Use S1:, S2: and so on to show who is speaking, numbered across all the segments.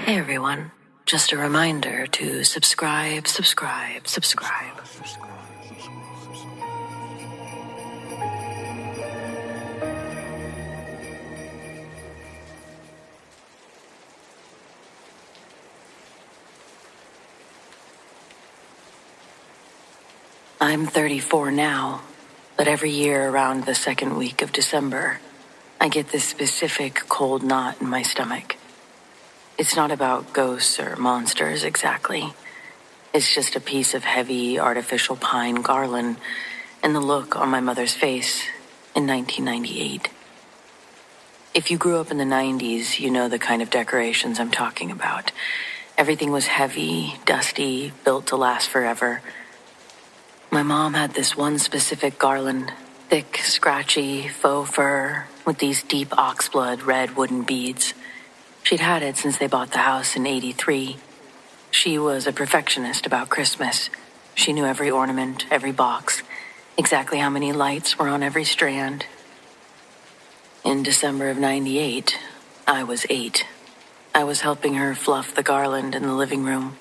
S1: Hey everyone, just a reminder to subscribe. I'm 34 now, but every year around the second week of December, I get this specific cold knot in my stomach. It's not about ghosts or monsters exactly. It's just a piece of heavy artificial pine garland and the look on my mother's face in 1998. If you grew up in the 90s, you know the kind of decorations I'm talking about. Everything was heavy, dusty, built to last forever. My mom had this one specific garland, thick, scratchy, faux fur, with these deep oxblood red wooden beads. She'd had it since they bought the house in '83. She was a perfectionist about Christmas. She knew every ornament, every box, exactly how many lights were on every strand. In December of '98, I was 8. I was helping her fluff the garland in the living room.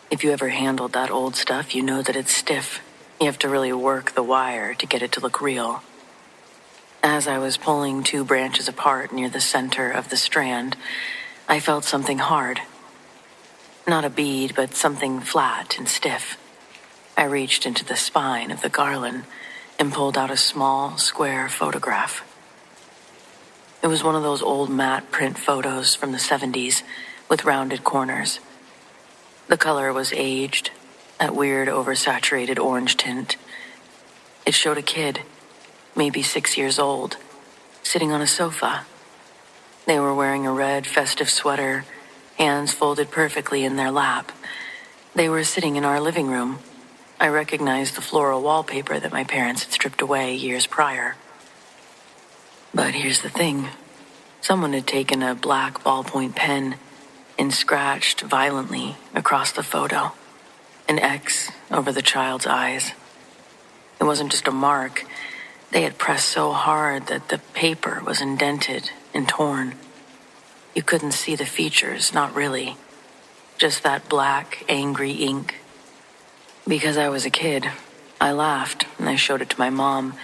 S1: If you ever handled that old stuff, you know that it's stiff. You have to really work the wire to get it to look real. As I was pulling 2 branches apart near the center of the strand, I felt something hard. Not a bead, but something flat and stiff. I reached into the spine of the garland and pulled out a small, square photograph. It was one of those old matte print photos from the 70s with rounded corners. The color was aged, that weird oversaturated orange tint. It showed a kid, maybe 6 years old, sitting on a sofa. They were wearing a red festive sweater, hands folded perfectly in their lap. They were sitting in our living room. I recognized the floral wallpaper that my parents had stripped away years prior. But here's the thing. Someone had taken a black ballpoint pen and scratched violently across the photo, an X over the child's eyes. It wasn't just a mark. They had pressed so hard that the paper was indented and torn. You couldn't see the features, not really. Just that black, angry ink. Because I was a kid, I laughed and I showed it to my mom,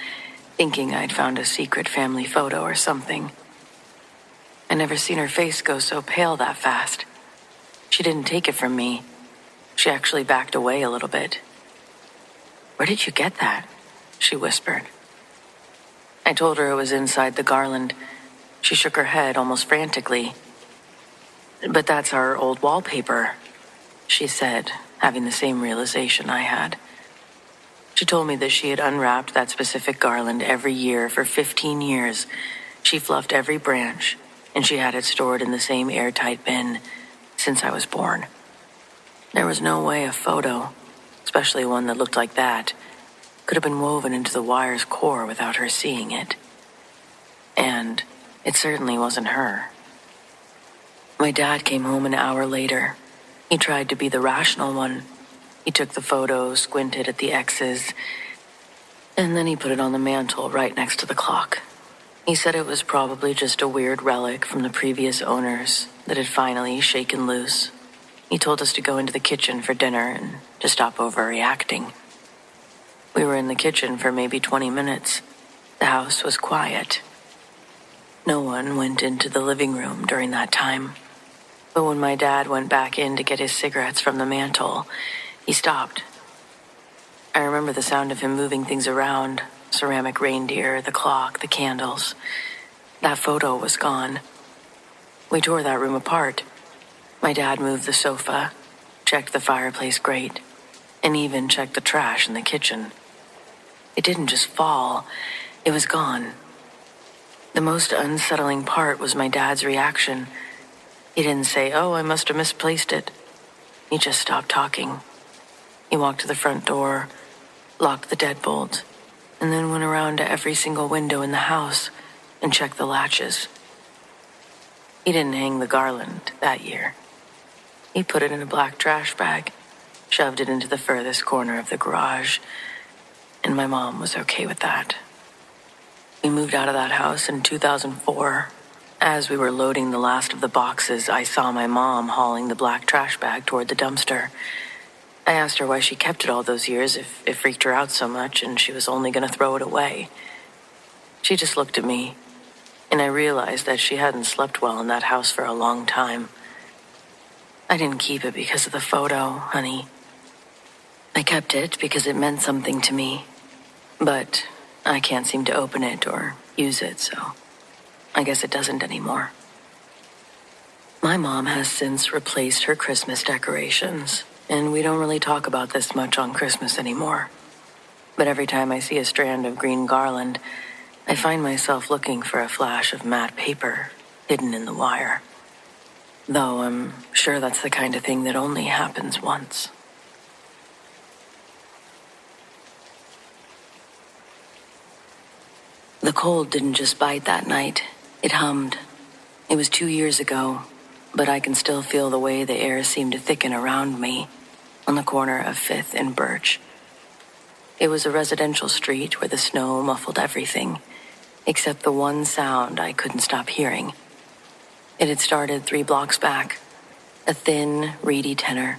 S1: thinking I'd found a secret family photo or something. I never seen her face go so pale that fast. She didn't take it from me. She actually backed away a little bit. "Where did you get that?" she whispered. I told her it was inside the garland. She shook her head almost frantically. "But that's our old wallpaper," she said, having the same realization I had. She told me that she had unwrapped that specific garland every year for 15 years. She fluffed every branch, and she had it stored in the same airtight bin since I was born. There was no way a photo, especially one that looked like that, could have been woven into the wire's core without her seeing it. And it certainly wasn't her. My dad came home an hour later. He tried to be the rational one. He took the photo, squinted at the X's, and then he put it on the mantle right next to the clock. He said it was probably just a weird relic from the previous owners that had finally shaken loose. He told us to go into the kitchen for dinner and to stop overreacting. We were in the kitchen for maybe 20 minutes. The house was quiet. No one went into the living room during that time. But when my dad went back in to get his cigarettes from the mantle, he stopped. I remember the sound of him moving things around, ceramic reindeer, the clock, the candles. That photo was gone. We tore that room apart. My dad moved the sofa, checked the fireplace grate, and even checked the trash in the kitchen. It didn't just fall, it was gone. The most unsettling part was my dad's reaction. He didn't say, "Oh, I must have misplaced it." He just stopped talking. He walked to the front door, locked the deadbolt, and then went around to every single window in the house and checked the latches. He didn't hang the garland that year. He put it in a black trash bag, shoved it into the furthest corner of the garage, and my mom was okay with that. We moved out of that house in 2004, As we were loading the last of the boxes, I saw my mom hauling the black trash bag toward the dumpster. I asked her why she kept it all those years if it freaked her out so much and she was only going to throw it away. She just looked at me, and I realized that she hadn't slept well in that house for a long time. I didn't keep it because of the photo, honey. I kept it because it meant something to me, but I can't seem to open it or use it, so I guess it doesn't anymore. My mom has since replaced her Christmas decorations, and we don't really talk about this much on Christmas anymore. But every time I see a strand of green garland, I find myself looking for a flash of matte paper hidden in the wire. Though I'm sure that's the kind of thing that only happens once. The cold didn't just bite that night, it hummed. It was 2 years ago, but I can still feel the way the air seemed to thicken around me on the corner of 5th and Birch. It was a residential street where the snow muffled everything, except the one sound I couldn't stop hearing. It had started 3 blocks back, a thin, reedy tenor,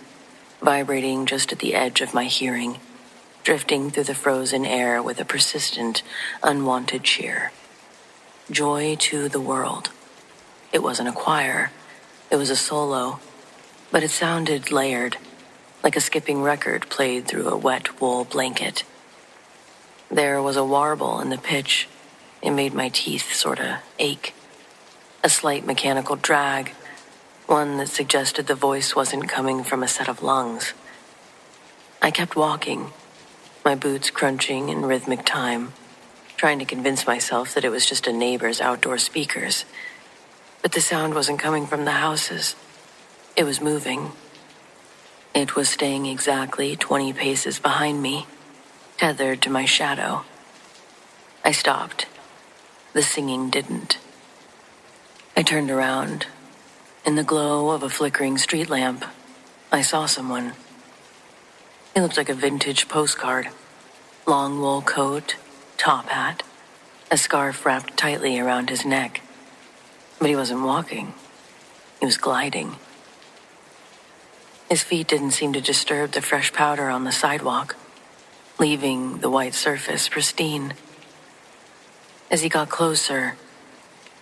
S1: vibrating just at the edge of my hearing, drifting through the frozen air with a persistent, unwanted cheer. Joy to the world. It wasn't a choir, it was a solo, but it sounded layered, like a skipping record played through a wet wool blanket. There was a warble in the pitch. It made my teeth sorta ache. A slight mechanical drag, one that suggested the voice wasn't coming from a set of lungs. I kept walking, my boots crunching in rhythmic time, trying to convince myself that it was just a neighbor's outdoor speakers. But the sound wasn't coming from the houses. It was moving. It was staying exactly 20 paces behind me, tethered to my shadow. I stopped. The singing didn't. I turned around. In the glow of a flickering street lamp, I saw someone. He looked like a vintage postcard. Long wool coat, top hat, a scarf wrapped tightly around his neck. But he wasn't walking. He was gliding. His feet didn't seem to disturb the fresh powder on the sidewalk, leaving the white surface pristine. As he got closer,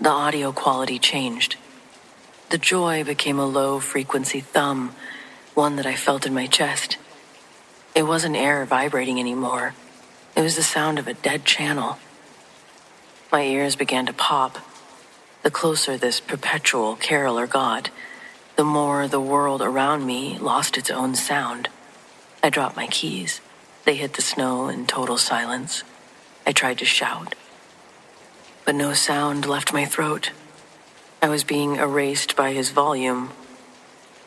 S1: the audio quality changed. The joy became a low-frequency thumb, one that I felt in my chest. It wasn't air vibrating anymore. It was the sound of a dead channel. My ears began to pop. The closer this perpetual caroler got, the more the world around me lost its own sound. I dropped my keys. They hit the snow in total silence. I tried to shout, but no sound left my throat. I was being erased by his volume.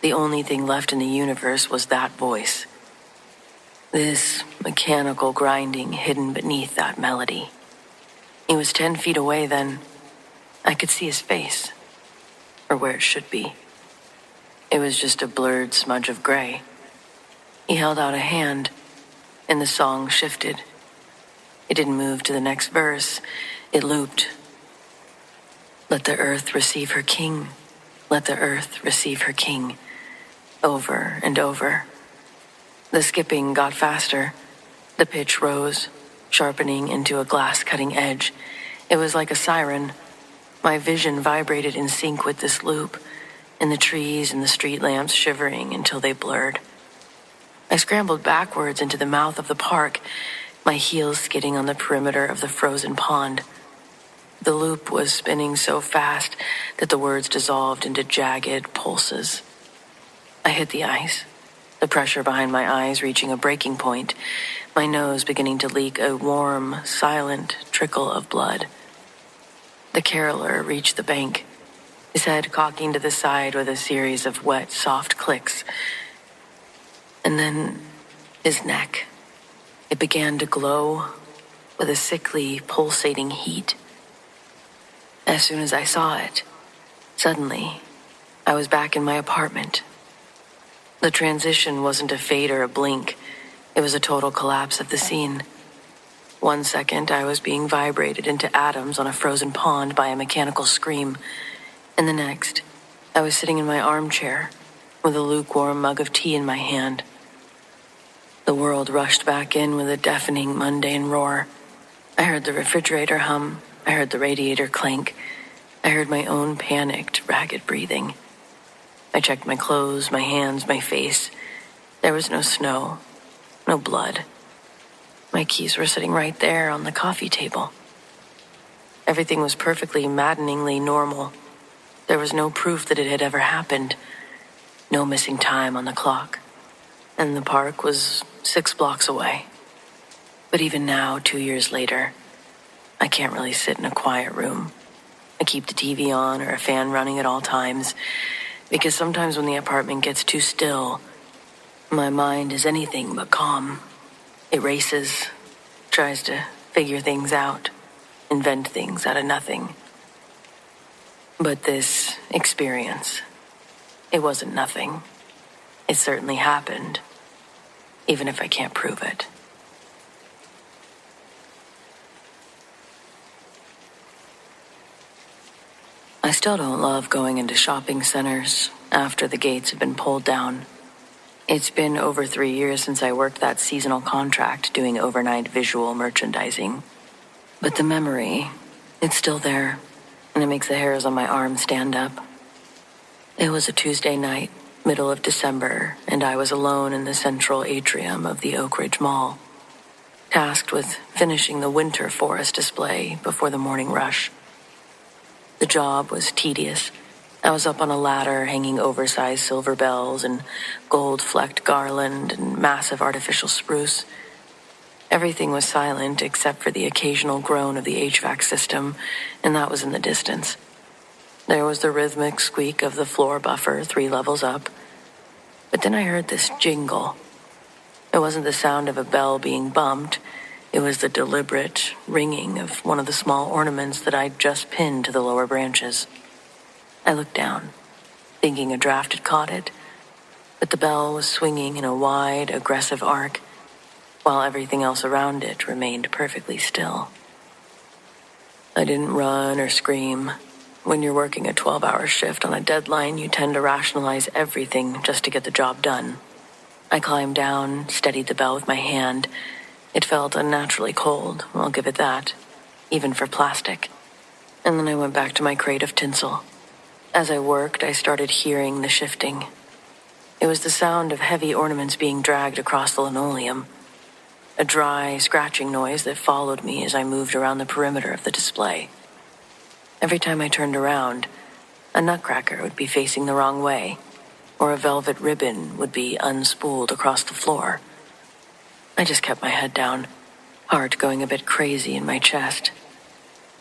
S1: The only thing left in the universe was that voice. This mechanical grinding hidden beneath that melody. He was 10 feet away then. I could see his face, or where it should be. It was just a blurred smudge of gray. He held out a hand, and the song shifted. It didn't move to the next verse. It looped. Let the earth receive her king. Let the earth receive her king. Over and over. The skipping got faster. The pitch rose, sharpening into a glass-cutting edge. It was like a siren. My vision vibrated in sync with this loop, and the trees and the street lamps shivering until they blurred. I scrambled backwards into the mouth of the park, my heels skidding on the perimeter of the frozen pond. The loop was spinning so fast that the words dissolved into jagged pulses. I hit the ice, the pressure behind my eyes reaching a breaking point, my nose beginning to leak a warm, silent trickle of blood. The caroler reached the bank, his head cocking to the side with a series of wet, soft clicks. And then his neck. It began to glow with a sickly, pulsating heat. As soon as I saw it, suddenly, I was back in my apartment. The transition wasn't a fade or a blink. It was a total collapse of the scene. 1 second, I was being vibrated into atoms on a frozen pond by a mechanical scream. And the next, I was sitting in my armchair with a lukewarm mug of tea in my hand. The world rushed back in with a deafening, mundane roar. I heard the refrigerator hum. I heard the radiator clank. I heard my own panicked, ragged breathing. I checked my clothes, my hands, my face. There was no snow, no blood. My keys were sitting right there on the coffee table. Everything was perfectly, maddeningly normal. There was no proof that it had ever happened. No missing time on the clock. And the park was 6 blocks away. But even now, 2 years later, I can't really sit in a quiet room. I keep the TV on or a fan running at all times, because sometimes when the apartment gets too still, my mind is anything but calm. It races, tries to figure things out, invent things out of nothing. But this experience, it wasn't nothing. It certainly happened, even if I can't prove it. I still don't love going into shopping centers after the gates have been pulled down. It's been over 3 years since I worked that seasonal contract doing overnight visual merchandising. But the memory, it's still there, and it makes the hairs on my arms stand up. It was a Tuesday night, middle of December, and I was alone in the central atrium of the Oak Ridge Mall, tasked with finishing the winter forest display before the morning rush. The job was tedious. I was up on a ladder hanging oversized silver bells and gold-flecked garland and massive artificial spruce. Everything was silent except for the occasional groan of the HVAC system, and that was in the distance. There was the rhythmic squeak of the floor buffer 3 levels up. But then I heard this jingle. It wasn't the sound of a bell being bumped. It was the deliberate ringing of one of the small ornaments that I'd just pinned to the lower branches. I looked down, thinking a draft had caught it, but the bell was swinging in a wide, aggressive arc, while everything else around it remained perfectly still. I didn't run or scream. When you're working a 12-hour shift on a deadline, you tend to rationalize everything just to get the job done. I climbed down, steadied the bell with my hand. It felt unnaturally cold, I'll give it that, even for plastic. And then I went back to my crate of tinsel. As I worked, I started hearing the shifting. It was the sound of heavy ornaments being dragged across the linoleum, a dry, scratching noise that followed me as I moved around the perimeter of the display. Every time I turned around, a nutcracker would be facing the wrong way, or a velvet ribbon would be unspooled across the floor. I just kept my head down, heart going a bit crazy in my chest.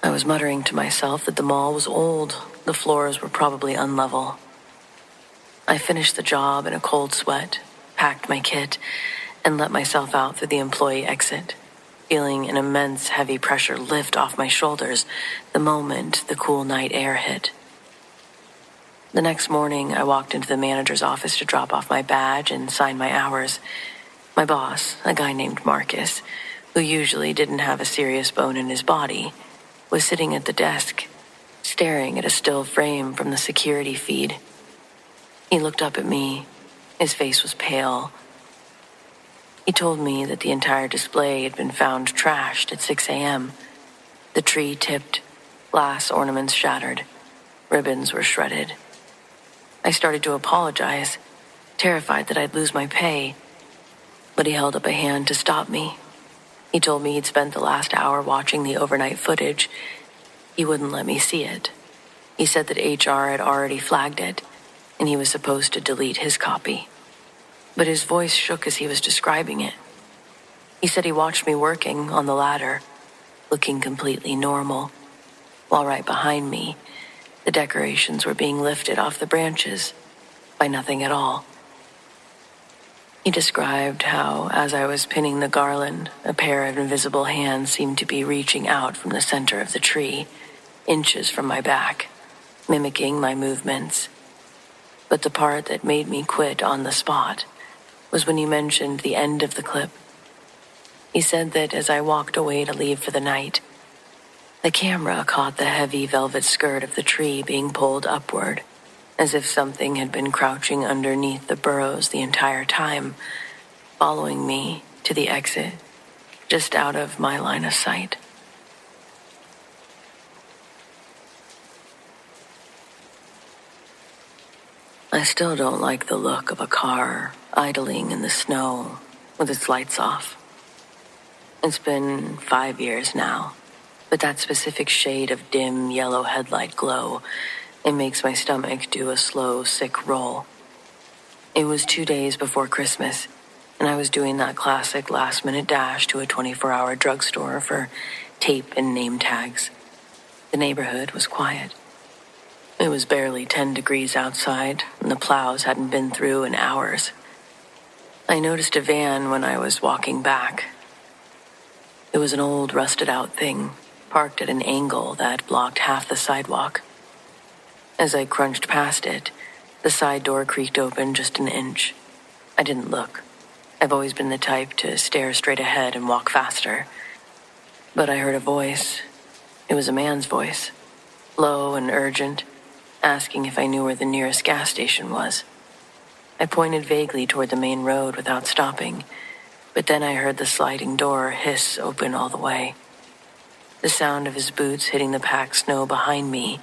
S1: I was muttering to myself that the mall was old, the floors were probably unlevel. I finished the job in a cold sweat, packed my kit, and let myself out through the employee exit, feeling an immense heavy pressure lift off my shoulders the moment the cool night air hit. The next morning, I walked into the manager's office to drop off my badge and sign my hours. My boss, a guy named Marcus, who usually didn't have a serious bone in his body, was sitting at the desk, staring at a still frame from the security feed. He looked up at me. His face was pale. He told me that the entire display had been found trashed at 6 a.m. The tree tipped, glass ornaments shattered, ribbons were shredded. I started to apologize, terrified that I'd lose my pay, but he held up a hand to stop me. He told me he'd spent the last hour watching the overnight footage. He wouldn't let me see it. He said that HR had already flagged it, and he was supposed to delete his copy. But his voice shook as he was describing it. He said he watched me working on the ladder, looking completely normal, while right behind me, the decorations were being lifted off the branches by nothing at all. He described how, as I was pinning the garland, a pair of invisible hands seemed to be reaching out from the center of the tree, inches from my back, mimicking my movements. But the part that made me quit on the spot was when he mentioned the end of the clip. He said that as I walked away to leave for the night, The camera caught the heavy velvet skirt of the tree being pulled upward, as if something had been crouching underneath the burrows the entire time, following me to the exit, just out of my line of sight. I still don't like the look of a car idling in the snow with its lights off. It's been 5 years now, but that specific shade of dim yellow headlight glow, it makes my stomach do a slow, sick roll. It was 2 days before Christmas, and I was doing that classic last-minute dash to a 24-hour drugstore for tape and name tags. The neighborhood was quiet. It was barely 10 degrees outside, and the plows hadn't been through in hours. I noticed a van when I was walking back. It was an old, rusted-out thing, parked at an angle that blocked half the sidewalk. As I crunched past it, the side door creaked open just an inch. I didn't look. I've always been the type to stare straight ahead and walk faster. But I heard a voice. It was a man's voice, low and urgent, asking if I knew where the nearest gas station was. I pointed vaguely toward the main road without stopping, but then I heard the sliding door hiss open all the way. The sound of his boots hitting the packed snow behind me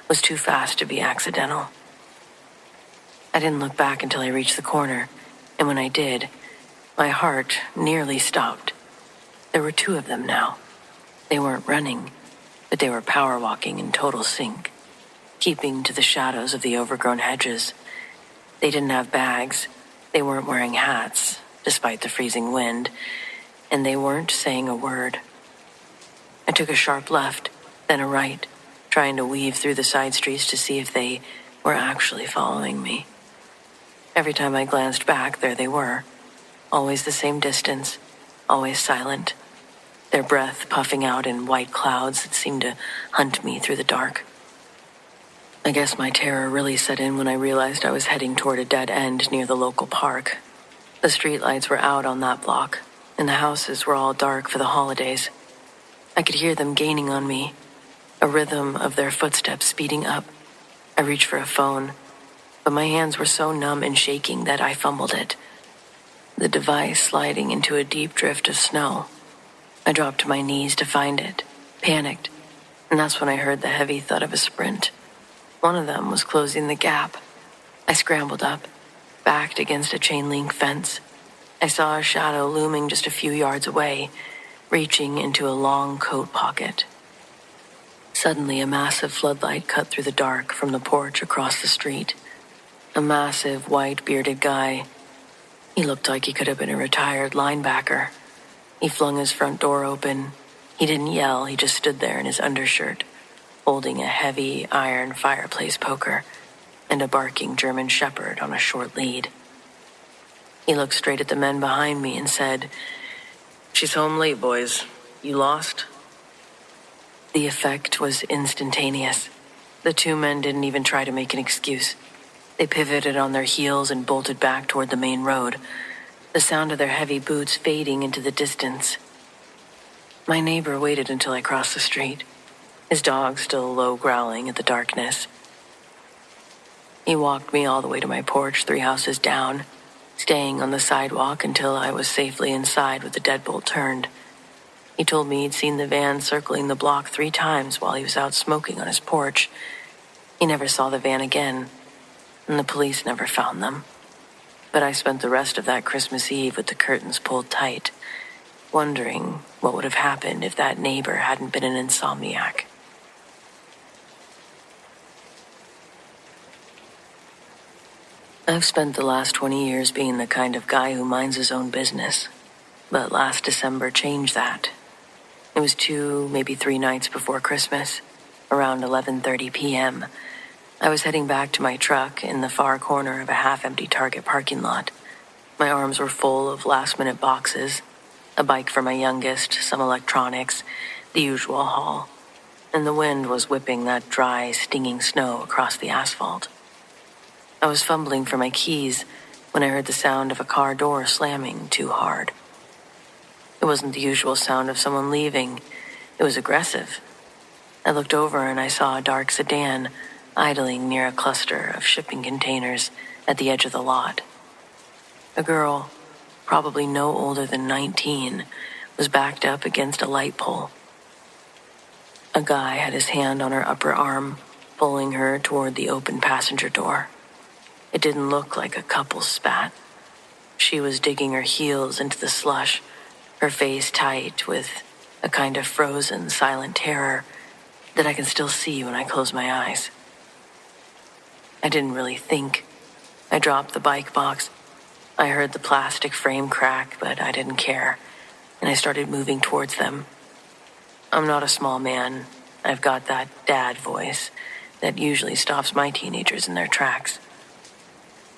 S1: was too fast to be accidental. I didn't look back until I reached the corner, and when I did, my heart nearly stopped. There were 2 of them now. They weren't running, but they were power walking in total sync, keeping to the shadows of the overgrown hedges. They didn't have bags, they weren't wearing hats, despite the freezing wind, and they weren't saying a word. I took a sharp left, then a right, trying to weave through the side streets to see if they were actually following me. Every time I glanced back, there they were, always the same distance, always silent, their breath puffing out in white clouds that seemed to hunt me through the dark. I guess my terror really set in when I realized I was heading toward a dead end near the local park. The streetlights were out on that block, and the houses were all dark for the holidays. I could hear them gaining on me, a rhythm of their footsteps speeding up. I reached for a phone, but my hands were so numb and shaking that I fumbled it, the device sliding into a deep drift of snow. I dropped to my knees to find it, panicked, and that's when I heard the heavy thud of a sprint. One of them was closing the gap. I scrambled up, backed against a chain-link fence. I saw a shadow looming just a few yards away, reaching into a long coat pocket. Suddenly, a massive floodlight cut through the dark from the porch across the street. A massive, white-bearded guy. He looked like he could have been a retired linebacker. He flung his front door open. He didn't yell, he just stood there in his undershirt, holding a heavy iron fireplace poker and a barking German shepherd on a short lead. He looked straight at the men behind me and said, "She's home late, boys. You lost?" The effect was instantaneous. The 2 men didn't even try to make an excuse. They pivoted on their heels and bolted back toward the main road, the sound of their heavy boots fading into the distance. My neighbor waited until I crossed the street, his dog still low growling at the darkness. He walked me all the way to my porch 3 houses down, staying on the sidewalk until I was safely inside with the deadbolt turned. He told me he'd seen the van circling the block 3 times while he was out smoking on his porch. He never saw the van again, and the police never found them. But I spent the rest of that Christmas Eve with the curtains pulled tight, wondering what would have happened if that neighbor hadn't been an insomniac. I've spent the last 20 years being the kind of guy who minds his own business, but last December changed that. It was 2, maybe 3 nights before Christmas, around 11:30 p.m. I was heading back to my truck in the far corner of a half-empty Target parking lot. My arms were full of last-minute boxes, a bike for my youngest, some electronics, the usual haul, and the wind was whipping that dry, stinging snow across the asphalt. I was fumbling for my keys when I heard the sound of a car door slamming too hard. It wasn't the usual sound of someone leaving. It was aggressive, I looked over and I saw a dark sedan idling near a cluster of shipping containers at the edge of the lot. A girl, probably no older than 19, was backed up against a light pole. A guy had his hand on her upper arm, pulling her toward the open passenger door. It didn't look like a couple's spat. She was digging her heels into the slush, her face tight with a kind of frozen, silent terror that I can still see when I close my eyes. I didn't really think. I dropped the bike box. I heard the plastic frame crack, but I didn't care, and I started moving towards them. I'm not a small man. I've got that dad voice that usually stops my teenagers in their tracks.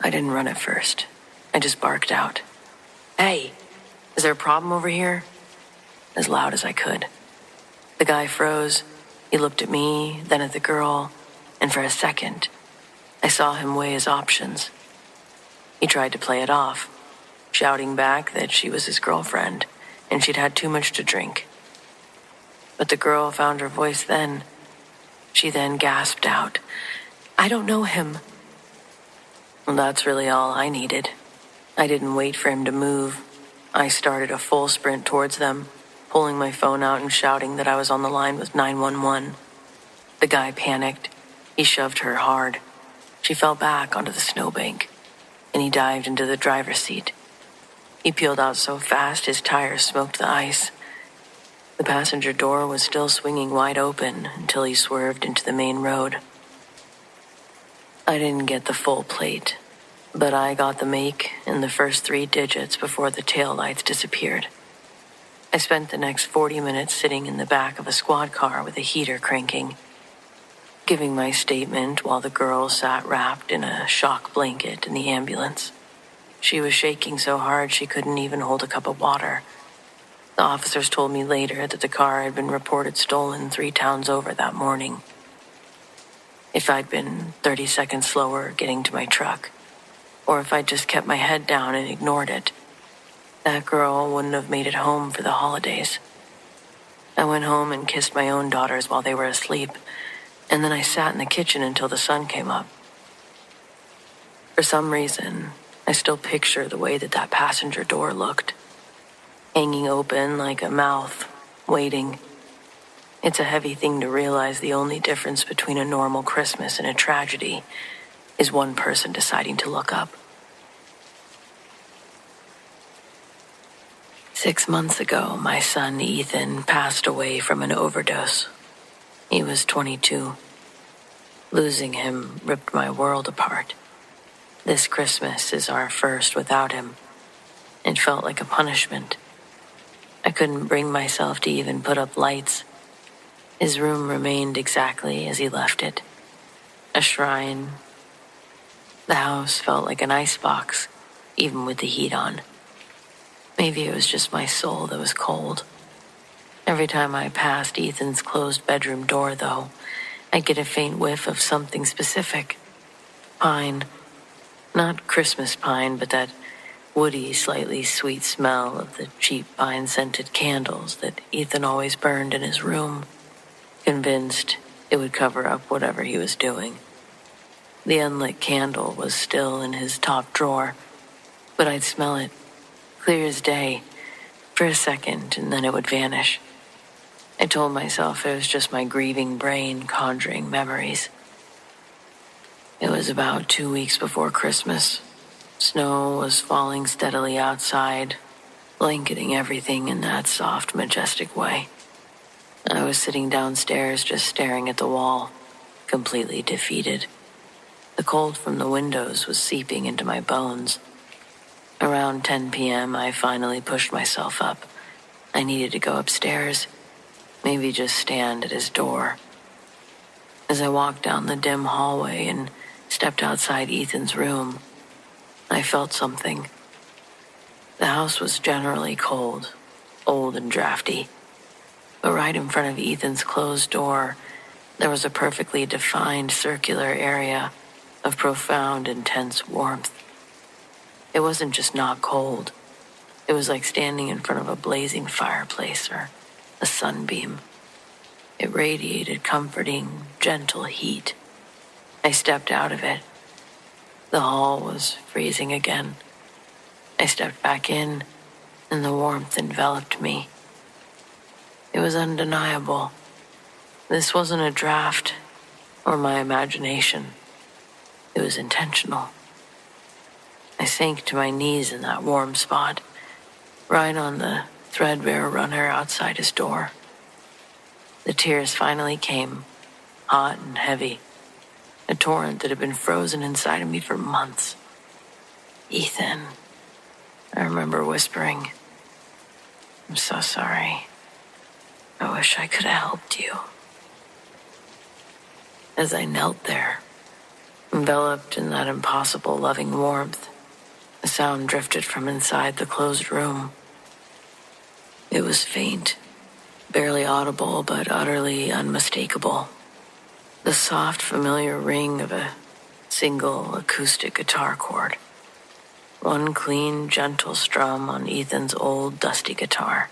S1: I didn't run at first. I just barked out, "Hey, is there a problem over here?" As loud as I could. The guy froze. He looked at me, then at the girl, and for a second, I saw him weigh his options. He tried to play it off, shouting back that she was his girlfriend and she'd had too much to drink. But the girl found her voice then. She then gasped out, "I don't know him." Well, that's really all I needed. I didn't wait for him to move. I started a full sprint towards them, pulling my phone out and shouting that I was on the line with 911. The guy panicked. He shoved her hard. She fell back onto the snowbank, and he dived into the driver's seat. He peeled out so fast his tires smoked the ice. The passenger door was still swinging wide open until he swerved into the main road. I didn't get the full plate, but I got the make and the first 3 digits before the taillights disappeared. I spent the next 40 minutes sitting in the back of a squad car with a heater cranking, giving my statement while the girl sat wrapped in a shock blanket in the ambulance. She was shaking so hard she couldn't even hold a cup of water. The officers told me later that the car had been reported stolen 3 towns over that morning. If I'd been 30 seconds slower getting to my truck, or if I'd just kept my head down and ignored it, that girl wouldn't have made it home for the holidays. I went home and kissed my own daughters while they were asleep, and then I sat in the kitchen until the sun came up. For some reason, I still picture the way that passenger door looked, hanging open like a mouth, waiting. It's a heavy thing to realize the only difference between a normal Christmas and a tragedy is one person deciding to look up. 6 months ago, my son Ethan passed away from an overdose. He was 22. Losing him ripped my world apart. This Christmas is our first without him. It felt like a punishment. I couldn't bring myself to even put up lights. His room remained exactly as he left it. A shrine. The house felt like an icebox, even with the heat on. Maybe it was just my soul that was cold. Every time I passed Ethan's closed bedroom door, though, I'd get a faint whiff of something specific. Pine. Not Christmas pine, but that woody, slightly sweet smell of the cheap pine-scented candles that Ethan always burned in his room, convinced it would cover up whatever he was doing. The unlit candle was still in his top drawer, but I'd smell it, clear as day, for a second, and then it would vanish. I told myself it was just my grieving brain conjuring memories. It was about 2 weeks before Christmas. Snow was falling steadily outside, blanketing everything in that soft, majestic way. I was sitting downstairs just staring at the wall, completely defeated. The cold from the windows was seeping into my bones. Around 10 p.m., I finally pushed myself up. I needed to go upstairs, maybe just stand at his door. As I walked down the dim hallway and stepped outside Ethan's room, I felt something. The house was generally cold, old and drafty, but right in front of Ethan's closed door, there was a perfectly defined circular area of profound, intense warmth. It wasn't just not cold. It was like standing in front of a blazing fireplace or a sunbeam. It radiated comforting, gentle heat. I stepped out of it. The hall was freezing again. I stepped back in, and the warmth enveloped me. It was undeniable. This wasn't a draft or my imagination. It was intentional. I sank to my knees in that warm spot, right on the threadbare runner outside his door. The tears finally came, hot and heavy, a torrent that had been frozen inside of me for months. Ethan, I remember whispering, I'm so sorry. I wish I could have helped you. As I knelt there, enveloped in that impossible loving warmth, a sound drifted from inside the closed room. It was faint, barely audible, but utterly unmistakable. The soft, familiar ring of a single acoustic guitar chord. One clean, gentle strum on Ethan's old, dusty guitar,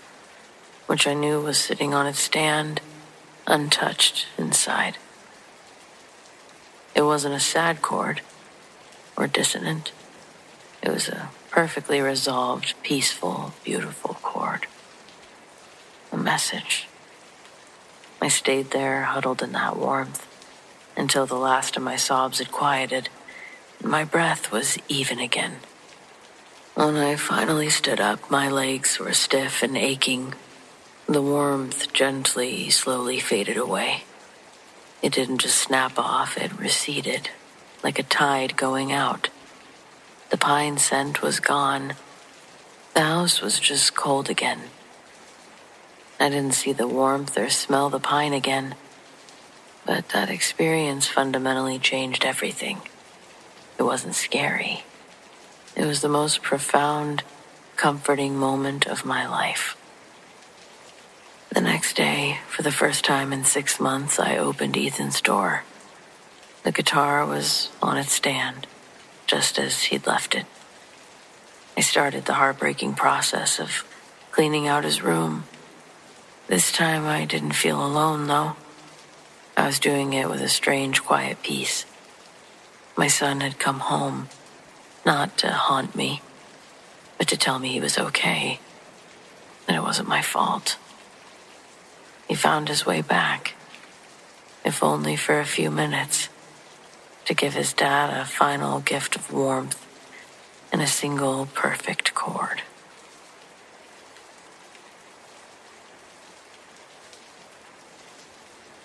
S1: which I knew was sitting on its stand, untouched inside. It wasn't a sad chord or dissonant. It was a perfectly resolved, peaceful, beautiful chord. A message. I stayed there, huddled in that warmth, until the last of my sobs had quieted, and my breath was even again. When I finally stood up, my legs were stiff and aching. The warmth gently, slowly faded away. It didn't just snap off, it receded, like a tide going out. The pine scent was gone. The house was just cold again. I didn't see the warmth or smell the pine again, but that experience fundamentally changed everything. It wasn't scary. It was the most profound, comforting moment of my life. The next day, for the first time in 6 months, I opened Ethan's door. The guitar was on its stand, just as he'd left it. I started the heartbreaking process of cleaning out his room. This time I didn't feel alone, though. I was doing it with a strange, quiet peace. My son had come home, not to haunt me, but to tell me he was okay, that it wasn't my fault. He found his way back, if only for a few minutes, to give his dad a final gift of warmth and a single perfect chord.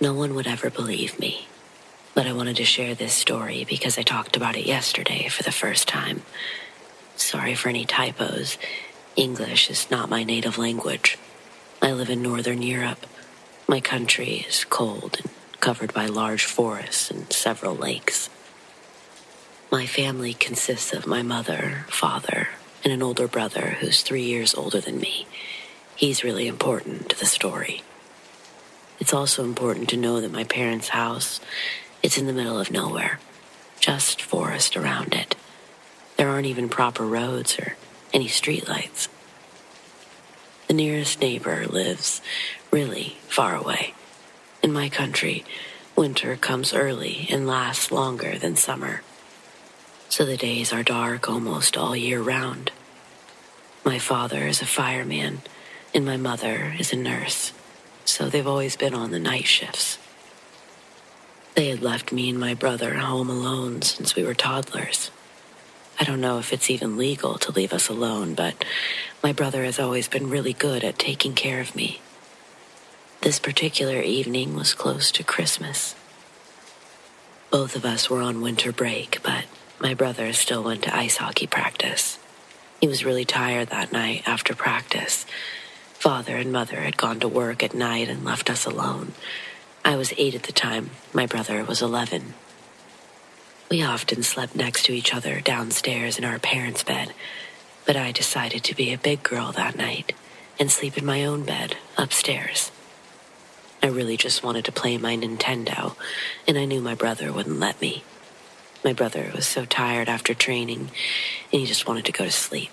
S2: No one would ever believe me, but I wanted to share this story because I talked about it yesterday for the first time. Sorry for any typos. English is not my native language. I live in Northern Europe. My country is cold and covered by large forests and several lakes. My family consists of my mother, father, and an older brother who's 3 years older than me. He's really important to the story. It's also important to know that my parents' house, it's in the middle of nowhere, just forest around it. There aren't even proper roads or any streetlights. The nearest neighbor lives really far away. In my country, winter comes early and lasts longer than summer, so the days are dark almost all year round. My father is a fireman, and my mother is a nurse, so they've always been on the night shifts. They had left me and my brother home alone since we were toddlers. I don't know if it's even legal to leave us alone, but my brother has always been really good at taking care of me. This particular evening was close to Christmas. Both of us were on winter break, but my brother still went to ice hockey practice. He was really tired that night after practice. Father and mother had gone to work at night and left us alone. I was 8 at the time. My brother was 11. We often slept next to each other downstairs in our parents' bed, but I decided to be a big girl that night and sleep in my own bed upstairs. I really just wanted to play my Nintendo, and I knew my brother wouldn't let me. My brother was so tired after training, and he just wanted to go to sleep.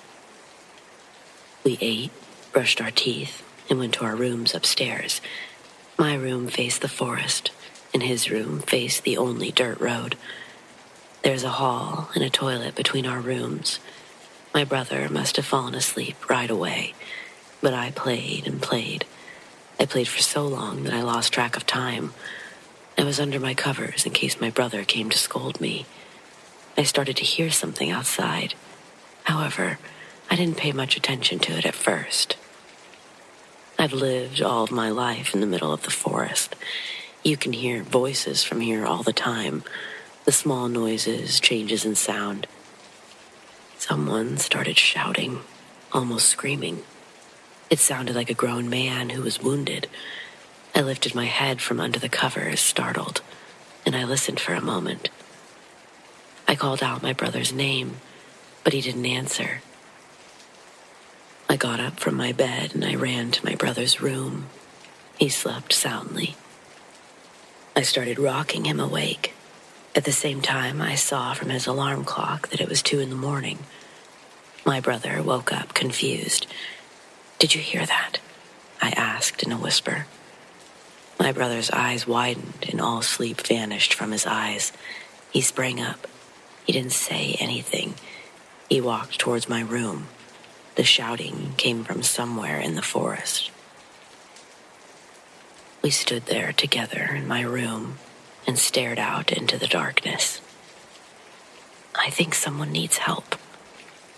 S2: We ate, brushed our teeth, and went to our rooms upstairs. My room faced the forest, and his room faced the only dirt road. There's a hall and a toilet between our rooms. My brother must have fallen asleep right away, but I played and played. I played for so long that I lost track of time. I was under my covers in case my brother came to scold me. I started to hear something outside. However, I didn't pay much attention to it at first. I've lived all of my life in the middle of the forest. You can hear voices from here all the time. The small noises, changes in sound. Someone started shouting, almost screaming. It sounded like a grown man who was wounded. I lifted my head from under the covers, startled, and I listened for a moment. I called out my brother's name, but he didn't answer. I got up from my bed and I ran to my brother's room. He slept soundly. I started rocking him awake. At the same time, I saw from his alarm clock that it was 2 a.m. My brother woke up confused. "Did you hear that?" I asked in a whisper. My brother's eyes widened and all sleep vanished from his eyes. He sprang up. He didn't say anything. He walked towards my room. The shouting came from somewhere in the forest. We stood there together in my room and stared out into the darkness. "I think someone needs help,"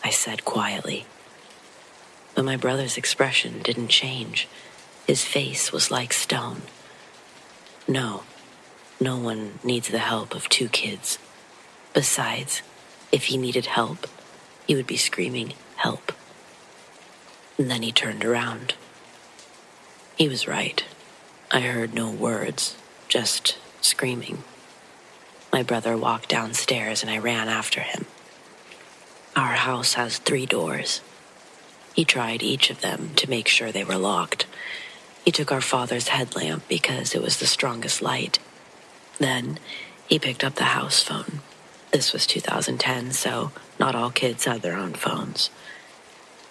S2: I said quietly. But my brother's expression didn't change. His face was like stone. No one needs the help of 2 kids. Besides, if he needed help, he would be screaming, "Help." And then he turned around. He was right. I heard no words, just screaming. My brother walked downstairs and I ran after him. Our house has 3 doors. He tried each of them to make sure they were locked. He took our father's headlamp because it was the strongest light. Then he picked up the house phone. This was 2010, so not all kids had their own phones.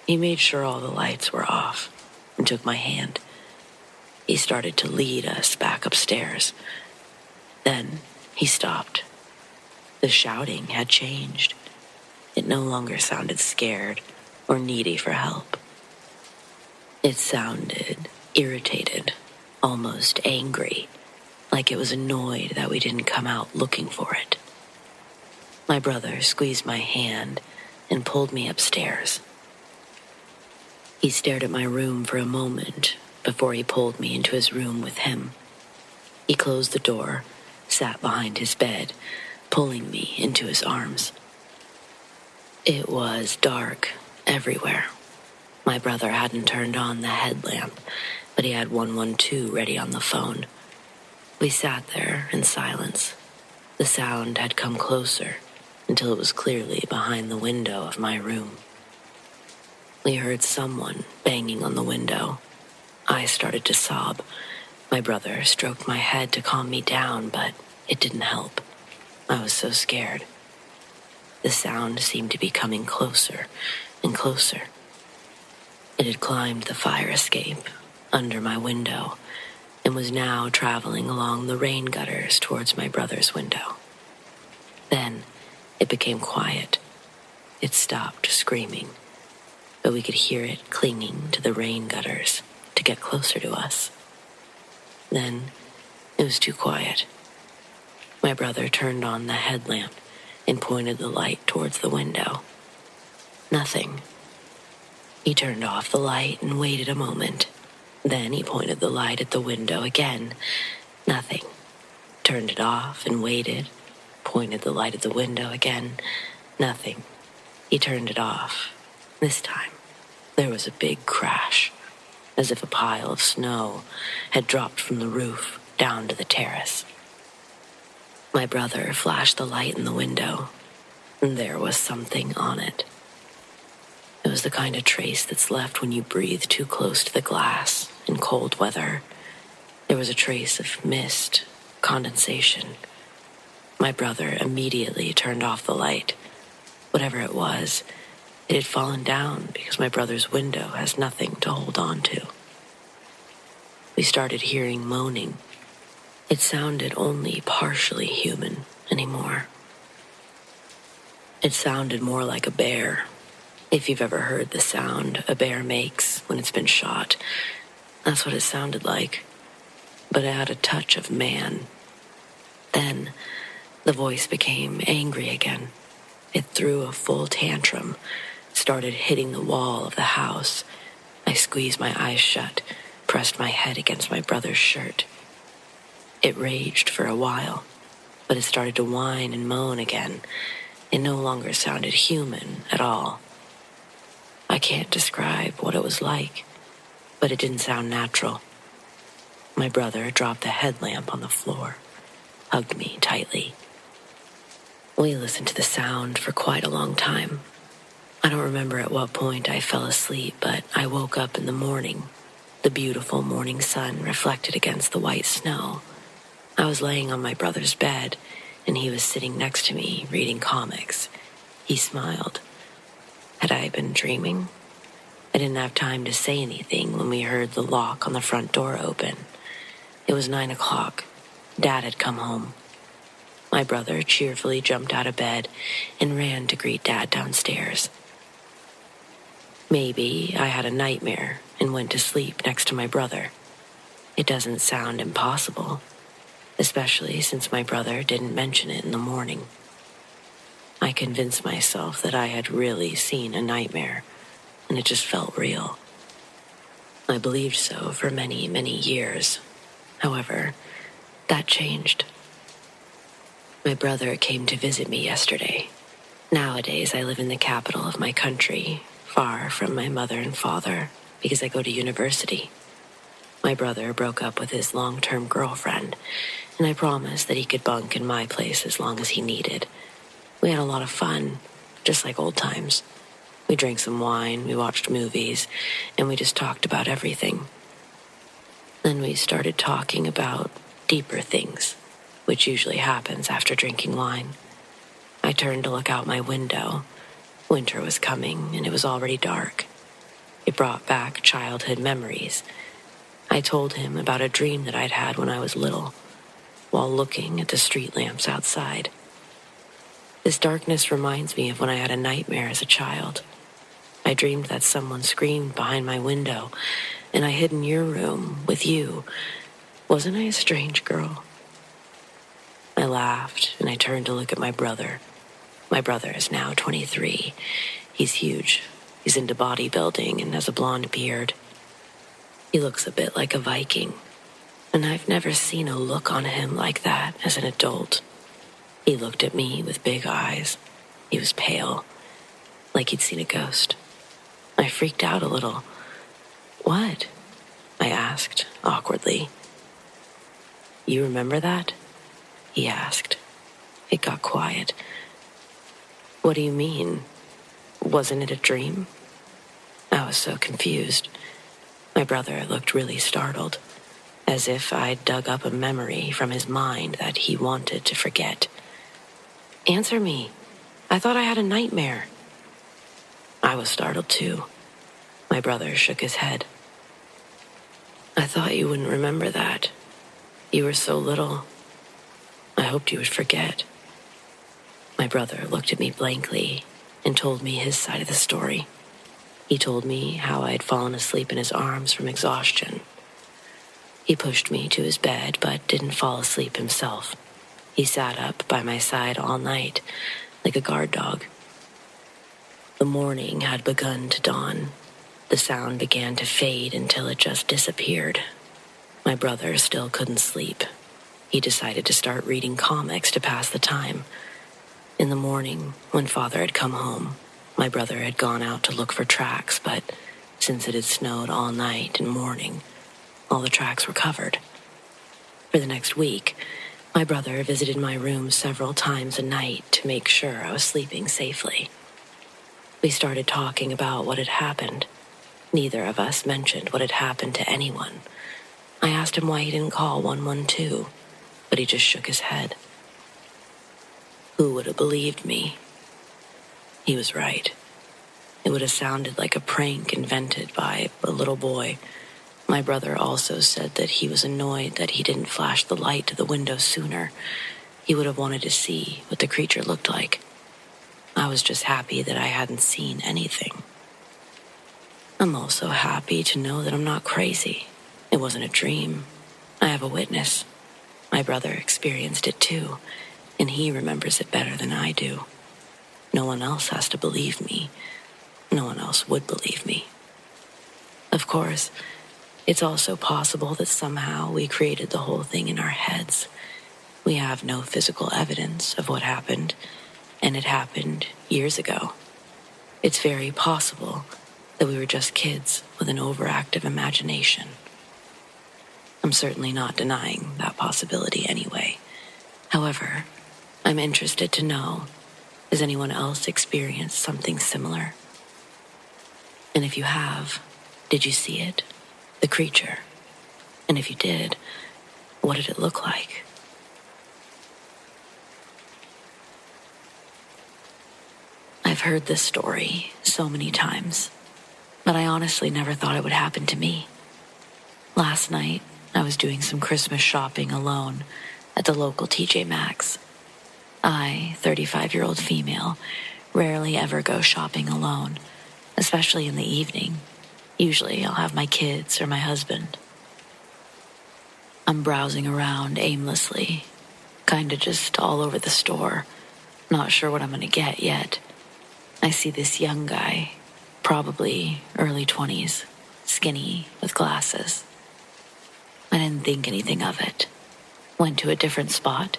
S2: He made sure all the lights were off and took my hand. He started to lead us back upstairs. Then he stopped. The shouting had changed. It no longer sounded scared or needy for help. It sounded irritated, almost angry, like it was annoyed that we didn't come out looking for it. My brother squeezed my hand and pulled me upstairs. He stared at my room for a moment before he pulled me into his room with him. He closed the door, sat behind his bed, pulling me into his arms. It was dark everywhere. My brother hadn't turned on the headlamp, but he had 112 ready on the phone. We sat there in silence. The sound had come closer until it was clearly behind the window of my room. We heard someone banging on the window. I started to sob. My brother stroked my head to calm me down, but it didn't help. I was so scared. The sound seemed to be coming closer and closer. It had climbed the fire escape under my window and was now traveling along the rain gutters towards my brother's window. Then it became quiet. It stopped screaming, but we could hear it clinging to the rain gutters to get closer to us. Then it was too quiet. My brother turned on the headlamp and pointed the light towards the window. Nothing. He turned off the light and waited a moment. Then he pointed the light at the window again. Nothing. Turned it off and waited. Pointed the light at the window again. Nothing. He turned it off. This time, there was a big crash, as if a pile of snow had dropped from the roof down to the terrace. My brother flashed the light in the window, and there was something on it. It was the kind of trace that's left when you breathe too close to the glass in cold weather. There was a trace of mist, condensation. My brother immediately turned off the light. Whatever it was, it had fallen down because my brother's window has nothing to hold on to. we started hearing moaning. It sounded only partially human anymore. It sounded more like a bear. If you've ever heard the sound a bear makes when it's been shot, that's what it sounded like. But it had a touch of man. Then the voice became angry again. It threw a full tantrum, started hitting the wall of the house. I squeezed my eyes shut, pressed my head against my brother's shirt. It raged for a while, but it started to whine and moan again. It no longer sounded human at all. I can't describe what it was like, but it didn't sound natural. My brother dropped the headlamp on the floor, hugged me tightly. We listened to the sound for quite a long time. I don't remember at what point I fell asleep, but I woke up in the morning, the beautiful morning sun reflected against the white snow. I was laying on my brother's bed, and he was sitting next to me reading comics. He smiled. Had I been dreaming? I didn't have time to say anything when we heard the lock on the front door open. It was 9 o'clock. Dad had come home. My brother cheerfully jumped out of bed and ran to greet Dad downstairs. Maybe I had a nightmare and went to sleep next to my brother. It doesn't sound impossible, especially since my brother didn't mention it in the morning. I convinced myself that I had really seen a nightmare, and it just felt real. I believed so for many, many years. However, that changed. My brother came to visit me yesterday. Nowadays, I live in the capital of my country, far from my mother and father, because I go to university. My brother broke up with his long-term girlfriend, and I promised that he could bunk in my place as long as he needed. We had a lot of fun, just like old times. We drank some wine, we watched movies, and we just talked about everything. Then we started talking about deeper things, which usually happens after drinking wine. I turned to look out my window. Winter was coming, and it was already dark. It brought back childhood memories. I told him about a dream that I'd had when I was little, while looking at the street lamps outside. This darkness reminds me of when I had a nightmare as a child. I dreamed that someone screamed behind my window, and I hid in your room with you. Wasn't I a strange girl? I laughed, and I turned to look at my brother. My brother is now 23. He's huge. He's into bodybuilding and has a blonde beard. He looks a bit like a Viking, and I've never seen a look on him like that as an adult. He looked at me with big eyes. He was pale, like he'd seen a ghost. I freaked out a little. "What?" I asked, awkwardly. "You remember that?" he asked. It got quiet. "What do you mean? Wasn't it a dream?" I was so confused. My brother looked really startled, as if I'd dug up a memory from his mind that he wanted to forget. "Answer me. I thought I had a nightmare." I was startled too. My brother shook his head. "I thought you wouldn't remember that. You were so little. I hoped you would forget." My brother looked at me blankly and told me his side of the story. He told me how I had fallen asleep in his arms from exhaustion. He pushed me to his bed but didn't fall asleep himself. He sat up by my side all night, like a guard dog. The morning had begun to dawn. The sound began to fade until it just disappeared. My brother still couldn't sleep. He decided to start reading comics to pass the time. In the morning, when Father had come home, my brother had gone out to look for tracks, but since it had snowed all night and morning, all the tracks were covered. For the next week, my brother visited my room several times a night to make sure I was sleeping safely. We started talking about what had happened. Neither of us mentioned what had happened to anyone. I asked him why he didn't call 112, but he just shook his head. Who would have believed me? He was right. It would have sounded like a prank invented by a little boy. My brother also said that he was annoyed that he didn't flash the light to the window sooner. He would have wanted to see what the creature looked like. I was just happy that I hadn't seen anything. I'm also happy to know that I'm not crazy. It wasn't a dream. I have a witness. My brother experienced it too, and he remembers it better than I do. No one else has to believe me. No one else would believe me. Of course, it's also possible that somehow we created the whole thing in our heads. We have no physical evidence of what happened, and it happened years ago. It's very possible that we were just kids with an overactive imagination. I'm certainly not denying that possibility anyway. However, I'm interested to know, has anyone else experienced something similar? And if you have, did you see it? The creature? And if you did, what did it look like? I've heard this story so many times, but I honestly never thought it would happen to me. Last night, I was doing some Christmas shopping alone at the local TJ Maxx. I, 35-year-old female, rarely ever go shopping alone, especially in the evening. Usually I'll have my kids or my husband. I'm browsing around aimlessly, kinda just all over the store, not sure what I'm gonna get yet. I see this young guy, probably early 20s, skinny, with glasses. I didn't think anything of it. Went to a different spot.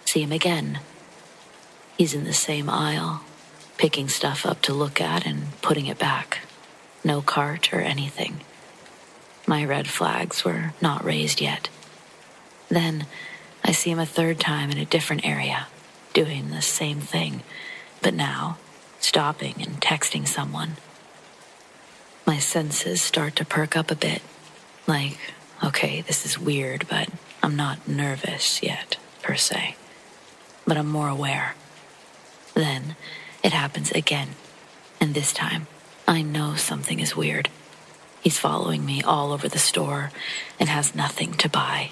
S2: See him again. He's in the same aisle, picking stuff up to look at and putting it back. No cart or anything. My red flags were not raised yet. Then I see him a third time in a different area, doing the same thing, but now stopping and texting someone. My senses start to perk up a bit, like, okay, this is weird, but I'm not nervous yet, per se. But I'm more aware. Then it happens again, and this time I know something is weird. He's following me all over the store and has nothing to buy.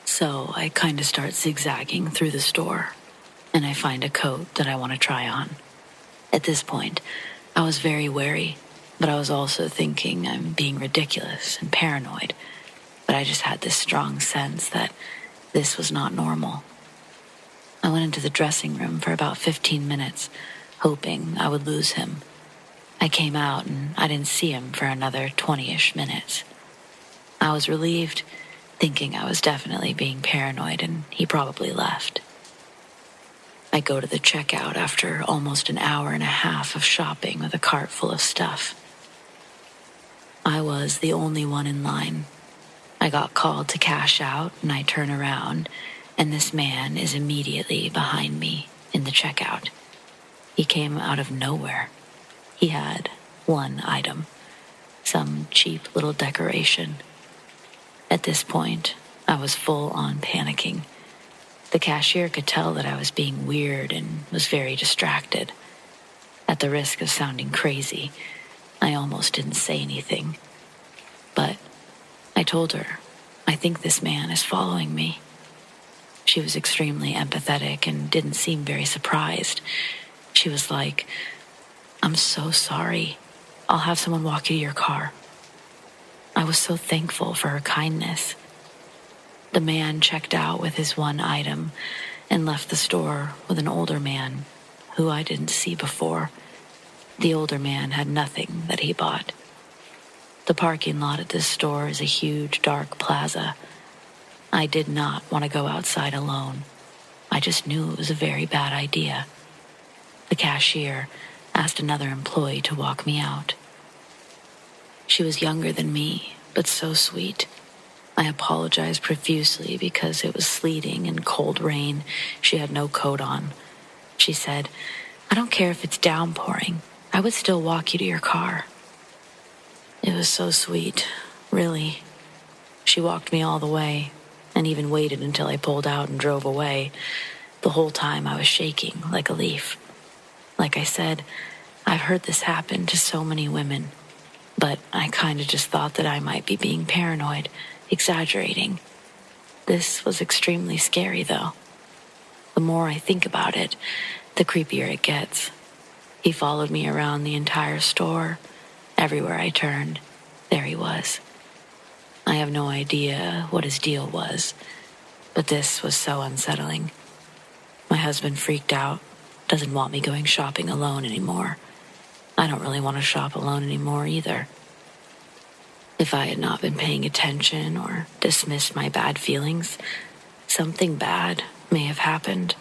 S2: So I kind of start zigzagging through the store, and I find a coat that I want to try on. At this point, I was very wary, but I was also thinking I'm being ridiculous and paranoid. But I just had this strong sense that this was not normal. I went into the dressing room for about 15 minutes, hoping I would lose him. I came out and I didn't see him for another 20-ish minutes. I was relieved, thinking I was definitely being paranoid and he probably left. I go to the checkout after almost an hour and a half of shopping with a cart full of stuff. I was the only one in line. I got called to cash out and I turn around and this man is immediately behind me in the checkout. He came out of nowhere. He had one item, some cheap little decoration. At this point, I was full on panicking. The cashier could tell that I was being weird and was very distracted. At the risk of sounding crazy, I almost didn't say anything. But I told her, I think this man is following me. She was extremely empathetic and didn't seem very surprised. She was like, I'm so sorry. I'll have someone walk you to your car. I was so thankful for her kindness. The man checked out with his one item and left the store with an older man who I didn't see before. The older man had nothing that he bought. The parking lot at this store is a huge, dark plaza. I did not want to go outside alone. I just knew it was a very bad idea. The cashier asked another employee to walk me out. She was younger than me, but so sweet. I apologized profusely because it was sleeting and cold rain. She had no coat on. She said, I don't care if it's downpouring. I would still walk you to your car. It was so sweet, really. She walked me all the way and even waited until I pulled out and drove away. The whole time I was shaking like a leaf. Like I said, I've heard this happen to so many women. But I kind of just thought that I might be being paranoid, exaggerating. This was extremely scary, though. The more I think about it, the creepier it gets. He followed me around the entire store. Everywhere I turned, there he was. I have no idea what his deal was, but this was so unsettling. My husband freaked out, doesn't want me going shopping alone anymore. I don't really want to shop alone anymore either. If I had not been paying attention or dismissed my bad feelings, something bad may have happened.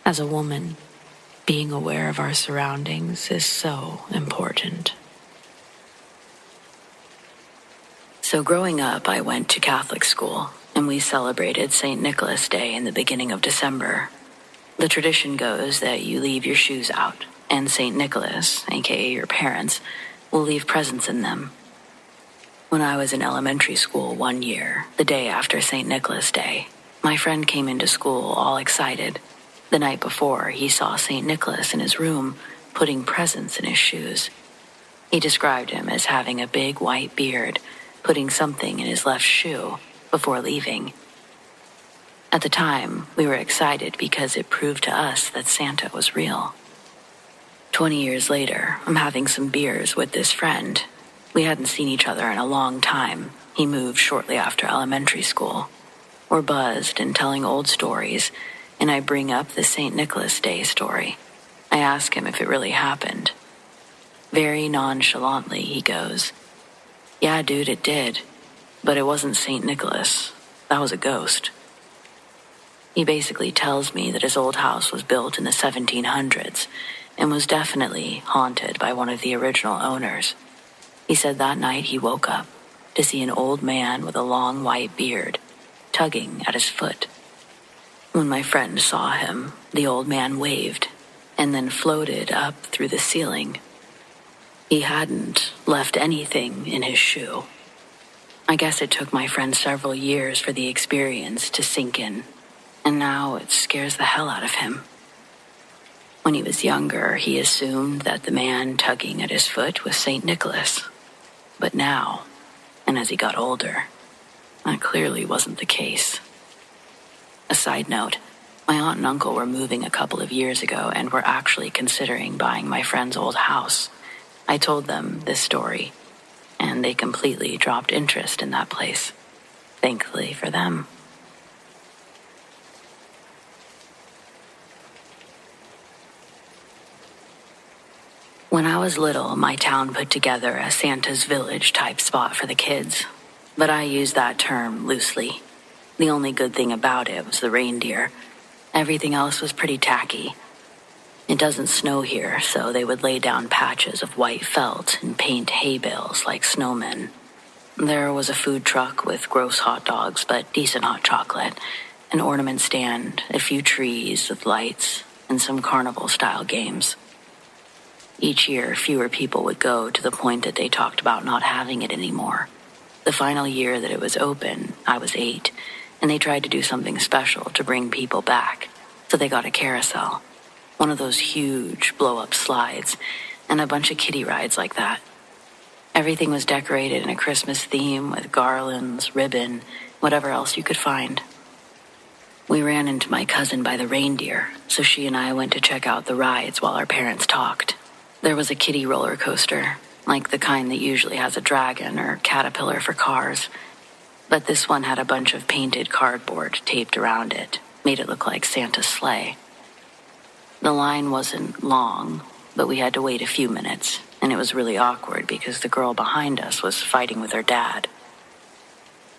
S2: As a woman, being aware of our surroundings is so important. So growing up, I went to Catholic school, and we celebrated St. Nicholas Day in the beginning of December. The tradition goes that you leave your shoes out, and St. Nicholas, aka your parents, will leave presents in them. When I was in elementary school one year, the day after St. Nicholas Day, my friend came into school all excited. The night before, he saw St. Nicholas in his room, putting presents in his shoes. He described him as having a big white beard, putting something in his left shoe before leaving. At the time, we were excited because it proved to us that Santa was real. 20 years later, I'm having some beers with this friend. We hadn't seen each other in a long time. He moved shortly after elementary school. We're buzzed and telling old stories, and I bring up the St. Nicholas Day story. I ask him if it really happened. Very nonchalantly, he goes, "Yeah, dude, it did. But it wasn't St. Nicholas. That was a ghost." He basically tells me that his old house was built in the 1700s and was definitely haunted by one of the original owners. He said that night he woke up to see an old man with a long white beard tugging at his foot. When my friend saw him, the old man waved and then floated up through the ceiling. He hadn't left anything in his shoe. I guess it took my friend several years for the experience to sink in, and now it scares the hell out of him. When he was younger, he assumed that the man tugging at his foot was St. Nicholas. But now, and as he got older, that clearly wasn't the case. A side note, my aunt and uncle were moving a couple of years ago and were actually considering buying my friend's old house. I told them this story, and they completely dropped interest in that place. Thankfully for them. When I was little, my town put together a Santa's Village type spot for the kids, but I use that term loosely. The only good thing about it was the reindeer. Everything else was pretty tacky. It doesn't snow here, so they would lay down patches of white felt and paint hay bales like snowmen. There was a food truck with gross hot dogs but decent hot chocolate, an ornament stand, a few trees with lights, and some carnival-style games. Each year, fewer people would go to the point that they talked about not having it anymore. The final year that it was open, I was 8, and they tried to do something special to bring people back, so they got a carousel. One of those huge blow-up slides, and a bunch of kiddie rides like that. Everything was decorated in a Christmas theme with garlands, ribbon, whatever else you could find. We ran into my cousin by the reindeer, so she and I went to check out the rides while our parents talked. There was a kiddie roller coaster, like the kind that usually has a dragon or caterpillar for cars. But this one had a bunch of painted cardboard taped around it, made it look like Santa's sleigh. The line wasn't long, but we had to wait a few minutes, and it was really awkward because the girl behind us was fighting with her dad.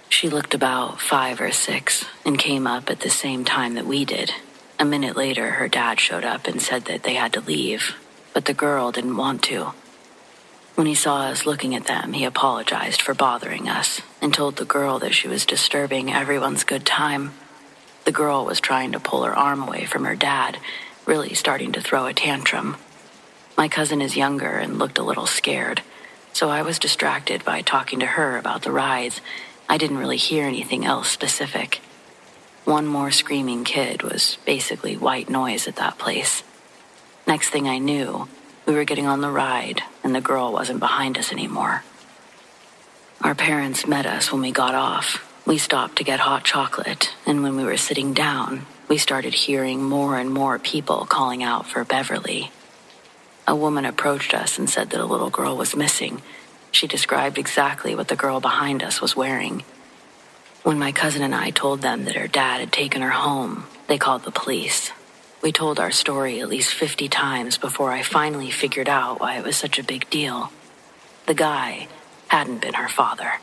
S2: She looked about 5 or 6 and came up at the same time that we did. A minute later, her dad showed up and said that they had to leave, but the girl didn't want to. When he saw us looking at them, he apologized for bothering us and told the girl that she was disturbing everyone's good time. The girl was trying to pull her arm away from her dad, really starting to throw a tantrum. My cousin is younger and looked a little scared, so I was distracted by talking to her about the rides. I didn't really hear anything else specific. One more screaming kid was basically white noise at that place. Next thing I knew, we were getting on the ride, and the girl wasn't behind us anymore.
S1: Our parents met us when we got off. We stopped to get hot chocolate, and when we were sitting down, we started hearing more and more people calling out for Beverly. A woman approached us and said that a little girl was missing. She described exactly what the girl behind us was wearing. When my cousin and I told them that her dad had taken her home, they called the police. We told our story at least 50 times before I finally figured out why it was such a big deal. The guy hadn't been her father.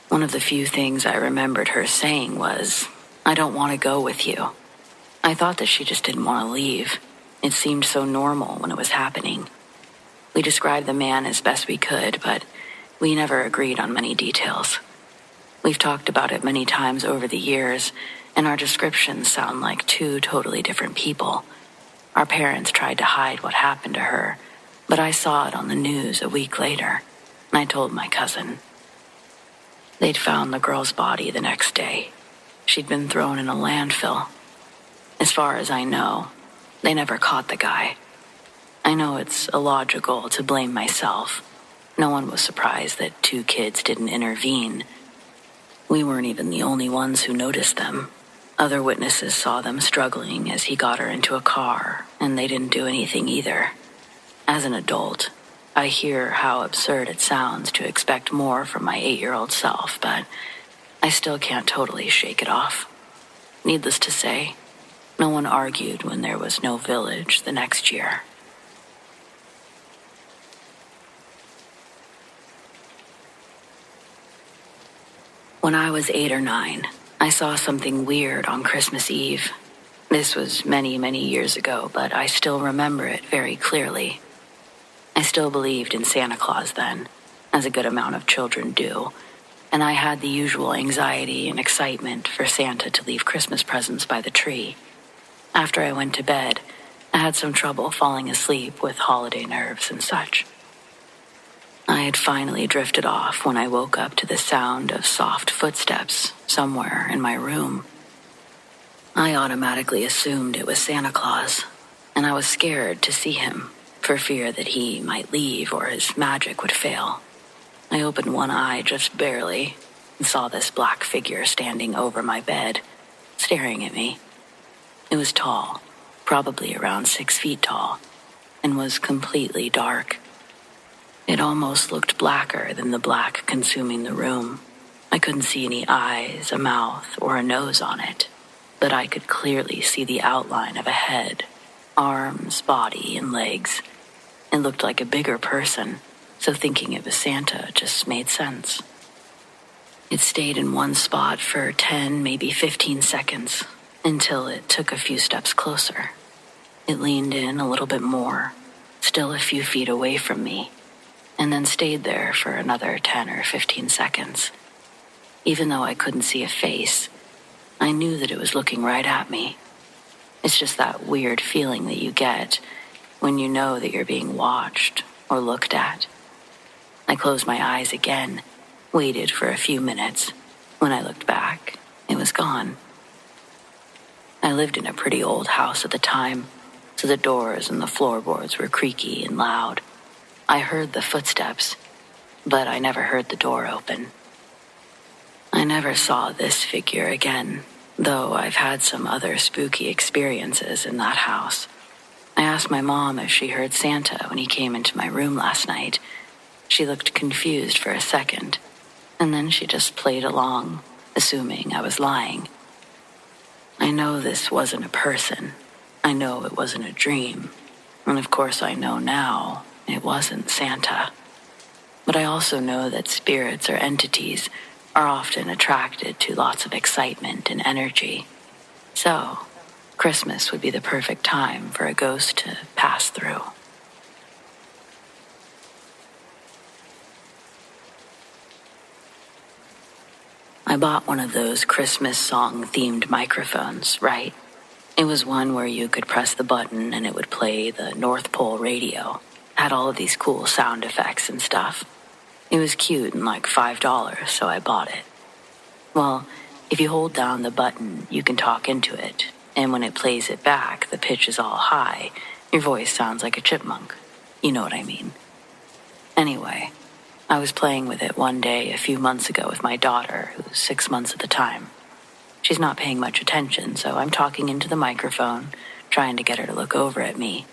S1: One of the few things I remembered her saying was, "I don't want to go with you." I thought that she just didn't want to leave. It seemed so normal when it was happening. We described the man as best we could, but we never agreed on many details. We've talked about it many times over the years, and our descriptions sound like two totally different people. Our parents tried to hide what happened to her, but I saw it on the news a week later, and I told my cousin. They'd found the girl's body the next day. She'd been thrown in a landfill. As far as I know, they never caught the guy. I know it's illogical to blame myself. No one was surprised that 2 kids didn't intervene. We weren't even the only ones who noticed them. Other witnesses saw them struggling as he got her into a car, and they didn't do anything either. As an adult, I hear how absurd it sounds to expect more from my 8-year-old self, but I still can't totally shake it off. Needless to say, no one argued when there was no village the next year. When I was 8 or 9, I saw something weird on Christmas Eve. This was many, many years ago, but I still remember it very clearly. I still believed in Santa Claus then, as a good amount of children do, and I had the usual anxiety and excitement for Santa to leave Christmas presents by the tree. After I went to bed, I had some trouble falling asleep with holiday nerves and such. I had finally drifted off when I woke up to the sound of soft footsteps somewhere in my room. I automatically assumed it was Santa Claus, and I was scared to see him for fear that he might leave or his magic would fail. I opened one eye just barely and saw this black figure standing over my bed, staring at me. It was tall, probably around 6 feet tall, and was completely dark. It almost looked blacker than the black consuming the room. I couldn't see any eyes, a mouth, or a nose on it, but I could clearly see the outline of a head, arms, body, and legs. It looked like a bigger person, so thinking it was Santa just made sense. It stayed in one spot for 10, maybe 15 seconds, until it took a few steps closer. It leaned in a little bit more, still a few feet away from me, and then stayed there for another 10 or 15 seconds. Even though I couldn't see a face, I knew that it was looking right at me. It's just that weird feeling that you get when you know that you're being watched or looked at. I closed my eyes again, waited for a few minutes. When I looked back, it was gone. I lived in a pretty old house at the time, so the doors and the floorboards were creaky and loud. I heard the footsteps, but I never heard the door open. I never saw this figure again, though I've had some other spooky experiences in that house. I asked my mom if she heard Santa when he came into my room last night. She looked confused for a second, and then she just played along, assuming I was lying. I know this wasn't a person. I know it wasn't a dream. And of course I know now it wasn't Santa. But I also know that spirits or entities are often attracted to lots of excitement and energy. So, Christmas would be the perfect time for a ghost to pass through. I bought one of those Christmas song-themed microphones, right? It was one where you could press the button and it would play the North Pole radio. Had all of these cool sound effects and stuff. It was cute and like $5, so I bought it. Well, if you hold down the button, you can talk into it, and when it plays it back, the pitch is all high. Your voice sounds like a chipmunk. You know what I mean. Anyway, I was playing with it one day a few months ago with my daughter, who's 6 months at the time. She's not paying much attention, so I'm talking into the microphone, trying to get her to look over at me.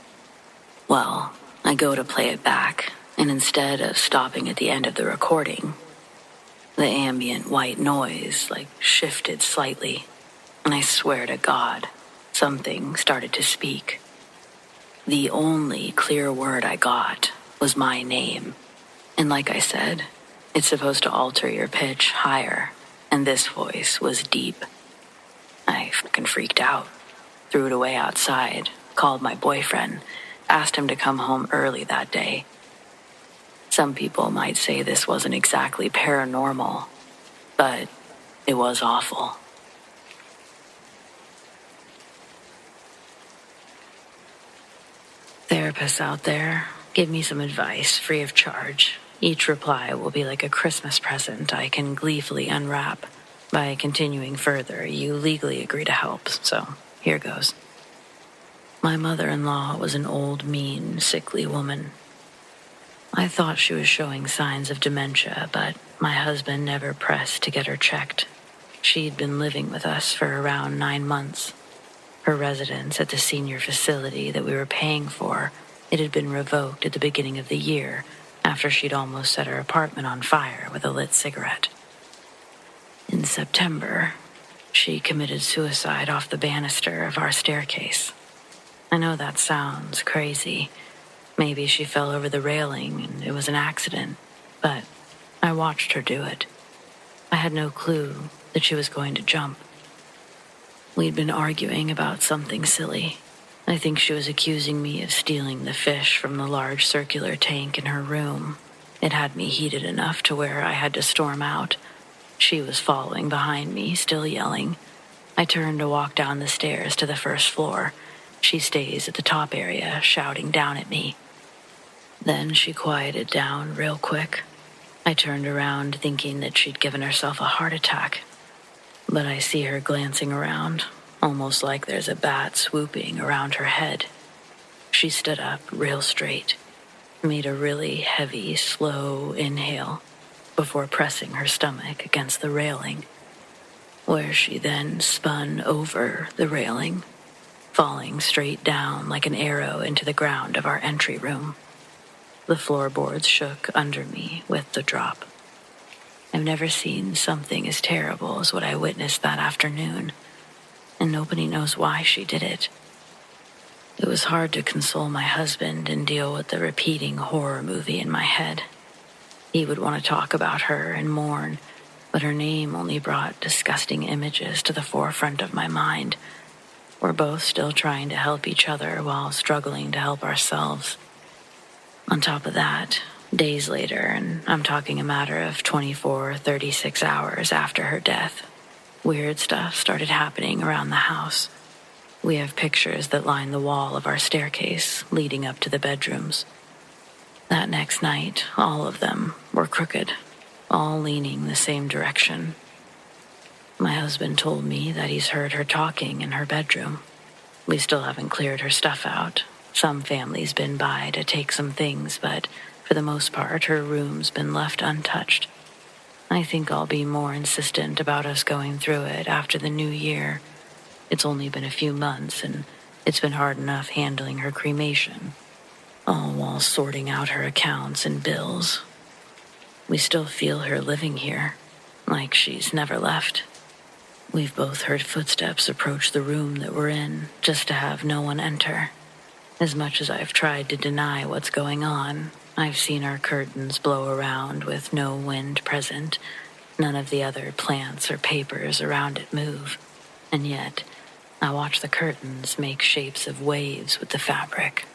S1: Well, I go to play it back, and instead of stopping at the end of the recording, the ambient white noise, shifted slightly, and I swear to God, something started to speak. The only clear word I got was my name, and like I said, it's supposed to alter your pitch higher, and this voice was deep. I fucking freaked out, threw it away outside, called my boyfriend, asked him to come home early that day. Some people might say this wasn't exactly paranormal, but it was awful. Therapists out there, give me some advice free of charge. Each reply will be like a Christmas present I can gleefully unwrap. By continuing further, you legally agree to help, so here goes. My mother-in-law was an old, mean, sickly woman. I thought she was showing signs of dementia, but my husband never pressed to get her checked. She'd been living with us for around 9 months. Her residence at the senior facility that we were paying for, it had been revoked at the beginning of the year after she'd almost set her apartment on fire with a lit cigarette. In September, she committed suicide off the banister of our staircase. I know that sounds crazy. Maybe she fell over the railing and it was an accident, but I watched her do it. I had no clue that she was going to jump. We'd been arguing about something silly. I think she was accusing me of stealing the fish from the large circular tank in her room. It had me heated enough to where I had to storm out. She was following behind me, still yelling. I turned to walk down the stairs to the first floor. She stays at the top area, shouting down at me. Then she quieted down real quick. I turned around thinking that she'd given herself a heart attack. But I see her glancing around, almost like there's a bat swooping around her head. She stood up real straight, made a really heavy, slow inhale before pressing her stomach against the railing, where she then spun over the railing, falling straight down like an arrow into the ground of our entry room. The floorboards shook under me with the drop. I've never seen something as terrible as what I witnessed that afternoon, and nobody knows why she did it. It was hard to console my husband and deal with the repeating horror movie in my head. He would want to talk about her and mourn, but her name only brought disgusting images to the forefront of my mind. We're both still trying to help each other while struggling to help ourselves. On top of that, days later, and I'm talking a matter of 24, 36 hours after her death, weird stuff started happening around the house. We have pictures that line the wall of our staircase leading up to the bedrooms. That next night, all of them were crooked, all leaning the same direction. My husband told me that he's heard her talking in her bedroom. We still haven't cleared her stuff out. Some family's been by to take some things, but for the most part, her room's been left untouched. I think I'll be more insistent about us going through it after the new year. It's only been a few months, and it's been hard enough handling her cremation, all while sorting out her accounts and bills. We still feel her living here, like she's never left. We've both heard footsteps approach the room that we're in, just to have no one enter. As much as I've tried to deny what's going on, I've seen our curtains blow around with no wind present. None of the other plants or papers around it move. And yet, I watch the curtains make shapes of waves with the fabric.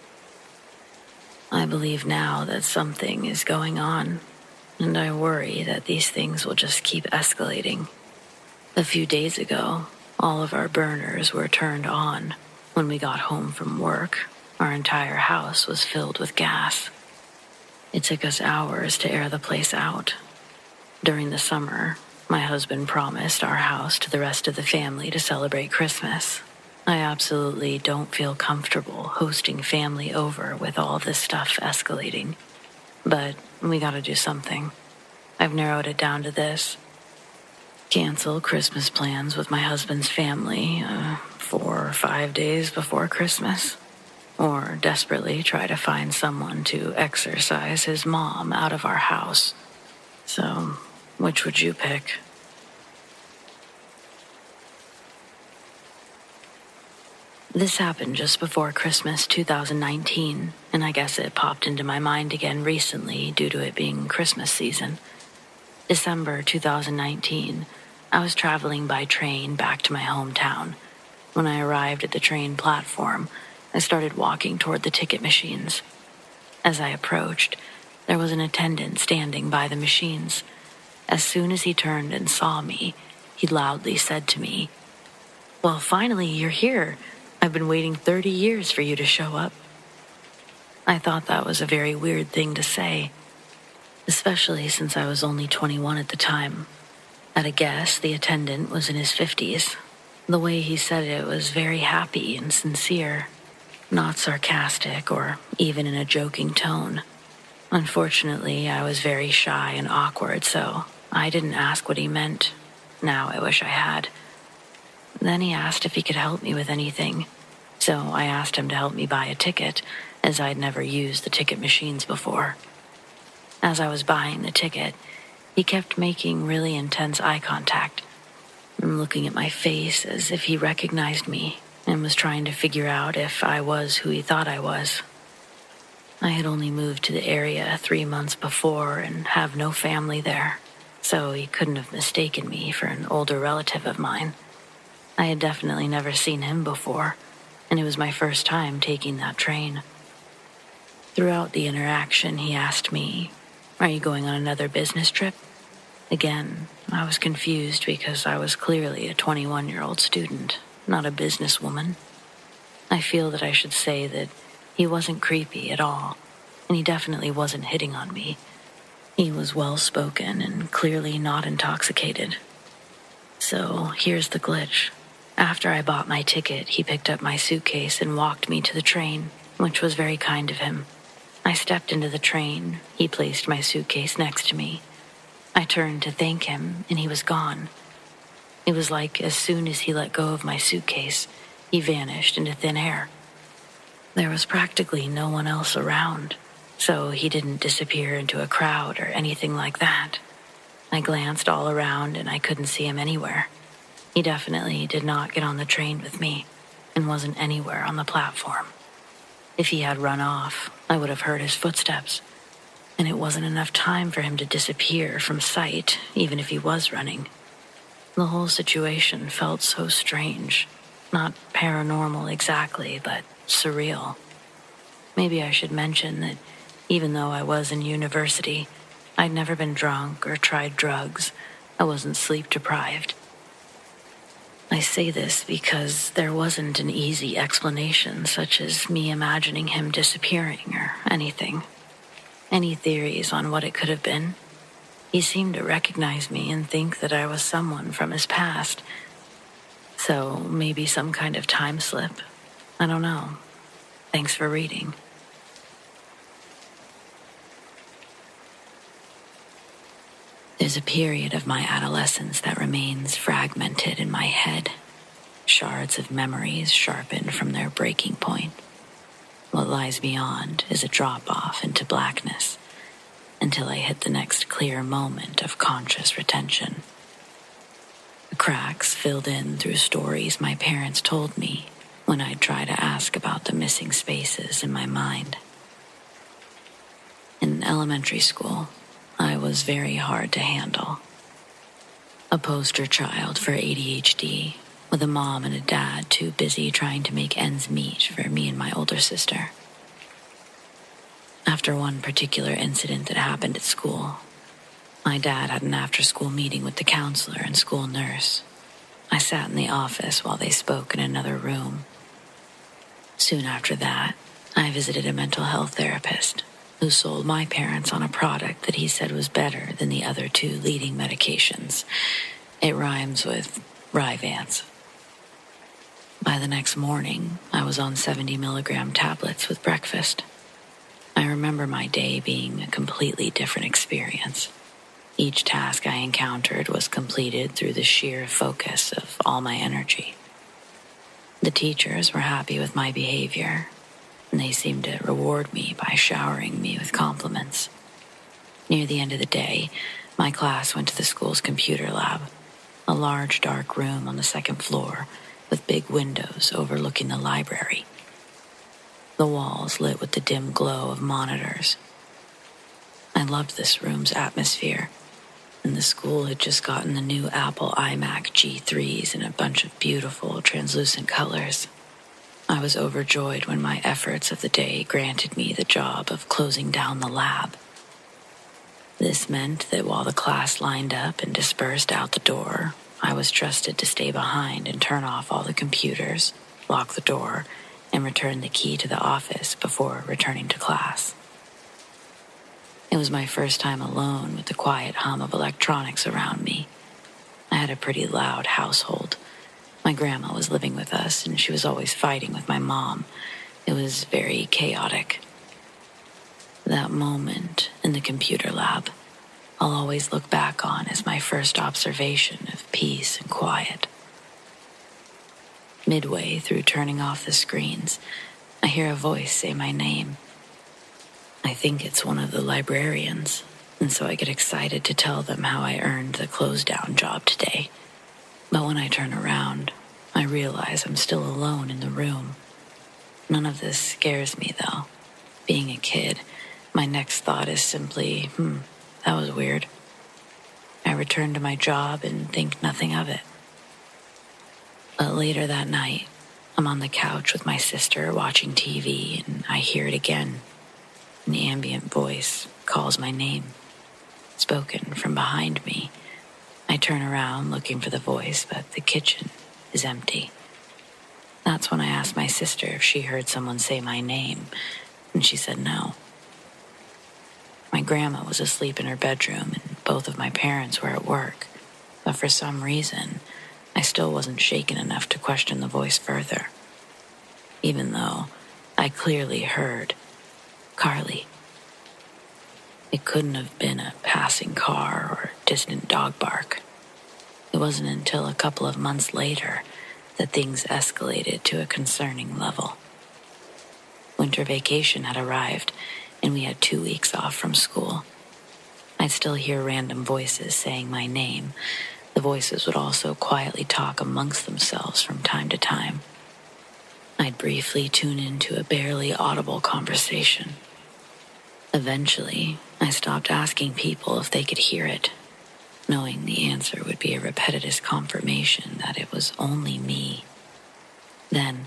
S1: I believe now that something is going on, and I worry that these things will just keep escalating. A few days ago, all of our burners were turned on. When we got home from work, our entire house was filled with gas. It took us hours to air the place out. During the summer, my husband promised our house to the rest of the family to celebrate Christmas. I absolutely don't feel comfortable hosting family over with all this stuff escalating. but we gotta do something. I've narrowed it down to this. Cancel Christmas plans with my husband's family 4 or 5 days before Christmas. Or desperately try to find someone to exorcise his mom out of our house. So, which would you pick? This happened just before Christmas 2019, and I guess it popped into my mind again recently due to it being Christmas season. December 2019, I was traveling by train back to my hometown. When I arrived at the train platform, I started walking toward the ticket machines. As I approached, there was an attendant standing by the machines. As soon as he turned and saw me, he loudly said to me, "Well, finally, you're here. I've been waiting 30 years for you to show up." I thought that was a very weird thing to say, especially since I was only 21 at the time. At a guess, the attendant was in his 50s. The way he said it was very happy and sincere, not sarcastic or even in a joking tone. Unfortunately, I was very shy and awkward, so I didn't ask what he meant. Now I wish I had. Then he asked if he could help me with anything, so I asked him to help me buy a ticket, as I'd never used the ticket machines before. As I was buying the ticket, he kept making really intense eye contact and looking at my face as if he recognized me and was trying to figure out if I was who he thought I was. I had only moved to the area 3 months before and have no family there, so he couldn't have mistaken me for an older relative of mine. I had definitely never seen him before, and it was my first time taking that train. Throughout the interaction, he asked me, "Are you going on another business trip?" Again, I was confused because I was clearly a 21-year-old student, not a businesswoman. I feel that I should say that he wasn't creepy at all, and he definitely wasn't hitting on me. He was well-spoken and clearly not intoxicated. So here's the glitch. After I bought my ticket, he picked up my suitcase and walked me to the train, which was very kind of him. I stepped into the train. He placed my suitcase next to me. I turned to thank him, and he was gone. It was like as soon as he let go of my suitcase, he vanished into thin air. There was practically no one else around, so he didn't disappear into a crowd or anything like that. I glanced all around and I couldn't see him anywhere. He definitely did not get on the train with me and wasn't anywhere on the platform. If he had run off, I would have heard his footsteps, and it wasn't enough time for him to disappear from sight, even if he was running. The whole situation felt so strange. Not paranormal exactly, but surreal. Maybe I should mention that even though I was in university, I'd never been drunk or tried drugs. I wasn't sleep deprived. I say this because there wasn't an easy explanation, such as me imagining him disappearing or anything. Any theories on what it could have been? He seemed to recognize me and think that I was someone from his past. So maybe some kind of time slip. I don't know. Thanks for reading. There's a period of my adolescence that remains fragmented in my head. Shards of memories sharpened from their breaking point. What lies beyond is a drop-off into blackness until I hit the next clear moment of conscious retention. The cracks filled in through stories my parents told me when I'd try to ask about the missing spaces in my mind. In elementary school, I was very hard to handle. A poster child for ADHD, with a mom and a dad too busy trying to make ends meet for me and my older sister. After one particular incident that happened at school, my dad had an after-school meeting with the counselor and school nurse. I sat in the office while they spoke in another room. Soon after that, I visited a mental health therapist who sold my parents on a product that he said was better than the other two leading medications. It rhymes with Ryvance. By the next morning, I was on 70 milligram tablets with breakfast. I remember my day being a completely different experience. Each task I encountered was completed through the sheer focus of all my energy. The teachers were happy with my behavior, and they seemed to reward me by showering me with compliments. Near the end of the day, my class went to the school's computer lab, a large dark room on the second floor with big windows overlooking the library. The walls lit with the dim glow of monitors. I loved this room's atmosphere, and the school had just gotten the new Apple iMac G3s in a bunch of beautiful, translucent colors. I was overjoyed when my efforts of the day granted me the job of closing down the lab. This meant that while the class lined up and dispersed out the door, I was trusted to stay behind and turn off all the computers, lock the door, and return the key to the office before returning to class. It was my first time alone with the quiet hum of electronics around me. I had a pretty loud household. My grandma was living with us, and she was always fighting with my mom. It was very chaotic. That moment in the computer lab, I'll always look back on as my first observation of peace and quiet. Midway through turning off the screens, I hear a voice say my name. I think it's one of the librarians, and so I get excited to tell them how I earned the close-down job today. But when I turn around, I realize I'm still alone in the room. None of this scares me, though. Being a kid, my next thought is simply, that was weird. I return to my job and think nothing of it. But later that night, I'm on the couch with my sister watching TV, and I hear it again. An ambient voice calls my name, spoken from behind me. I turn around looking for the voice, but the kitchen is empty. That's when I asked my sister if she heard someone say my name, and she said no. My grandma was asleep in her bedroom, and both of my parents were at work, but for some reason, I still wasn't shaken enough to question the voice further, even though I clearly heard Carly. It couldn't have been a passing car or distant dog bark. It wasn't until a couple of months later that things escalated to a concerning level. Winter vacation had arrived, and we had 2 weeks off from school. I'd still hear random voices saying my name. The voices would also quietly talk amongst themselves from time to time. I'd briefly tune into a barely audible conversation. Eventually, I stopped asking people if they could hear it, knowing the answer would be a repetitive confirmation that it was only me. Then,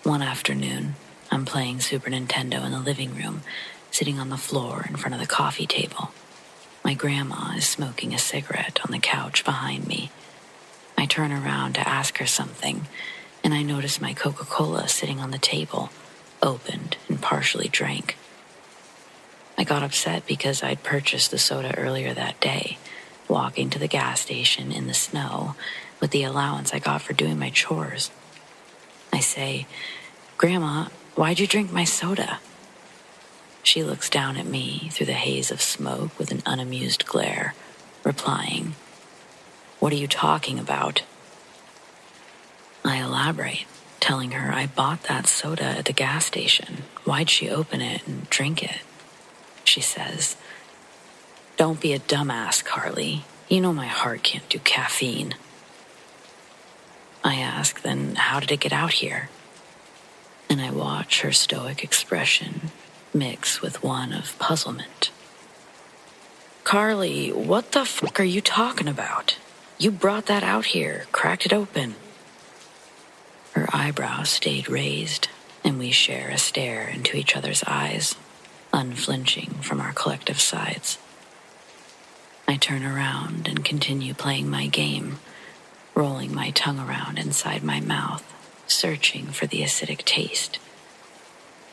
S1: one afternoon, I'm playing Super Nintendo in the living room, sitting on the floor in front of the coffee table. My grandma is smoking a cigarette on the couch behind me. I turn around to ask her something, and I notice my Coca-Cola sitting on the table, opened and partially drank. I got upset because I'd purchased the soda earlier that day, walking to the gas station in the snow with the allowance I got for doing my chores. I say, "Grandma, why'd you drink my soda?" She looks down at me through the haze of smoke with an unamused glare, replying, "What are you talking about?" I elaborate, telling her I bought that soda at the gas station. Why'd she open it and drink it? She says, "Don't be a dumbass, Carly. You know my heart can't do caffeine." I ask, "Then how did it get out here?" And I watch her stoic expression mix with one of puzzlement. "Carly, what the fuck are you talking about? You brought that out here, cracked it open." Her eyebrows stayed raised, and we share a stare into each other's eyes, unflinching from our collective sides. I turn around and continue playing my game, rolling my tongue around inside my mouth, searching for the acidic taste.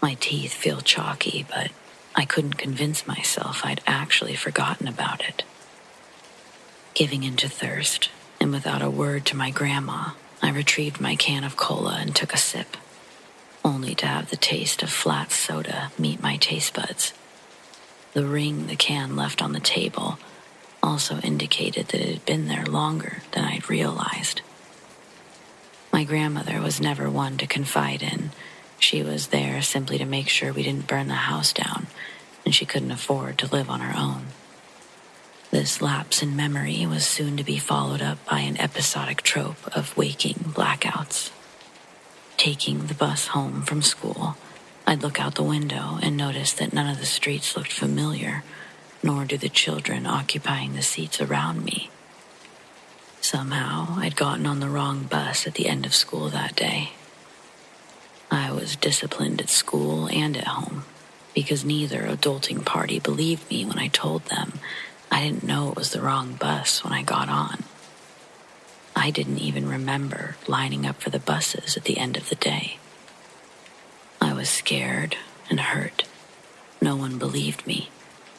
S1: My teeth feel chalky, but I couldn't convince myself I'd actually forgotten about it. Giving in to thirst, and without a word to my grandma, I retrieved my can of cola and took a sip.
S2: only to have the taste of flat soda meet my taste buds. The ring the can left on the table also indicated that it had been there longer than I'd realized. My grandmother was never one to confide in. She was there simply to make sure we didn't burn the house down, and she couldn't afford to live on her own. This lapse in memory was soon to be followed up by an episodic trope of waking blackouts. Taking the bus home from school, I'd look out the window and notice that none of the streets looked familiar, nor do the children occupying the seats around me. Somehow, I'd gotten on the wrong bus at the end of school that day. I was disciplined at school and at home, because neither adulting party believed me when I told them I didn't know it was the wrong bus when I got on. I didn't even remember lining up for the buses at the end of the day. I was scared and hurt. No one believed me.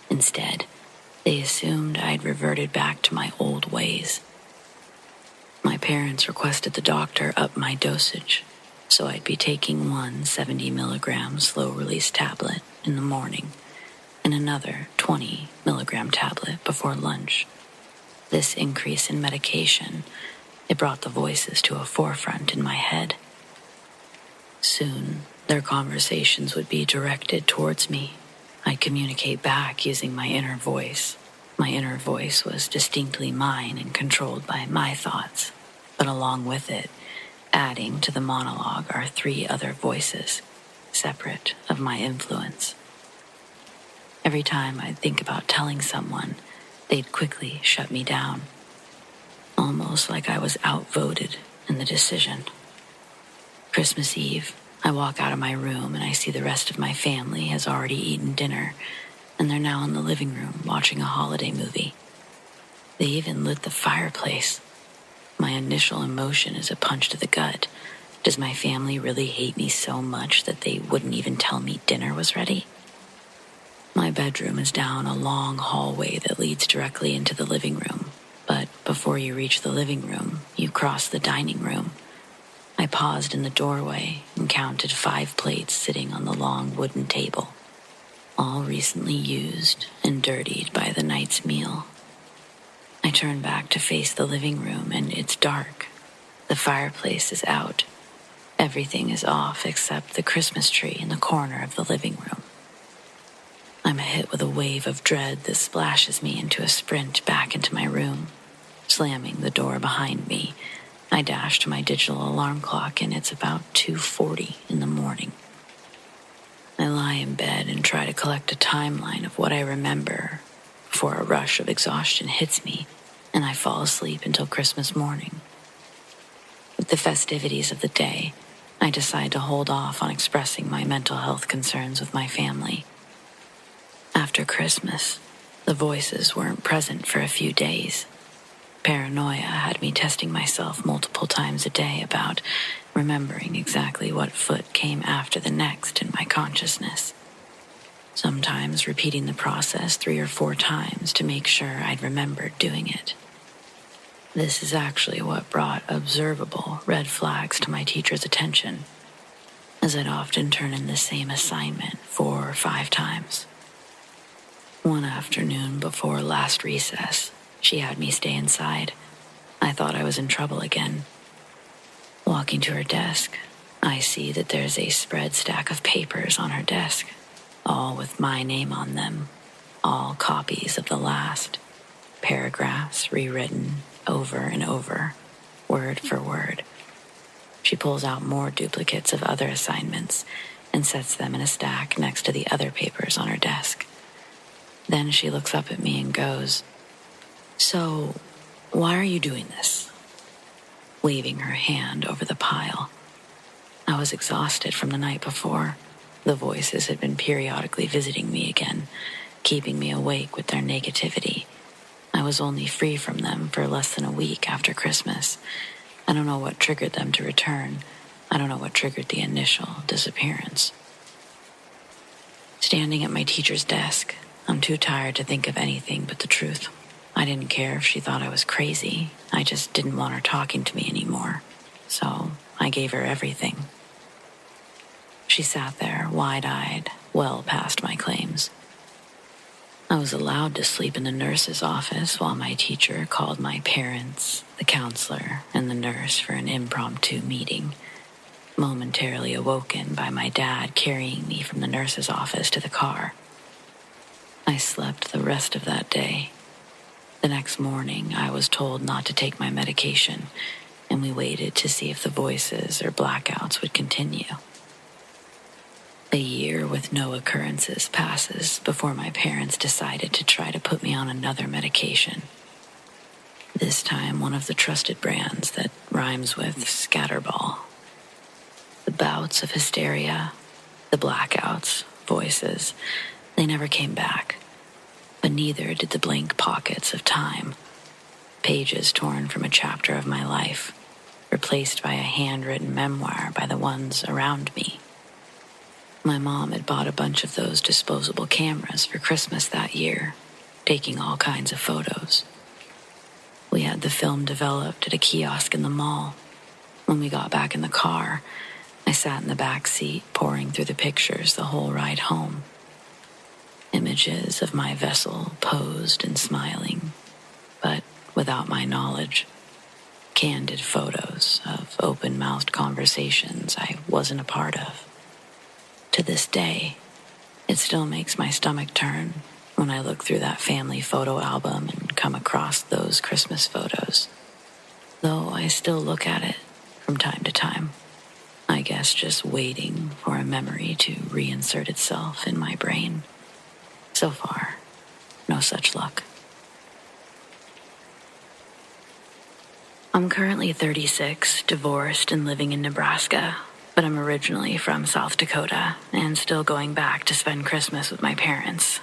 S2: Instead, they assumed I'd reverted back to my old ways. My parents requested the doctor up my dosage, so I'd be taking one 70-milligram slow-release tablet in the morning and another 20-milligram tablet before lunch. This increase in medication, it brought the voices to a forefront in my head. Soon, their conversations would be directed towards me. I'd communicate back using my inner voice. My inner voice was distinctly mine and controlled by my thoughts, but along with it, adding to the monologue are 3 other voices, separate of my influence. Every time I'd think about telling someone, they'd quickly shut me down, almost like I was outvoted in the decision. Christmas Eve, I walk out of my room and I see the rest of my family has already eaten dinner, and they're now in the living room watching a holiday movie. They even lit the fireplace. My initial emotion is a punch to the gut. Does my family really hate me so much that they wouldn't even tell me dinner was ready? My bedroom is down a long hallway that leads directly into the living room, but before you reach the living room, you cross the dining room. I paused in the doorway and counted 5 plates sitting on the long wooden table, all recently used and dirtied by the night's meal. I turn back to face the living room, and it's dark. The fireplace is out. Everything is off except the Christmas tree in the corner of the living room. I'm hit with a wave of dread that splashes me into a sprint back into my room. Slamming the door behind me, I dash to my digital alarm clock, and it's about 2:40 in the morning. I lie in bed and try to collect a timeline of what I remember before a rush of exhaustion hits me, and I fall asleep until Christmas morning. With the festivities of the day, I decide to hold off on expressing my mental health concerns with my family. After Christmas, the voices weren't present for a few days. Paranoia had me testing myself multiple times a day about remembering exactly what foot came after the next in my consciousness. Sometimes repeating the process 3 or 4 times to make sure I'd remembered doing it. This is actually what brought observable red flags to my teacher's attention, as I'd often turn in the same assignment 4 or 5 times. One afternoon before last recess, she had me stay inside. I thought I was in trouble again. Walking to her desk, I see that there's a spread stack of papers on her desk, all with my name on them, all copies of the last, paragraphs rewritten over and over, word for word. She pulls out more duplicates of other assignments and sets them in a stack next to the other papers on her desk. Then she looks up at me and goes, "So, why are you doing this?" Waving her hand over the pile. I was exhausted from the night before. The voices had been periodically visiting me again, keeping me awake with their negativity. I was only free from them for less than a week after Christmas. I don't know what triggered them to return. I don't know what triggered the initial disappearance. Standing at my teacher's desk, I'm too tired to think of anything but the truth. I didn't care if she thought I was crazy. I just didn't want her talking to me anymore. So I gave her everything. She sat there, wide-eyed, well past my claims. I was allowed to sleep in the nurse's office while my teacher called my parents, the counselor, and the nurse for an impromptu meeting, momentarily awoken by my dad carrying me from the nurse's office to the car. I slept the rest of that day. The next morning, I was told not to take my medication, and we waited to see if the voices or blackouts would continue. A year with no occurrences passes before my parents decided to try to put me on another medication. This time, one of the trusted brands that rhymes with Scatterball. The bouts of hysteria, the blackouts, voices, they never came back. But neither did the blank pockets of time. Pages torn from a chapter of my life, replaced by a handwritten memoir by the ones around me. My mom had bought a bunch of those disposable cameras for Christmas that year, taking all kinds of photos. We had the film developed at a kiosk in the mall. When we got back in the car, I sat in the back seat, poring through the pictures the whole ride home. Images of my vessel posed and smiling, but without my knowledge. Candid photos of open-mouthed conversations I wasn't a part of. To this day, it still makes my stomach turn when I look through that family photo album and come across those Christmas photos. Though I still look at it from time to time. I guess just waiting for a memory to reinsert itself in my brain. So far, no such luck. I'm currently 36, divorced, and living in Nebraska, but I'm originally from South Dakota and still going back to spend Christmas with my parents.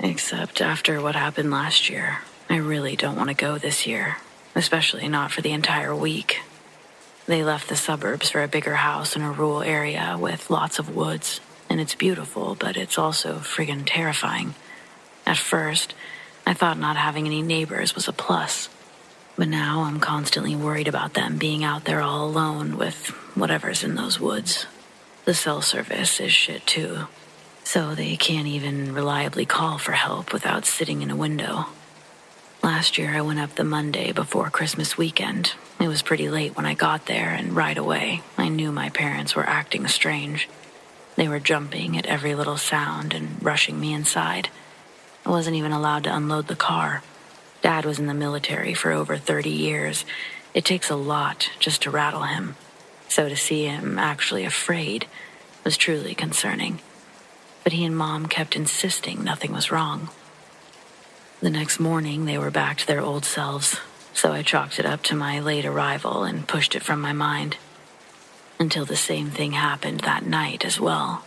S2: Except after what happened last year, I really don't want to go this year, especially not for the entire week. They left the suburbs for a bigger house in a rural area with lots of woods, and it's beautiful, but it's also friggin' terrifying. At first, I thought not having any neighbors was a plus. But now I'm constantly worried about them being out there all alone with whatever's in those woods. The cell service is shit too, so they can't even reliably call for help without sitting in a window. Last year I went up the Monday before Christmas weekend. It was pretty late when I got there, and right away I knew my parents were acting strange. They were jumping at every little sound and rushing me inside. I wasn't even allowed to unload the car. Dad was in the military for over 30 years. It takes a lot just to rattle him. So to see him actually afraid was truly concerning. But he and Mom kept insisting nothing was wrong. The next morning, they were back to their old selves, so I chalked it up to my late arrival and pushed it from my mind. Until the same thing happened that night as well.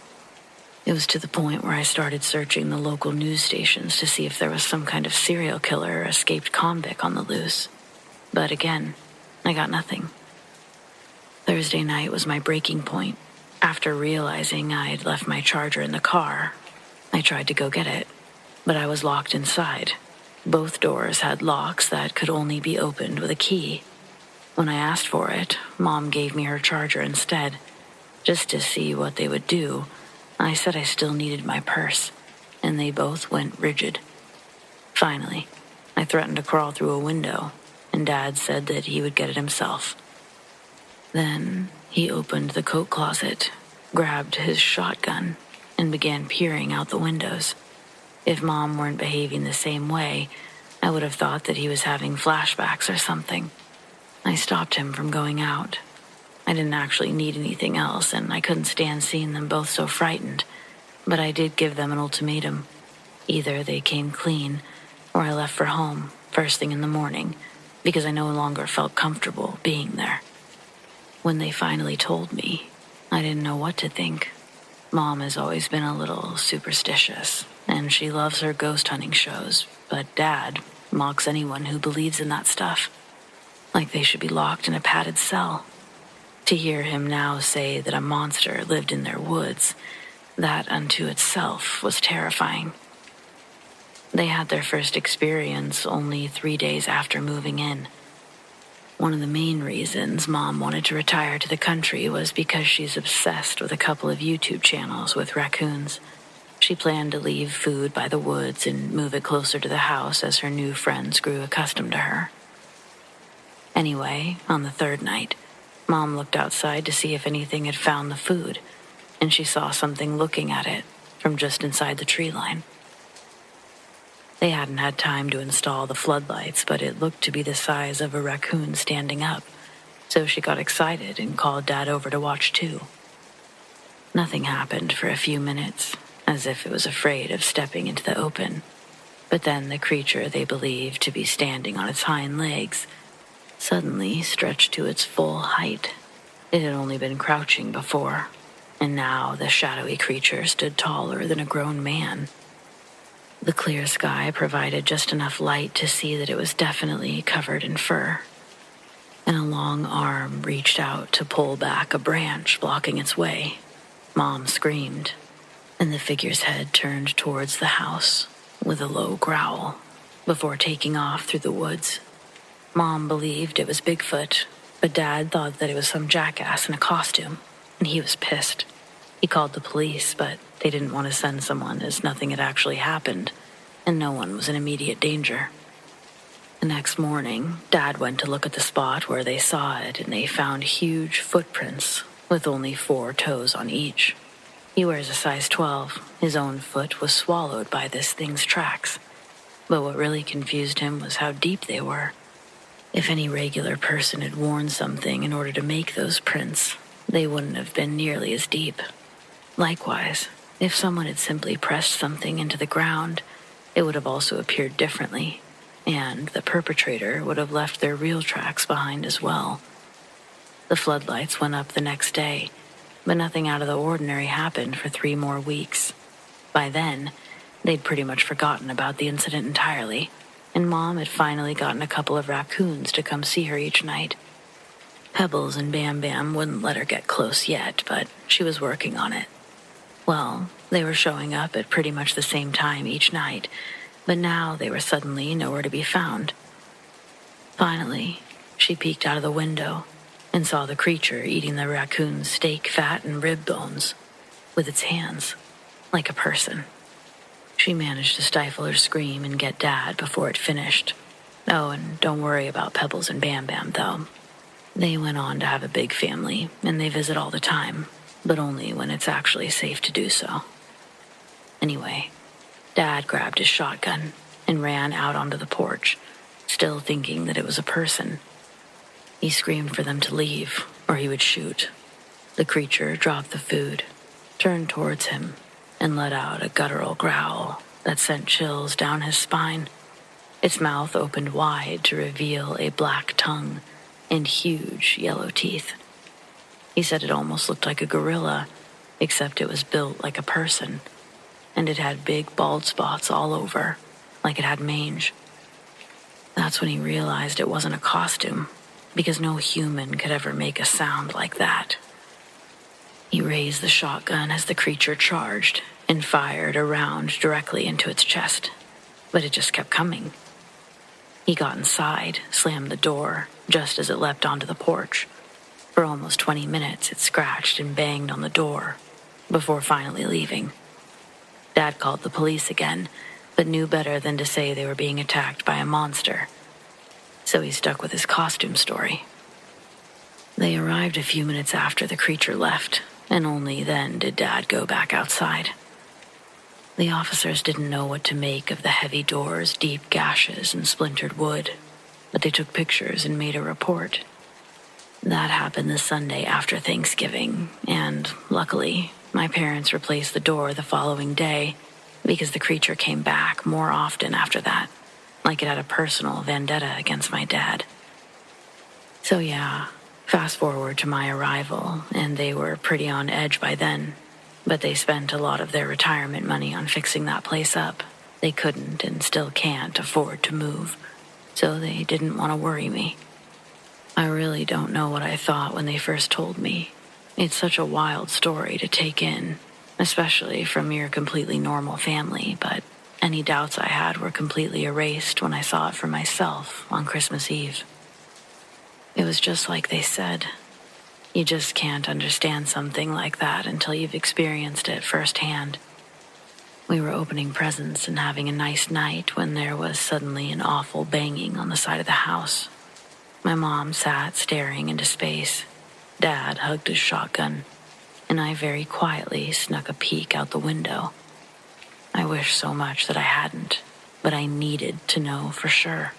S2: It was to the point where I started searching the local news stations to see if there was some kind of serial killer or escaped convict on the loose. But again, I got nothing. Thursday night was my breaking point. After realizing I had left my charger in the car, I tried to go get it, but I was locked inside. Both doors had locks that could only be opened with a key. When I asked for it, Mom gave me her charger instead, just to see what they would do. I said I still needed my purse, and they both went rigid. Finally, I threatened to crawl through a window, and Dad said that he would get it himself. Then he opened the coat closet, grabbed his shotgun, and began peering out the windows. If Mom weren't behaving the same way, I would have thought that he was having flashbacks or something. I stopped him from going out. I didn't actually need anything else, and I couldn't stand seeing them both so frightened. But I did give them an ultimatum. Either they came clean, or I left for home first thing in the morning, because I no longer felt comfortable being there. When they finally told me, I didn't know what to think. Mom has always been a little superstitious, and she loves her ghost hunting shows, but Dad mocks anyone who believes in that stuff. Like they should be locked in a padded cell. To hear him now say that a monster lived in their woods, that unto itself was terrifying. They had their first experience only 3 days after moving in.
S1: One of the main reasons Mom wanted to retire to the country was because she's obsessed with a couple of YouTube channels with raccoons. She planned to leave food by the woods and move it closer to the house as her new friends grew accustomed to her. Anyway, on the third night, Mom looked outside to see if anything had found the food, and she saw something looking at it from just inside the tree line. They hadn't had time to install the floodlights, but it looked to be the size of a raccoon standing up, so she got excited and called Dad over to watch too. Nothing happened for a few minutes, as if it was afraid of stepping into the open, but then the creature they believed to be standing on its hind legs suddenly stretched to its full height. It had only been crouching before, and now the shadowy creature stood taller than a grown man. The clear sky provided just enough light to see that it was definitely covered in fur, and a long arm reached out to pull back a branch blocking its way. Mom screamed, and the figure's head turned towards the house with a low growl before taking off through the woods. Mom believed it was Bigfoot, but Dad thought that it was some jackass in a costume, and he was pissed. He called the police, but they didn't want to send someone as nothing had actually happened, and no one was in immediate danger. The next morning, Dad went to look at the spot where they saw it, and they found huge footprints with only 4 toes on each. He wears a size 12. His own foot was swallowed by this thing's tracks. But what really confused him was how deep they were. If any regular person had worn something in order to make those prints, they wouldn't have been nearly as deep. Likewise, if someone had simply pressed something into the ground, it would have also appeared differently, and the perpetrator would have left their real tracks behind as well. The floodlights went up the next day, but nothing out of the ordinary happened for 3 more weeks. By then, they'd pretty much forgotten about the incident entirely, and Mom had finally gotten a couple of raccoons to come see her each night. Pebbles and Bam Bam wouldn't let her get close yet, but she was working on it. Well, they were showing up at pretty much the same time each night, but now they were suddenly nowhere to be found. Finally, she peeked out of the window and saw the creature eating the raccoon's steak fat and rib bones with its hands, like a person. She managed to stifle her scream and get Dad before it finished. Oh, and don't worry about Pebbles and Bam Bam, though. They went on to have a big family, and they visit all the time, but only when it's actually safe to do so. Anyway, Dad grabbed his shotgun and ran out onto the porch, still thinking that it was a person. He screamed for them to leave, or he would shoot. The creature dropped the food, turned towards him, and let out a guttural growl that sent chills down his spine. Its mouth opened wide to reveal a black tongue and huge yellow teeth. He said it almost looked like a gorilla, except it was built like a person, and it had big bald spots all over, like it had mange. That's when he realized it wasn't a costume, because no human could ever make a sound like that. He raised the shotgun as the creature charged and fired a round directly into its chest, but it just kept coming. He got inside, slammed the door, just as it leapt onto the porch. For almost 20 minutes, it scratched and banged on the door, before finally leaving. Dad called the police again, but knew better than to say they were being attacked by a monster. So he stuck with his costume story. They arrived a few minutes after the creature left, and only then did Dad go back outside. The officers didn't know what to make of the heavy doors, deep gashes, and splintered wood, but they took pictures and made a report. That happened the Sunday after Thanksgiving, and luckily, my parents replaced the door the following day because the creature came back more often after that, like it had a personal vendetta against my dad. So yeah, fast forward to my arrival, and they were pretty on edge by then, but they spent a lot of their retirement money on fixing that place up. They couldn't and still can't afford to move, so they didn't want to worry me. I really don't know what I thought when they first told me. It's such a wild story to take in, especially from your completely normal family, but any doubts I had were completely erased when I saw it for myself on Christmas Eve. It was just like they said. You just can't understand something like that until you've experienced it firsthand. We were opening presents and having a nice night when there was suddenly an awful banging on the side of the house. My mom sat staring into space. Dad hugged his shotgun, and I very quietly snuck a peek out the window. I wish so much that I hadn't, but I needed to know for sure.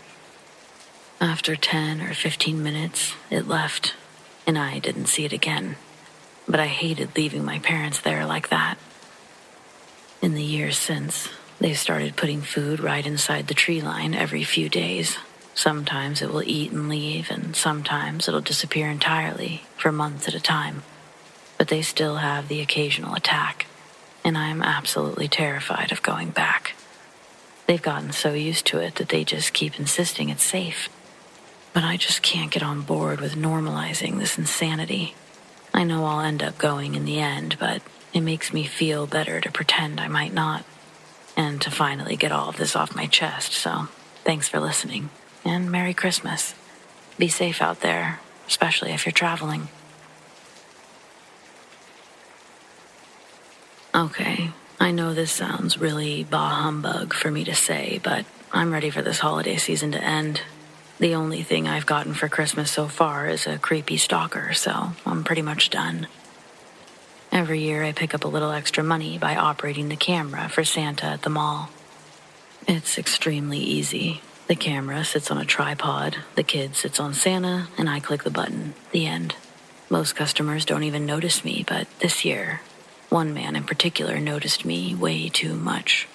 S1: After 10 or 15 minutes, it left, and I didn't see it again. But I hated leaving my parents there like that. In the years since, they've started putting food right inside the tree line every few days. Sometimes it will eat and leave, and sometimes it'll disappear entirely for months at a time. But they still have the occasional attack, and I'm absolutely terrified of going back. They've gotten so used to it that they just keep insisting it's safe. But I just can't get on board with normalizing this insanity. I know I'll end up going in the end, but it makes me feel better to pretend I might not. And to finally get all of this off my chest, so thanks for listening. And Merry Christmas. Be safe out there, especially if you're traveling. Okay, I know this sounds really bah humbug for me to say, but I'm ready for this holiday season to end. The only thing I've gotten for Christmas so far is a creepy stalker, so I'm pretty much done. Every year I pick up a little extra money by operating the camera for Santa at the mall. It's extremely easy. The camera sits on a tripod, the kid sits on Santa, and I click the button. The end. Most customers don't even notice me, but this year, one man in particular noticed me way too much.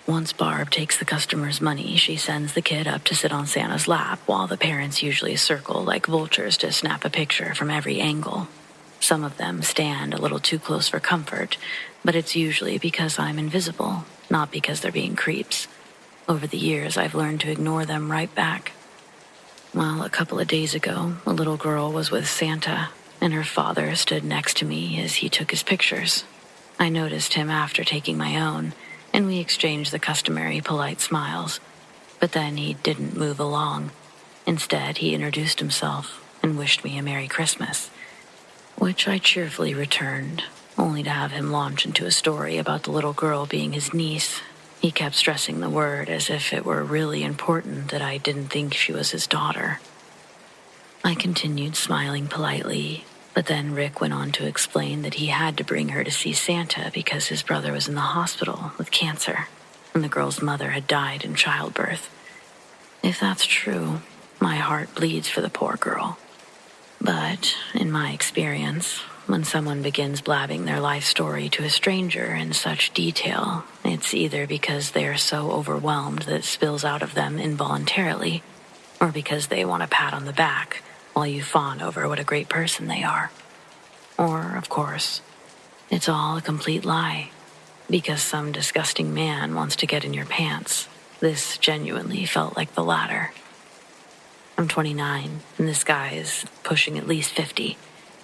S1: Once Barb takes the customer's money, she sends the kid up to sit on Santa's lap while the parents usually circle like vultures to snap a picture from every angle. Some of them stand a little too close for comfort, but it's usually because I'm invisible, not because they're being creeps. Over the years, I've learned to ignore them right back. Well, a couple of days ago, a little girl was with Santa, and her father stood next to me as he took his pictures. I noticed him after taking my own, and we exchanged the customary polite smiles. But then he didn't move along. Instead, he introduced himself and wished me a Merry Christmas, which I cheerfully returned, only to have him launch into a story about the little girl being his niece. He kept stressing the word as if it were really important that I didn't think she was his daughter. I continued smiling politely, but then Rick went on to explain that he had to bring her to see Santa because his brother was in the hospital with cancer, and the girl's mother had died in childbirth. If that's true, my heart bleeds for the poor girl. But, in my experience, when someone begins blabbing their life story to a stranger in such detail, it's either because they are so overwhelmed that it spills out of them involuntarily, or because they want a pat on the back while you fawn over what a great person they are. Or, of course, it's all a complete lie, because some disgusting man wants to get in your pants. This genuinely felt like the latter. I'm 29, and this guy is pushing at least 50.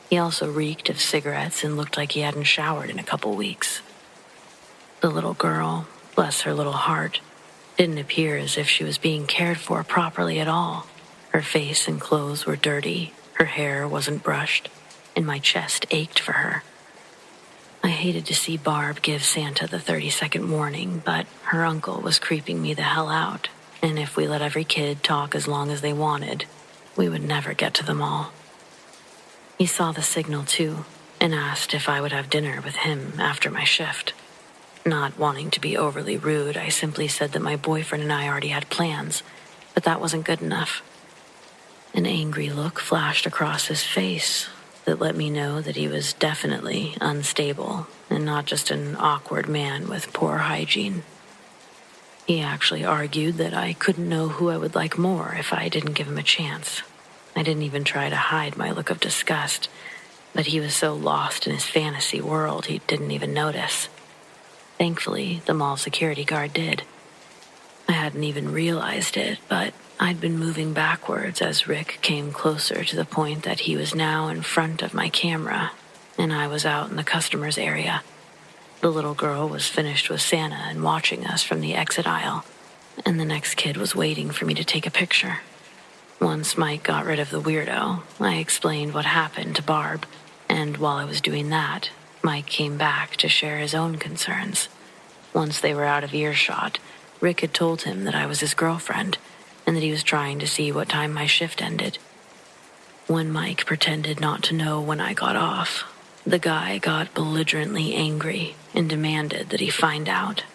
S1: He also reeked of cigarettes and looked like he hadn't showered in a couple weeks. The little girl, bless her little heart, didn't appear as if she was being cared for properly at all. Her face and clothes were dirty, her hair wasn't brushed, and my chest ached for her. I hated to see Barb give Santa the 30-second warning, but her uncle was creeping me the hell out, and if we let every kid talk as long as they wanted, we would never get to them all. He saw the signal too, and asked if I would have dinner with him after my shift. Not wanting to be overly rude, I simply said that my boyfriend and I already had plans, but that wasn't good enough. An angry look flashed across his face that let me know that he was definitely unstable and not just an awkward man with poor hygiene. He actually argued that I couldn't know who I would like more if I didn't give him a chance. I didn't even try to hide my look of disgust, but he was so lost in his fantasy world he didn't even notice. Thankfully, the mall security guard did. I hadn't even realized it, but I'd been moving backwards as Rick came closer to the point that he was now in front of my camera, and I was out in the customer's area. The little girl was finished with Santa and watching us from the exit aisle, and the next kid was waiting for me to take a picture. Once Mike got rid of the weirdo, I explained what happened to Barb, and while I was doing that, Mike came back to share his own concerns. Once they were out of earshot, Rick had told him that I was his girlfriend, and that he was trying to see what time my shift ended. When Mike pretended not to know when I got off, the guy got belligerently angry and demanded that he find out.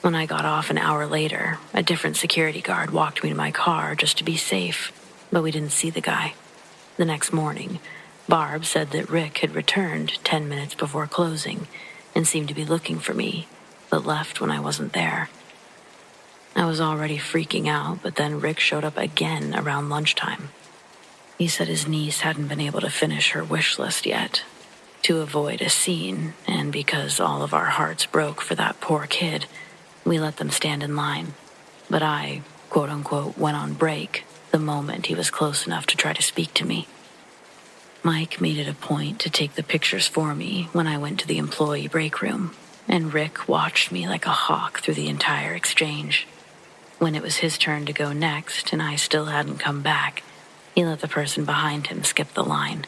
S1: When I got off an hour later, a different security guard walked me to my car just to be safe, but we didn't see the guy. The next morning, Barb said that Rick had returned 10 minutes before closing and seemed to be looking for me, but left when I wasn't there. I was already freaking out, but then Rick showed up again around lunchtime. He said his niece hadn't been able to finish her wish list yet. To avoid a scene, and because all of our hearts broke for that poor kid, we let them stand in line. But I, quote-unquote, went on break the moment he was close enough to try to speak to me. Mike made it a point to take the pictures for me when I went to the employee break room, and Rick watched me like a hawk through the entire exchange. When it was his turn to go next, and I still hadn't come back, he let the person behind him skip the line.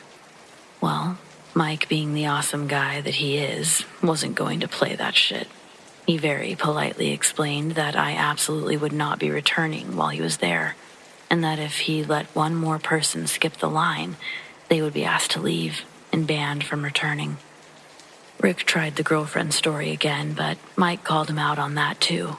S1: Well, Mike, being the awesome guy that he is, wasn't going to play that shit. He very politely explained that I absolutely would not be returning while he was there, and that if he let one more person skip the line, they would be asked to leave and banned from returning. Rick tried the girlfriend story again, but Mike called him out on that too.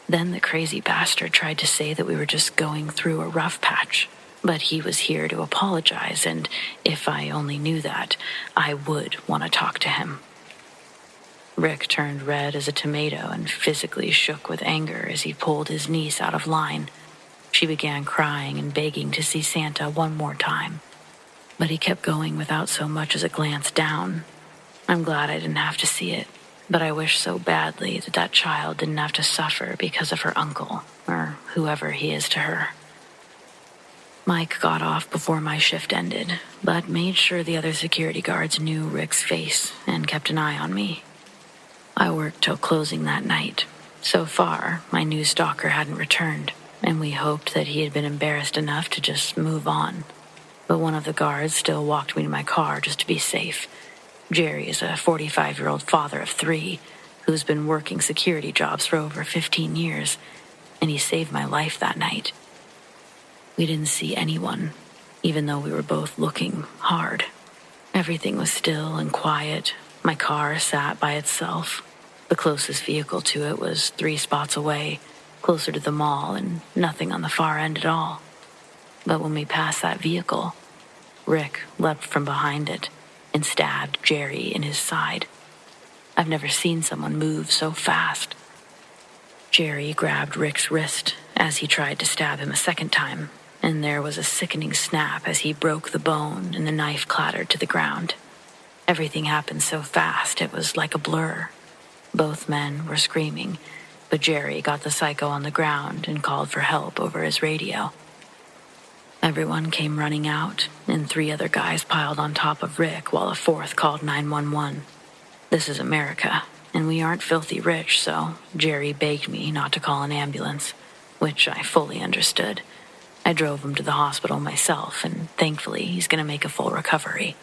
S1: Then the crazy bastard tried to say that we were just going through a rough patch, but he was here to apologize, and if I only knew that, I would want to talk to him. Rick turned red as a tomato and physically shook with anger as he pulled his niece out of line. She began crying and begging to see Santa one more time, but he kept going without so much as a glance down. I'm glad I didn't have to see it, but I wish so badly that that child didn't have to suffer because of her uncle, or whoever he is to her. Mike got off before my shift ended, but made sure the other security guards knew Rick's face and kept an eye on me. I worked till closing that night. So far, my new stalker hadn't returned, and we hoped that he had been embarrassed enough to just move on. But one of the guards still walked me to my car just to be safe. Jerry is a 45-year-old father of 3 who's been working security jobs for over 15 years, and he saved my life that night. We didn't see anyone, even though we were both looking hard. Everything was still and quiet. My car sat by itself. The closest vehicle to it was 3 spots away, closer to the mall, and nothing on the far end at all. But when we passed that vehicle, Rick leapt from behind it and stabbed Jerry in his side. I've never seen someone move so fast. Jerry grabbed Rick's wrist as he tried to stab him a second time, and there was a sickening snap as he broke the bone and the knife clattered to the ground. Everything happened so fast, it was like a blur. Both men were screaming, but Jerry got the psycho on the ground and called for help over his radio. Everyone came running out, and 3 other guys piled on top of Rick while a 4th called 911. This is America, and we aren't filthy rich, so Jerry begged me not to call an ambulance, which I fully understood. I drove him to the hospital myself, and thankfully he's going to make a full recovery.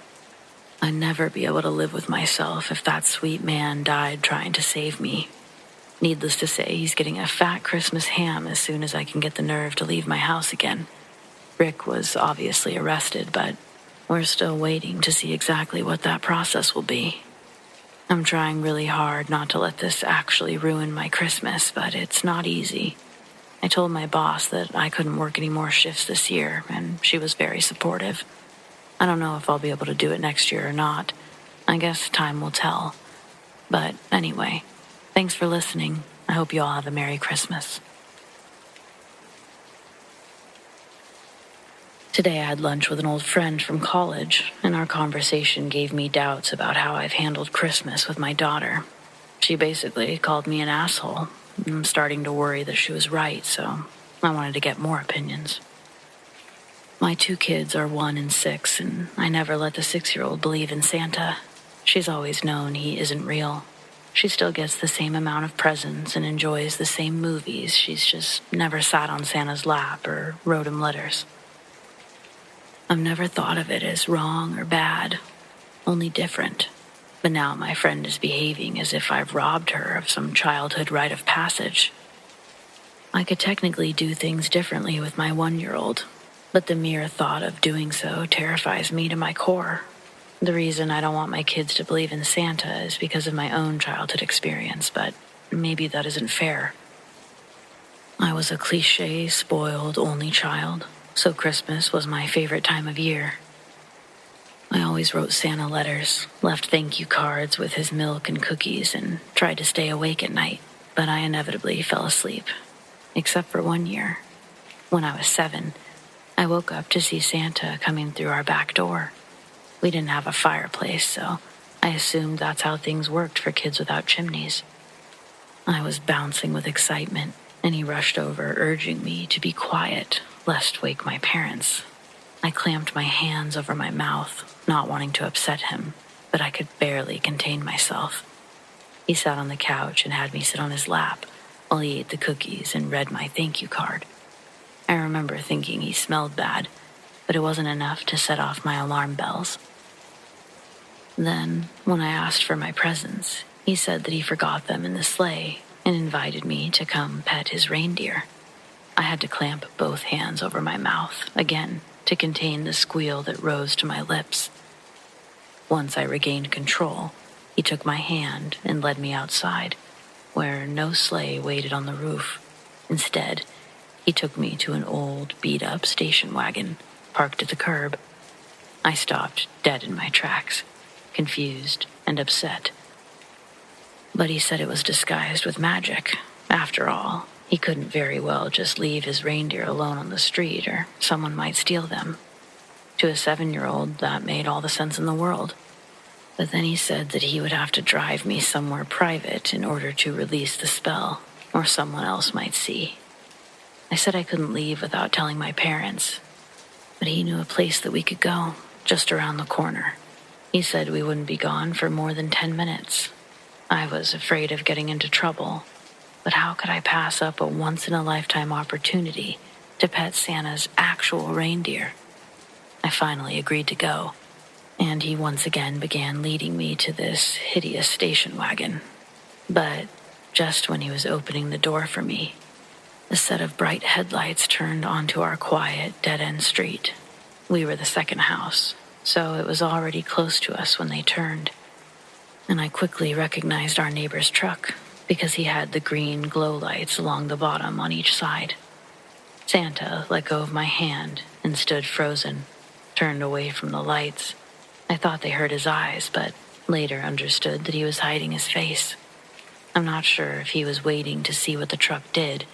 S1: I'd never be able to live with myself if that sweet man died trying to save me. Needless to say, he's getting a fat Christmas ham as soon as I can get the nerve to leave my house again. Rick was obviously arrested, but we're still waiting to see exactly what that process will be. I'm trying really hard not to let this actually ruin my Christmas, but it's not easy. I told my boss that I couldn't work any more shifts this year, and she was very supportive. I don't know if I'll be able to do it next year or not. I guess time will tell. But anyway, thanks for listening. I hope you all have a Merry Christmas. Today I had lunch with an old friend from college, and our conversation gave me doubts about how I've handled Christmas with my daughter. She basically called me an asshole. I'm starting to worry that she was right, so I wanted to get more opinions. My 2 kids are 1 and 6, and I never let the 6-year-old believe in Santa. She's always known he isn't real. She still gets the same amount of presents and enjoys the same movies. She's just never sat on Santa's lap or wrote him letters. I've never thought of it as wrong or bad, only different. But now my friend is behaving as if I've robbed her of some childhood rite of passage. I could technically do things differently with my 1-year-old, but the mere thought of doing so terrifies me to my core. The reason I don't want my kids to believe in Santa is because of my own childhood experience, but maybe that isn't fair. I was a cliché, spoiled, only child, so Christmas was my favorite time of year. I always wrote Santa letters, left thank you cards with his milk and cookies, and tried to stay awake at night, but I inevitably fell asleep, except for 1 year. When I was 7, I woke up to see Santa coming through our back door. We didn't have a fireplace, so I assumed that's how things worked for kids without chimneys. I was bouncing with excitement, and he rushed over, urging me to be quiet, lest wake my parents. I clamped my hands over my mouth, not wanting to upset him, but I could barely contain myself. He sat on the couch and had me sit on his lap while he ate the cookies and read my thank you card. I remember thinking he smelled bad, but it wasn't enough to set off my alarm bells. Then, when I asked for my presents, he said that he forgot them in the sleigh and invited me to come pet his reindeer. I had to clamp both hands over my mouth, again, to contain the squeal that rose to my lips. Once I regained control, he took my hand and led me outside, where no sleigh waited on the roof. Instead, he took me to an old, beat-up station wagon, parked at the curb. I stopped dead in my tracks, confused and upset. But he said it was disguised with magic. After all, he couldn't very well just leave his reindeer alone on the street, or someone might steal them. To a 7-year-old, that made all the sense in the world. But then he said that he would have to drive me somewhere private in order to release the spell, or someone else might see. I said I couldn't leave without telling my parents, but he knew a place that we could go, just around the corner. He said we wouldn't be gone for more than 10 minutes. I was afraid of getting into trouble, but how could I pass up a once-in-a-lifetime opportunity to pet Santa's actual reindeer? I finally agreed to go, and he once again began leading me to this hideous station wagon. But just when he was opening the door for me, a set of bright headlights turned onto our quiet, dead-end street. We were the second house, so it was already close to us when they turned. And I quickly recognized our neighbor's truck because he had the green glow lights along the bottom on each side. Santa let go of my hand and stood frozen, turned away from the lights. I thought they hurt his eyes, but later understood that he was hiding his face. I'm not sure if he was waiting to see what the truck did,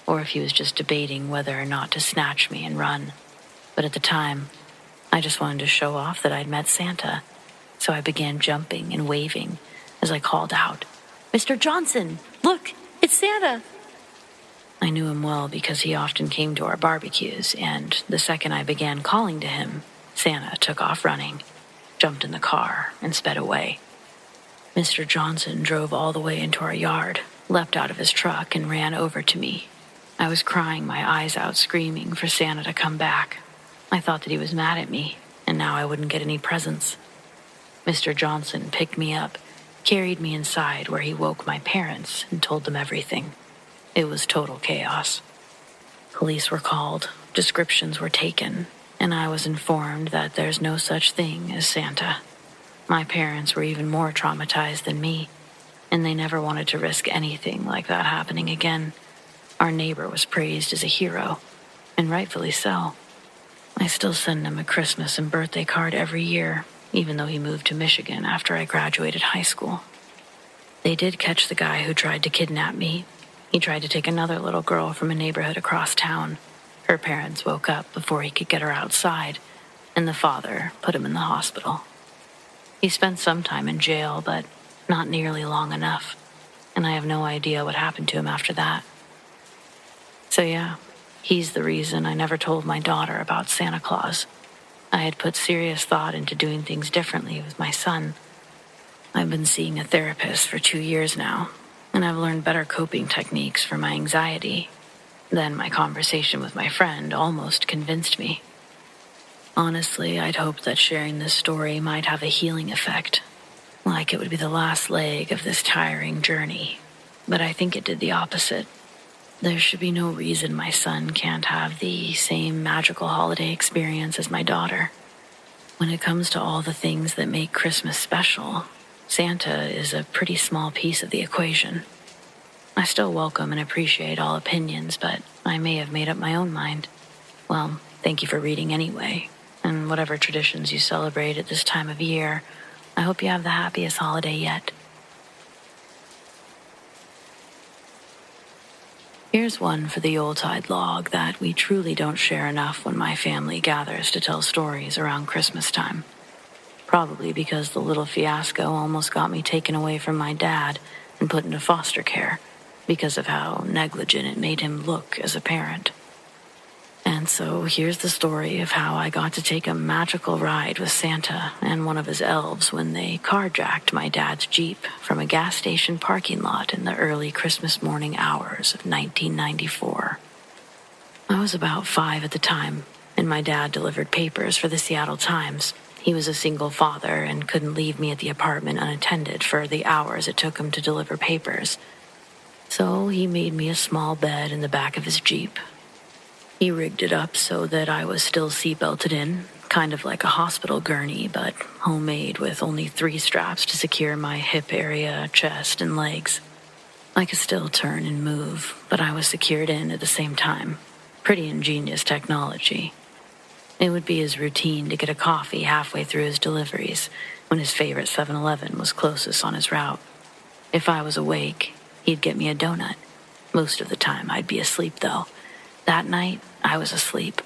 S1: or if he was just debating whether or not to snatch me and run. But at the time, I just wanted to show off that I'd met Santa, so I began jumping and waving as I called out, "Mr. Johnson, look, it's Santa!" I knew him well because he often came to our barbecues, and the second I began calling to him, Santa took off running, jumped in the car, and sped away. Mr. Johnson drove all the way into our yard, leapt out of his truck, and ran over to me. I was crying my eyes out, screaming for Santa to come back. I thought that he was mad at me, and now I wouldn't get any presents. Mr. Johnson picked me up, carried me inside where he woke my parents and told them everything. It was total chaos. Police were called, descriptions were taken, and I was informed that there's no such thing as Santa. My parents were even more traumatized than me, and they never wanted to risk anything like that happening again. Our neighbor was praised as a hero, and rightfully so. I still send him a Christmas and birthday card every year, even though he moved to Michigan after I graduated high school. They did catch the guy who tried to kidnap me. He tried to take another little girl from a neighborhood across town. Her parents woke up before he could get her outside, and the father put him in the hospital. He spent some time in jail, but not nearly long enough, and I have no idea what happened to him after that. So yeah, he's the reason I never told my daughter about Santa Claus. I had put serious thought into doing things differently with my son. I've been seeing a therapist for 2 years now, and I've learned better coping techniques for my anxiety. Then my conversation with my friend almost convinced me. Honestly, I'd hoped that sharing this story might have a healing effect, like it would be the last leg of this tiring journey. But I think it did the opposite. There should be no reason my son can't have the same magical holiday experience as my daughter. When it comes to all the things that make Christmas special, Santa is a pretty small piece of the equation. I still welcome and appreciate all opinions, but I may have made up my own mind. Well, thank you for reading anyway, and whatever traditions you celebrate at this time of year, I hope you have the happiest holiday yet. Here's one for the Yuletide log that we truly don't share enough when my family gathers to tell stories around Christmas time. Probably because the little fiasco almost got me taken away from my dad and put into foster care because of how negligent it made him look as a parent. And so here's the story of how I got to take a magical ride with Santa and one of his elves when they carjacked my dad's Jeep from a gas station parking lot in the early Christmas morning hours of 1994. I was about 5 at the time, and my dad delivered papers for the Seattle Times. He was a single father and couldn't leave me at the apartment unattended for the hours it took him to deliver papers. So he made me a small bed in the back of his Jeep. He rigged it up so that I was still seatbelted in, kind of like a hospital gurney, but homemade with only 3 straps to secure my hip area, chest, and legs. I could still turn and move, but I was secured in at the same time. Pretty ingenious technology. It would be his routine to get a coffee halfway through his deliveries when his favorite 7-Eleven was closest on his route. If I was awake, he'd get me a donut. Most of the time I'd be asleep though. That night, I was asleep.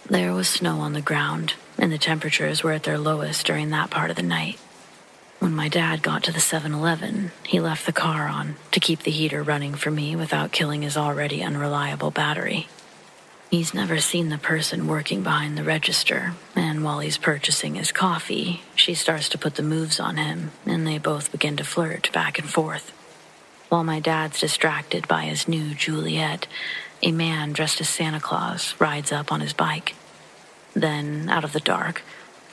S1: There was snow on the ground, and the temperatures were at their lowest during that part of the night. When my dad got to the 7-Eleven, he left the car on to keep the heater running for me without killing his already unreliable battery. He's never seen the person working behind the register, and while he's purchasing his coffee, she starts to put the moves on him, and they both begin to flirt back and forth. While my dad's distracted by his new Juliet, a man dressed as Santa Claus rides up on his bike. Then, out of the dark,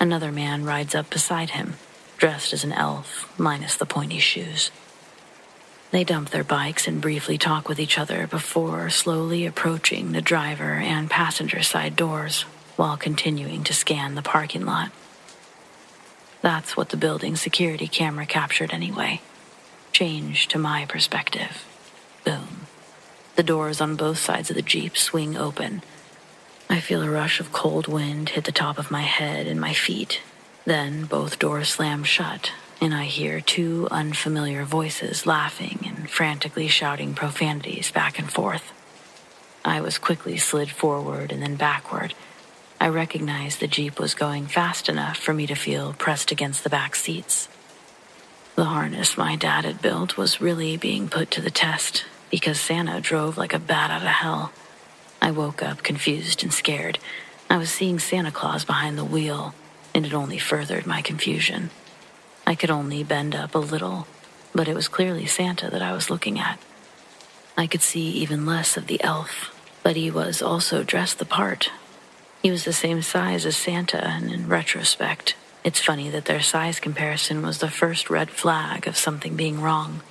S1: another man rides up beside him, dressed as an elf, minus the pointy shoes. They dump their bikes and briefly talk with each other before slowly approaching the driver and passenger side doors while continuing to scan the parking lot. That's what the building's security camera captured anyway. Change to my perspective. Boom. The doors on both sides of the Jeep swing open. I feel a rush of cold wind hit the top of my head and my feet. Then both doors slam shut, and I hear 2 unfamiliar voices laughing and frantically shouting profanities back and forth. I was quickly slid forward and then backward. I recognized the Jeep was going fast enough for me to feel pressed against the back seats. The harness my dad had built was really being put to the test because Santa drove like a bat out of hell. I woke up confused and scared. I was seeing Santa Claus behind the wheel, and it only furthered my confusion. I could only bend up a little, but it was clearly Santa that I was looking at. I could see even less of the elf, but he was also dressed the part. He was the same size as Santa, and in retrospect, it's funny that their size comparison was the first red flag of something being wrong.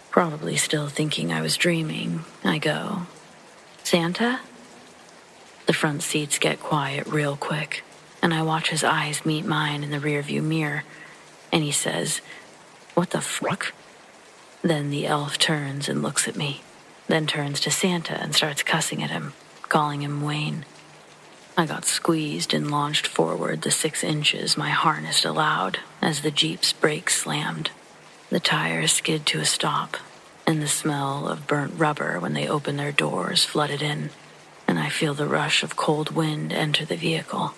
S1: Probably still thinking I was dreaming, I go, "Santa?" The front seats get quiet real quick, and I watch his eyes meet mine in the rearview mirror, and he says, "What the fuck?" Then the elf turns and looks at me, then turns to Santa and starts cussing at him, calling him Wayne. I got squeezed and launched forward the 6 inches my harness allowed as the Jeep's brakes slammed. The tires skid to a stop, and the smell of burnt rubber when they open their doors flooded in, and I feel the rush of cold wind enter the vehicle.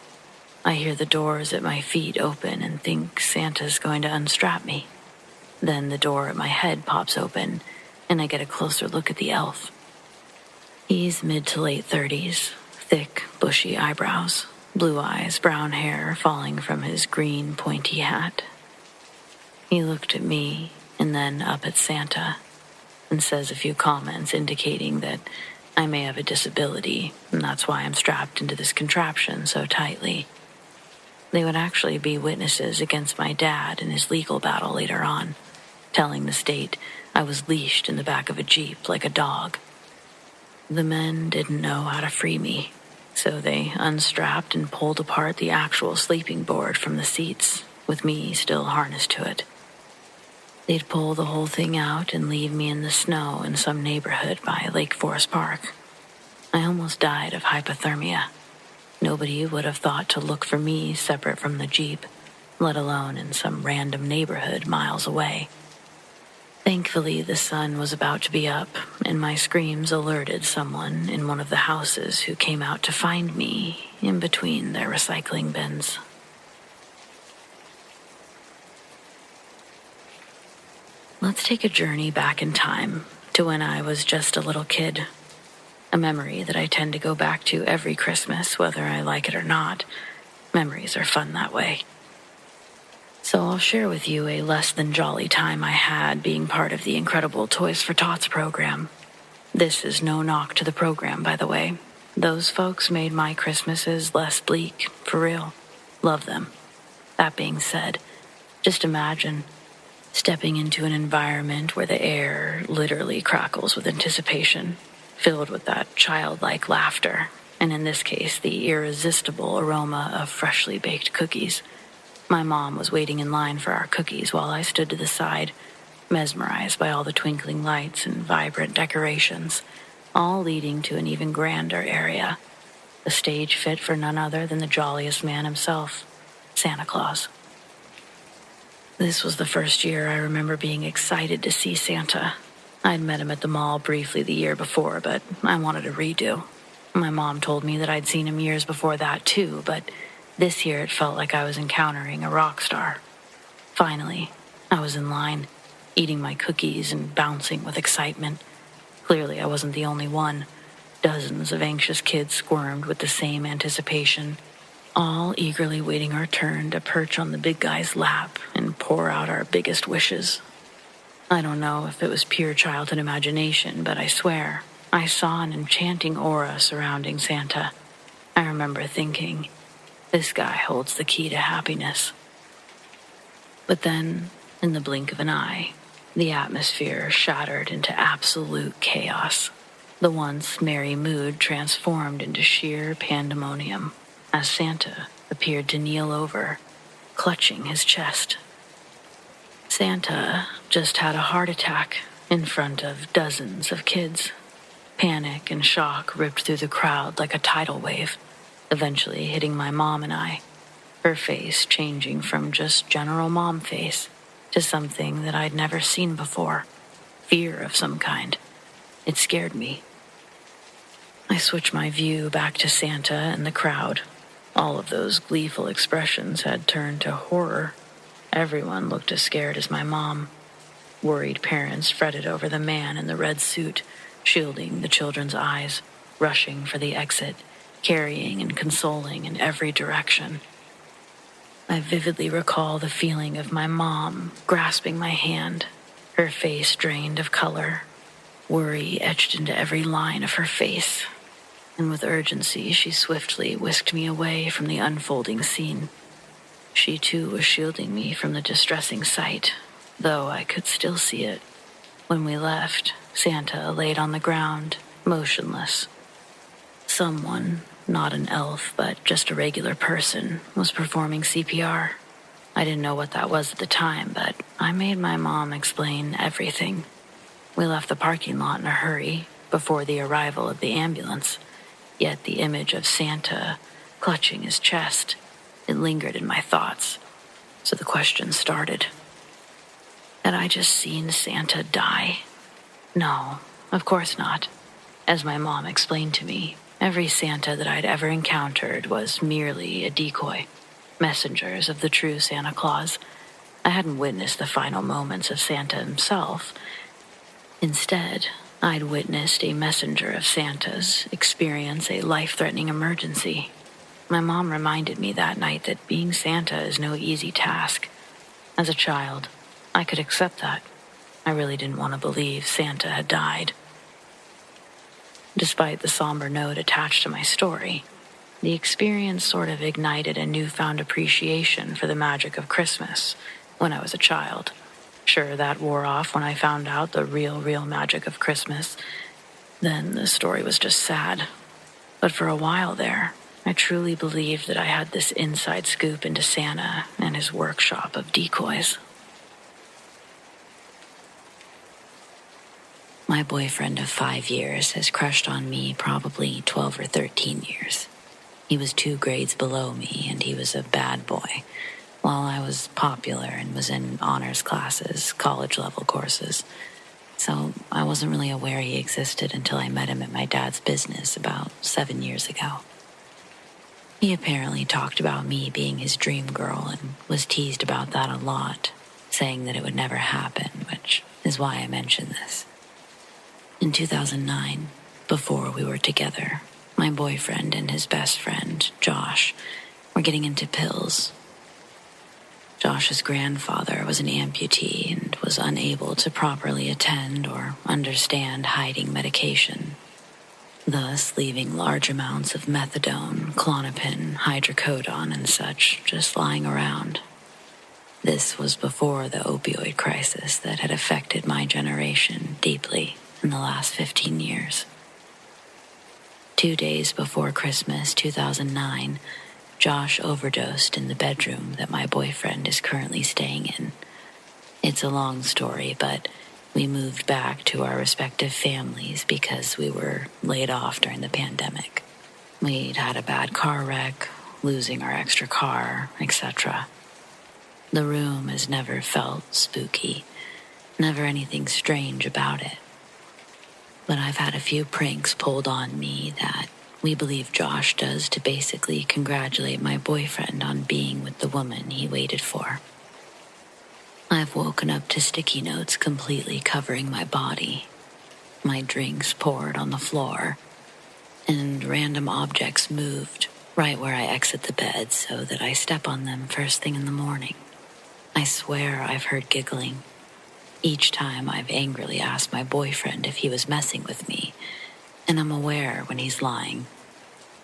S1: I hear the doors at my feet open and think Santa's going to unstrap me. Then the door at my head pops open, and I get a closer look at the elf. He's mid to late 30s, thick, bushy eyebrows, blue eyes, brown hair falling from his green, pointy hat. He looked at me and then up at Santa and says a few comments indicating that I may have a disability, and that's why I'm strapped into this contraption so tightly. They would actually be witnesses against my dad in his legal battle later on, telling the state I was leashed in the back of a Jeep like a dog. The men didn't know how to free me, so they unstrapped and pulled apart the actual sleeping board from the seats, with me still harnessed to it. They'd pull the whole thing out and leave me in the snow in some neighborhood by Lake Forest Park. I almost died of hypothermia. Nobody would have thought to look for me separate from the Jeep, let alone in some random neighborhood miles away. Thankfully, the sun was about to be up, and my screams alerted someone in one of the houses who came out to find me in between their recycling bins. Let's take a journey back in time to when I was just a little kid. A memory that I tend to go back to every Christmas, whether I like it or not. Memories are fun that way. So I'll share with you a less than jolly time I had being part of the incredible Toys for Tots program. This is no knock to the program, by the way. Those folks made my Christmases less bleak, for real. Love them. That being said, just imagine stepping into an environment where the air literally crackles with anticipation, filled with that childlike laughter, and in this case, the irresistible aroma of freshly baked cookies. My mom was waiting in line for our cookies while I stood to the side, mesmerized by all the twinkling lights and vibrant decorations, all leading to an even grander area, a stage fit for none other than the jolliest man himself, Santa Claus. This was the first year I remember being excited to see Santa. I'd met him at the mall briefly the year before, but I wanted a redo. My mom told me that I'd seen him years before that too, but this year it felt like I was encountering a rock star. Finally, I was in line, eating my cookies and bouncing with excitement. Clearly, I wasn't the only one. Dozens of anxious kids squirmed with the same anticipation, all eagerly waiting our turn to perch on the big guy's lap and pour out our biggest wishes. I don't know if it was pure childhood imagination, but I swear, I saw an enchanting aura surrounding Santa. I remember thinking, this guy holds the key to happiness. But then, in the blink of an eye, the atmosphere shattered into absolute chaos. The once merry mood transformed into sheer pandemonium as Santa appeared to kneel over, clutching his chest. Santa just had a heart attack in front of dozens of kids. Panic and shock ripped through the crowd like a tidal wave, eventually hitting my mom and I, her face changing from just general mom face to something that I'd never seen before, fear of some kind. It scared me. I switched my view back to Santa and the crowd. All of those gleeful expressions had turned to horror. Everyone looked as scared as my mom. Worried parents fretted over the man in the red suit, shielding the children's eyes, rushing for the exit, carrying and consoling in every direction. I vividly recall the feeling of my mom grasping my hand, her face drained of color, worry etched into every line of her face. And with urgency, she swiftly whisked me away from the unfolding scene. She too was shielding me from the distressing sight, though I could still see it. When we left, Santa laid on the ground, motionless. Someone, not an elf, but just a regular person, was performing CPR. I didn't know what that was at the time, but I made my mom explain everything. We left the parking lot in a hurry before the arrival of the ambulance. Yet the image of Santa clutching his chest, it lingered in my thoughts. So the question started. Had I just seen Santa die? No, of course not. As my mom explained to me, every Santa that I'd ever encountered was merely a decoy, messengers of the true Santa Claus. I hadn't witnessed the final moments of Santa himself. Instead, I'd witnessed a messenger of Santa's experience a life-threatening emergency. My mom reminded me that night that being Santa is no easy task. As a child, I could accept that. I really didn't want to believe Santa had died. Despite the somber note attached to my story, the experience sort of ignited a newfound appreciation for the magic of Christmas when I was a child. Sure, that wore off when I found out the real magic of Christmas. Then the story was just sad. But for a while there, I truly believed that I had this inside scoop into Santa and his workshop of decoys.
S2: My boyfriend of 5 years has crushed on me probably 12 or 13 years. He was 2 grades below me, and he was a bad boy, while I was popular and was in honors classes, college-level courses. So I wasn't really aware he existed until I met him at my dad's business about 7 years ago. He apparently talked about me being his dream girl and was teased about that a lot, saying that it would never happen, which is why I mention this. In 2009, before we were together, my boyfriend and his best friend, Josh, were getting into pills. Josh's grandfather was an amputee and was unable to properly attend or understand hiding medication, thus leaving large amounts of methadone, Klonopin, hydrocodone, and such just lying around. This was before the opioid crisis that had affected my generation deeply in the last 15 years. 2 days before Christmas 2009, Josh overdosed in the bedroom that my boyfriend is currently staying in. It's a long story, but we moved back to our respective families because we were laid off during the pandemic. We'd had a bad car wreck, losing our extra car, etc. The room has never felt spooky, never anything strange about it. But I've had a few pranks pulled on me that we believe Josh does to basically congratulate my boyfriend on being with the woman he waited for. I've woken up to sticky notes completely covering my body, my drinks poured on the floor, and random objects moved right where I exit the bed so that I step on them first thing in the morning. I swear I've heard giggling. Each time I've angrily asked my boyfriend if he was messing with me, and I'm aware when he's lying.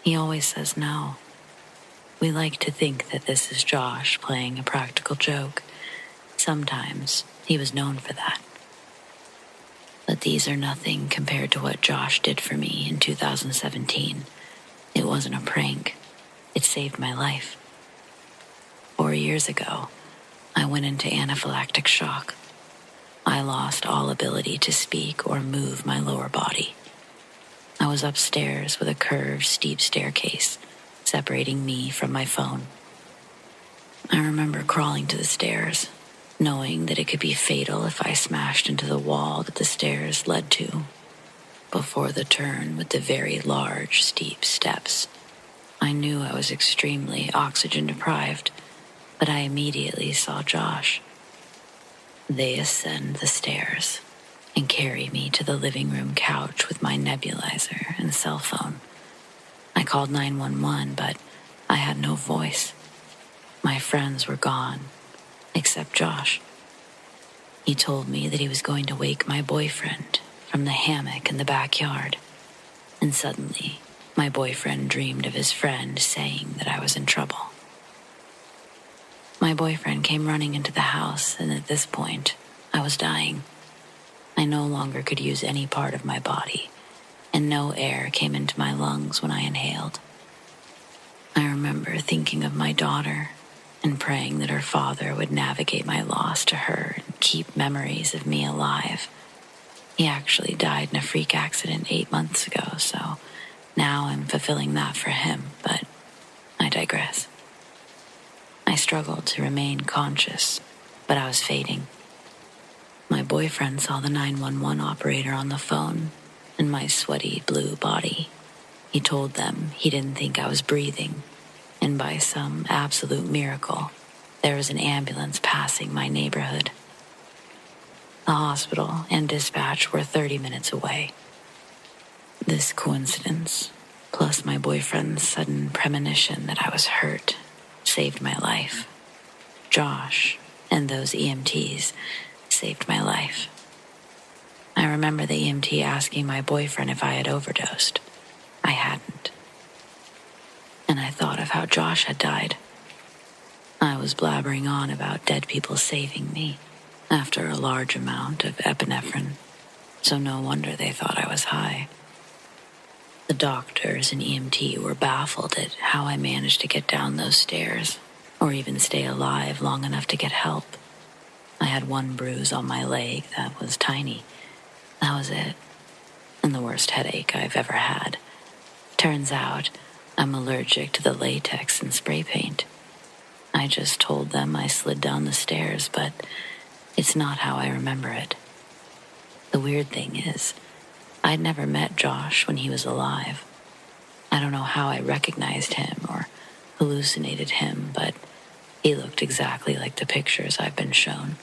S2: He always says no. We like to think that this is Josh playing a practical joke. Sometimes he was known for that. But these are nothing compared to what Josh did for me in 2017. It wasn't a prank. It saved my life. 4 years ago, I went into anaphylactic shock. I lost all ability to speak or move my lower body. I was upstairs with a curved, steep staircase separating me from my phone. I remember crawling to the stairs, knowing that it could be fatal if I smashed into the wall that the stairs led to, before the turn with the very large, steep steps. I knew I was extremely oxygen deprived, but I immediately saw Josh. They ascend the stairs and carry me to the living room couch with my nebulizer and cell phone. I called 911, but I had no voice. My friends were gone, except Josh. He told me that he was going to wake my boyfriend from the hammock in the backyard, and suddenly my boyfriend dreamed of his friend saying that I was in trouble. My boyfriend came running into the house, and at this point, I was dying. I no longer could use any part of my body, and no air came into my lungs when I inhaled. I remember thinking of my daughter and praying that her father would navigate my loss to her and keep memories of me alive. He actually died in a freak accident 8 months ago, so now I'm fulfilling that for him, but I digress. I struggled to remain conscious, but I was fading. My boyfriend saw the 911 operator on the phone and my sweaty blue body. He told them he didn't think I was breathing, and by some absolute miracle, there was an ambulance passing my neighborhood. The hospital and dispatch were 30 minutes away. This coincidence, plus my boyfriend's sudden premonition that I was hurt, saved my life. Josh and those EMTs saved my life. I remember the EMT asking my boyfriend if I had overdosed. I hadn't. And I thought of how Josh had died. I was blabbering on about dead people saving me after a large amount of epinephrine, so no wonder they thought I was high. The doctors and EMT were baffled at how I managed to get down those stairs, or even stay alive long enough to get help. I had one bruise on my leg that was tiny. That was it. And the worst headache I've ever had. Turns out, I'm allergic to the latex and spray paint. I just told them I slid down the stairs, but it's not how I remember it. The weird thing is, I'd never met Josh when he was alive. I don't know how I recognized him or hallucinated him, but he looked exactly like the pictures I've been shown.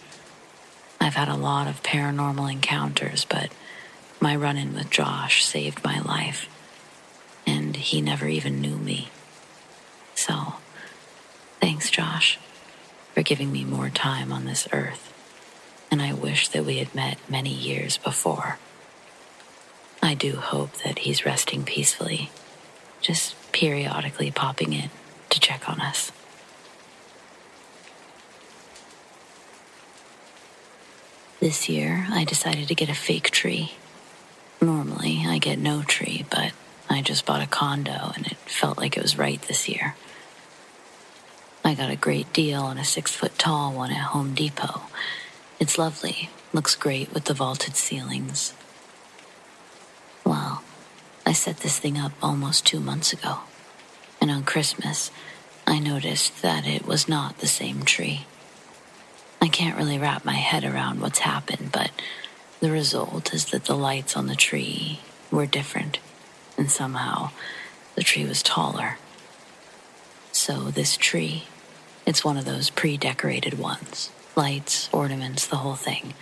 S2: I've had a lot of paranormal encounters, but my run-in with Josh saved my life, and he never even knew me. So, thanks, Josh, for giving me more time on this earth, and I wish that we had met many years before. I do hope that he's resting peacefully, just periodically popping in to check on us. This year, I decided to get a fake tree. Normally, I get no tree, but I just bought a condo and it felt like it was right this year. I got a great deal on a 6-foot-tall one at Home Depot. It's lovely, looks great with the vaulted ceilings. Well, I set this thing up almost 2 months ago, and on Christmas, I noticed that it was not the same tree. I can't really wrap my head around what's happened, but the result is that the lights on the tree were different, and somehow the tree was taller. So this tree, it's one of those pre-decorated ones. Lights, ornaments, the whole thing.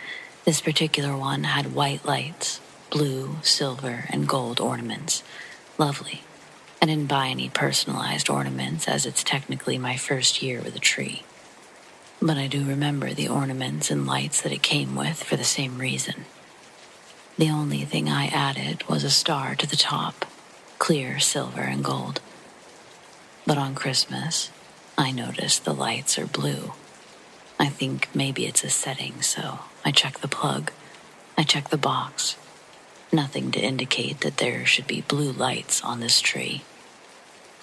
S2: This particular one had white lights, blue, silver, and gold ornaments. Lovely. I didn't buy any personalized ornaments, as it's technically my first year with a tree. But I do remember the ornaments and lights that it came with for the same reason. The only thing I added was a star to the top, clear silver and gold. But on Christmas, I noticed the lights are blue. I think maybe it's a setting, so I check the plug. I check the box. Nothing to indicate that there should be blue lights on this tree.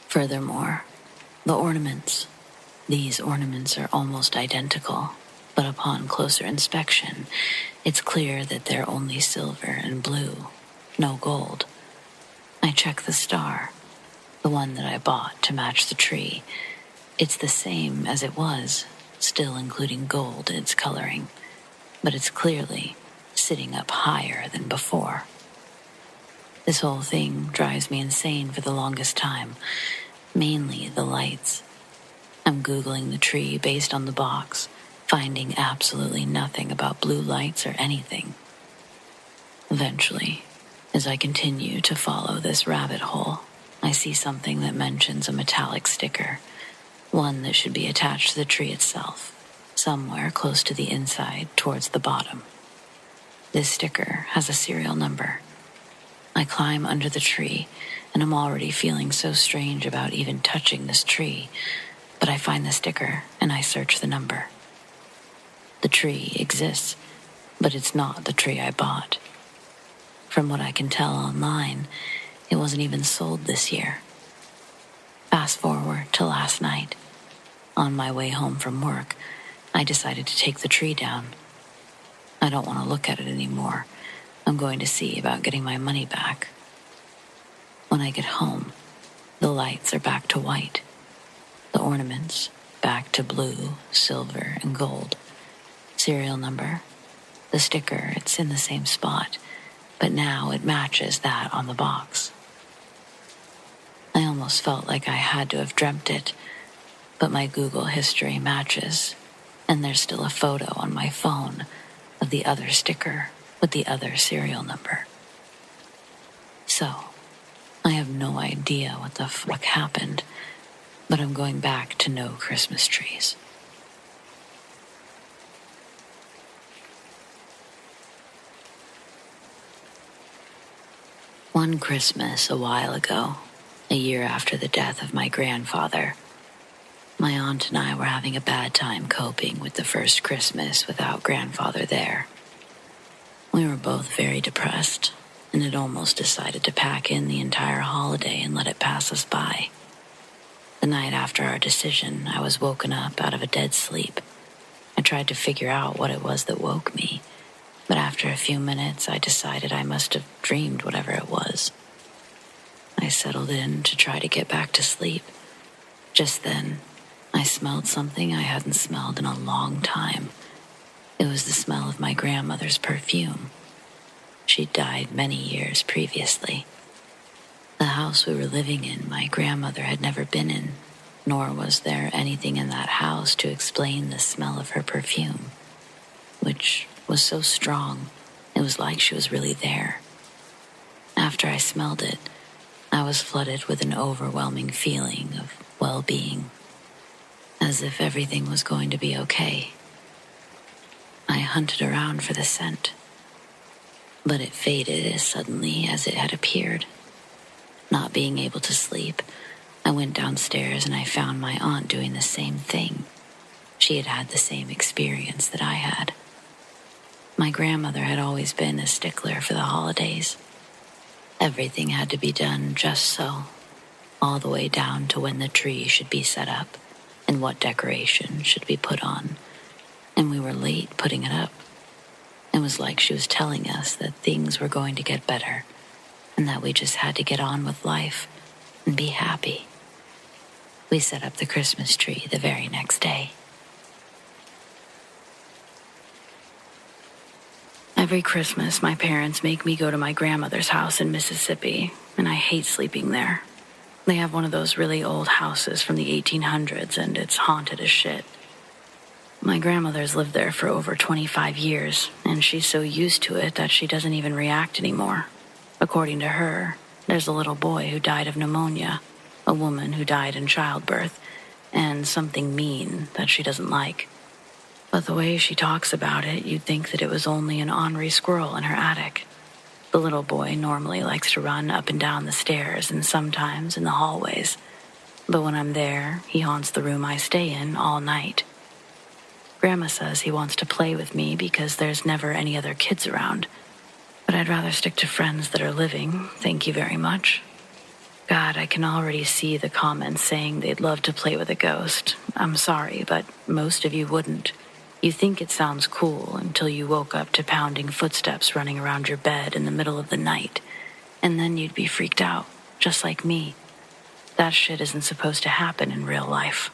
S2: Furthermore, the ornaments. These ornaments are almost identical, but upon closer inspection, it's clear that they're only silver and blue, no gold. I check the star, the one that I bought to match the tree. It's the same as it was, still including gold in its coloring, but it's clearly sitting up higher than before. This whole thing drives me insane for the longest time, mainly the lights. I'm Googling the tree based on the box, finding absolutely nothing about blue lights or anything. Eventually, as I continue to follow this rabbit hole, I see something that mentions a metallic sticker, one that should be attached to the tree itself, somewhere close to the inside towards the bottom. This sticker has a serial number. I climb under the tree, and I'm already feeling so strange about even touching this tree, but I find the sticker and I search the number. The tree exists, but it's not the tree I bought. From what I can tell online, it wasn't even sold this year. Fast forward to last night. On my way home from work, I decided to take the tree down. I don't want to look at it anymore. I'm going to see about getting my money back. When I get home, the lights are back to white. The ornaments back to blue, silver, and gold. Serial number. The sticker, it's in the same spot, but now it matches that on the box. I almost felt like I had to have dreamt it, but my Google history matches, and there's still a photo on my phone of the other sticker with the other serial number. So, I have no idea what the fuck happened, but I'm going back to no Christmas trees.
S1: One Christmas a while ago, a year after the death of my grandfather, my aunt and I were having a bad time coping with the first Christmas without grandfather there. We were both very depressed and had almost decided to pack in the entire holiday and let it pass us by. The night after our decision, I was woken up out of a dead sleep. I tried to figure out what it was that woke me, but after a few minutes, I decided I must have dreamed whatever it was. I settled in to try to get back to sleep. Just then, I smelled something I hadn't smelled in a long time. It was the smell of my grandmother's perfume. She'd died many years previously. The house we were living in, my grandmother had never been in, nor was there anything in that house to explain the smell of her perfume, which was so strong, it was like she was really there. After I smelled it, I was flooded with an overwhelming feeling of well-being, as if everything was going to be okay. I hunted around for the scent, but it faded as suddenly as it had appeared. Not being able to sleep, I went downstairs and I found my aunt doing the same thing. She had had the same experience that I had. My grandmother had always been a stickler for the holidays. Everything had to be done just so, all the way down to when the tree should be set up and what decoration should be put on. And we were late putting it up. It was like she was telling us that things were going to get better and that we just had to get on with life and be happy. We set up the Christmas tree the very next day. Every Christmas, my parents make me go to my grandmother's house in Mississippi, and I hate sleeping there. They have one of those really old houses from the 1800s, and it's haunted as shit. My grandmother's lived there for over 25 years, and she's so used to it that she doesn't even react anymore. According to her, there's a little boy who died of pneumonia, a woman who died in childbirth, and something mean that she doesn't like. But the way she talks about it, you'd think that it was only an ornery squirrel in her attic. The little boy normally likes to run up and down the stairs and sometimes in the hallways. But when I'm there, he haunts the room I stay in all night. Grandma says he wants to play with me because there's never any other kids around. But I'd rather stick to friends that are living, thank you very much. God, I can already see the comments saying they'd love to play with a ghost. I'm sorry, but most of you wouldn't. You think it sounds cool until you woke up to pounding footsteps running around your bed in the middle of the night, and then you'd be freaked out, just like me. That shit isn't supposed to happen in real life.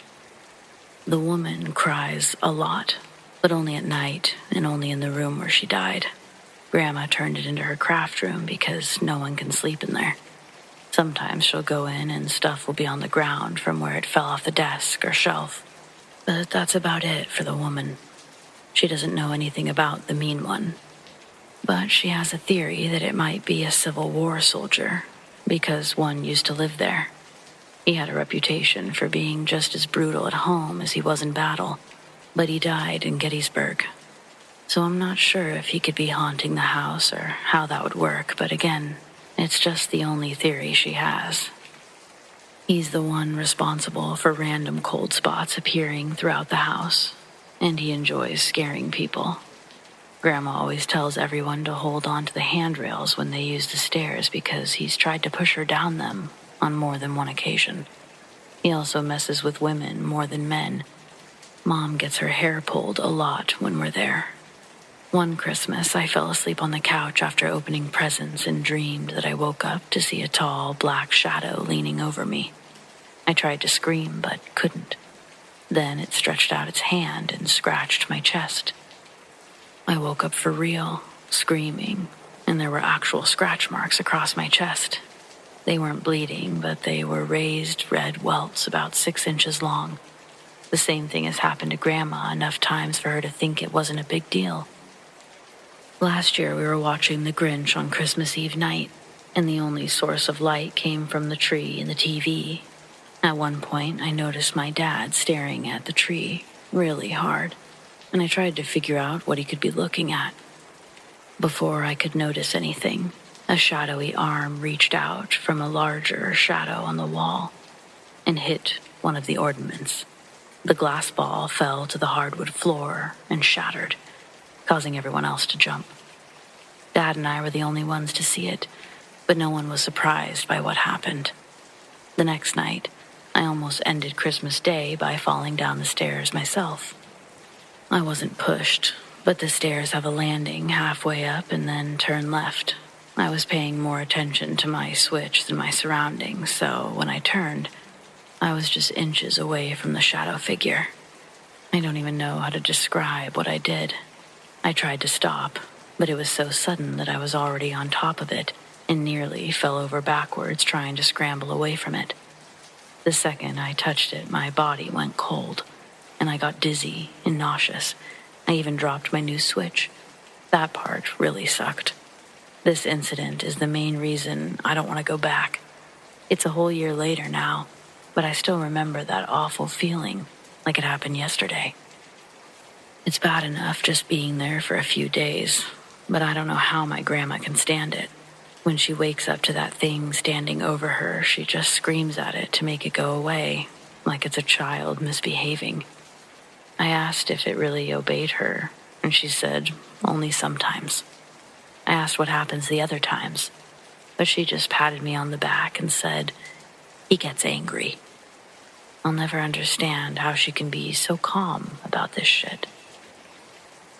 S1: The woman cries a lot, but only at night and only in the room where she died. Grandma turned it into her craft room because no one can sleep in there. Sometimes she'll go in and stuff will be on the ground from where it fell off the desk or shelf. But that's about it for the woman. She doesn't know anything about the mean one. But she has a theory that it might be a Civil War soldier, because one used to live there. He had a reputation for being just as brutal at home as he was in battle, but he died in Gettysburg. So I'm not sure if he could be haunting the house or how that would work, but again, it's just the only theory she has. He's the one responsible for random cold spots appearing throughout the house, and he enjoys scaring people. Grandma always tells everyone to hold on to the handrails when they use the stairs because he's tried to push her down them on more than one occasion. He also messes with women more than men. Mom gets her hair pulled a lot when we're there. One Christmas, I fell asleep on the couch after opening presents and dreamed that I woke up to see a tall, black shadow leaning over me. I tried to scream, but couldn't. Then it stretched out its hand and scratched my chest. I woke up for real, screaming, and there were actual scratch marks across my chest. They weren't bleeding, but they were raised red welts about 6 inches long. The same thing has happened to Grandma enough times for her to think it wasn't a big deal. Last year we were watching The Grinch on Christmas Eve night, and the only source of light came from the tree and the TV. At one point, I noticed my dad staring at the tree really hard, and I tried to figure out what he could be looking at. Before I could notice anything, A shadowy arm reached out from a larger shadow on the wall and hit one of the ornaments. The glass ball fell to the hardwood floor and shattered, causing everyone else to jump. Dad and I were the only ones to see it, but no one was surprised by what happened. The next night, I almost ended Christmas Day by falling down the stairs myself. I wasn't pushed, but the stairs have a landing halfway up and then turn left. I was paying more attention to my switch than my surroundings, so when I turned, I was just inches away from the shadow figure. I don't even know how to describe what I did. I tried to stop, but it was so sudden that I was already on top of it and nearly fell over backwards trying to scramble away from it. The second I touched it, my body went cold, and I got dizzy and nauseous. I even dropped my new switch. That part really sucked. This incident is the main reason I don't want to go back. It's a whole year later now, but I still remember that awful feeling like it happened yesterday. It's bad enough just being there for a few days, but I don't know how my grandma can stand it. When she wakes up to that thing standing over her, she just screams at it to make it go away, like it's a child misbehaving. I asked if it really obeyed her, and she said, only sometimes. I asked what happens the other times, but she just patted me on the back and said, he gets angry. I'll never understand how she can be so calm about this shit.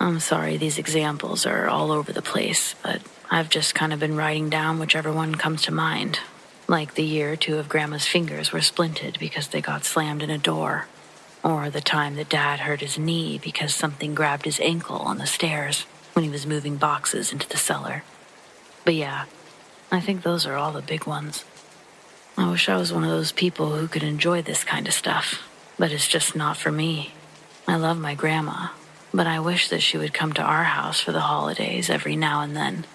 S1: I'm sorry these examples are all over the place, but I've just kind of been writing down whichever one comes to mind. Like the year 2 of Grandma's fingers were splinted because they got slammed in a door. Or the time that Dad hurt his knee because something grabbed his ankle on the stairs when he was moving boxes into the cellar. But yeah, I think those are all the big ones. I wish I was one of those people who could enjoy this kind of stuff, but it's just not for me. I love my grandma, but I wish that she would come to our house for the holidays every now and then.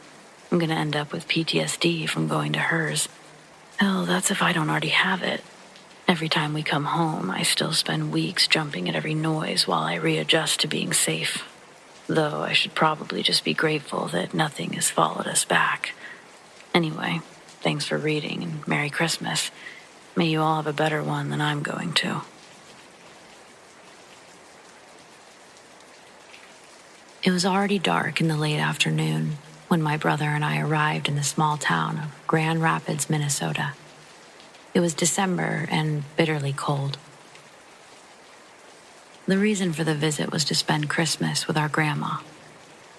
S1: I'm gonna end up with PTSD from going to hers. Hell, that's if I don't already have it. Every time we come home, I still spend weeks jumping at every noise while I readjust to being safe. Though I should probably just be grateful that nothing has followed us back. Anyway, thanks for reading and Merry Christmas. May you all have a better one than I'm going to. It was already dark in the late afternoon when my brother and I arrived in the small town of Grand Rapids, Minnesota. It was December and bitterly cold. The reason for the visit was to spend Christmas with our grandma.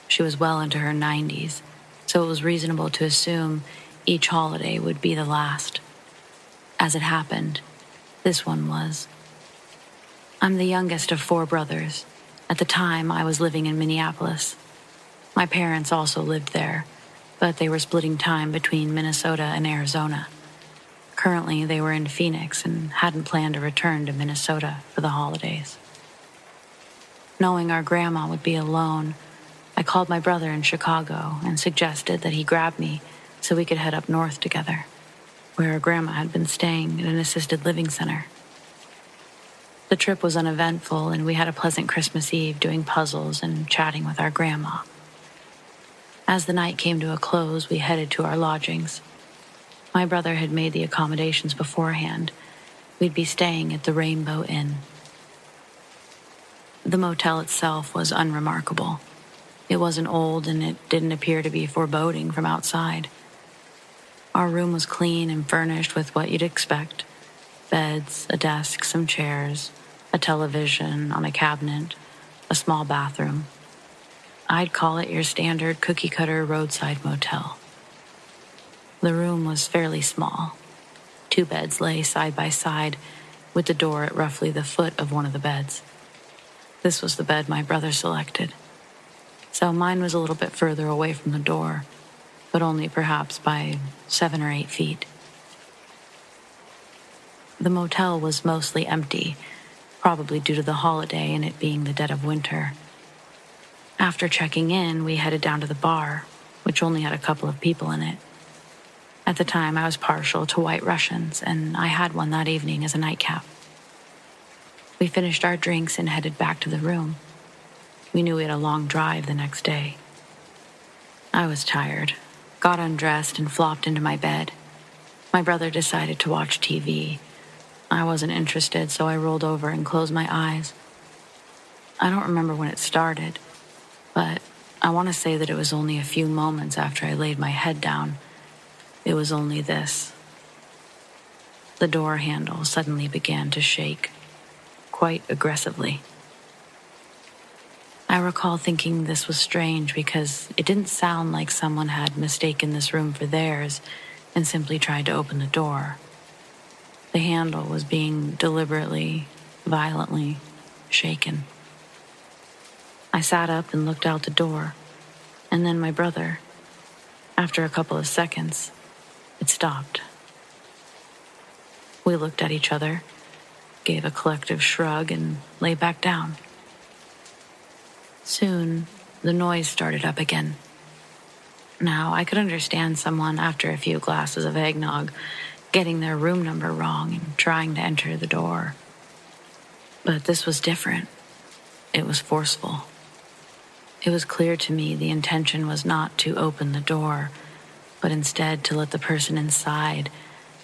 S1: She was well into her 90s, so it was reasonable to assume each holiday would be the last. As it happened, this one was. I'm the youngest of 4 brothers. At the time, I was living in Minneapolis. My parents also lived there, but they were splitting time between Minnesota and Arizona. Currently, they were in Phoenix and hadn't planned to return to Minnesota for the holidays. Knowing our grandma would be alone, I called my brother in Chicago and suggested that he grab me so we could head up north together, where our grandma had been staying at an assisted living center. The trip was uneventful, and we had a pleasant Christmas Eve doing puzzles and chatting with our grandma. As the night came to a close, we headed to our lodgings. My brother had made the accommodations beforehand. We'd be staying at the Rainbow Inn. The motel itself was unremarkable. It wasn't old, and it didn't appear to be foreboding from outside. Our room was clean and furnished with what you'd expect. Beds, a desk, some chairs, a television on a cabinet, a small bathroom. I'd call it your standard cookie-cutter roadside motel. The room was fairly small. 2 beds lay side by side, with the door at roughly the foot of one of the beds. This was the bed my brother selected. So mine was a little bit further away from the door, but only perhaps by 7 or 8 feet. The motel was mostly empty, probably due to the holiday and it being the dead of winter. After checking in, we headed down to the bar, which only had a couple of people in it. At the time, I was partial to White Russians, and I had one that evening as a nightcap. We finished our drinks and headed back to the room. We knew we had a long drive the next day. I was tired, got undressed, and flopped into my bed. My brother decided to watch TV. I wasn't interested, so I rolled over and closed my eyes. I don't remember when it started, but I want to say that it was only a few moments after I laid my head down. It was only this. The door handle suddenly began to shake, quite aggressively. I recall thinking this was strange because it didn't sound like someone had mistaken this room for theirs and simply tried to open the door. The handle was being deliberately, violently shaken. I sat up and looked out the door, and then my brother. After a couple of seconds, it stopped. We looked at each other, gave a collective shrug, and lay back down. Soon, the noise started up again. Now, I could understand someone after a few glasses of eggnog getting their room number wrong and trying to enter the door. But this was different. It was forceful. It was clear to me the intention was not to open the door, but instead to let the person inside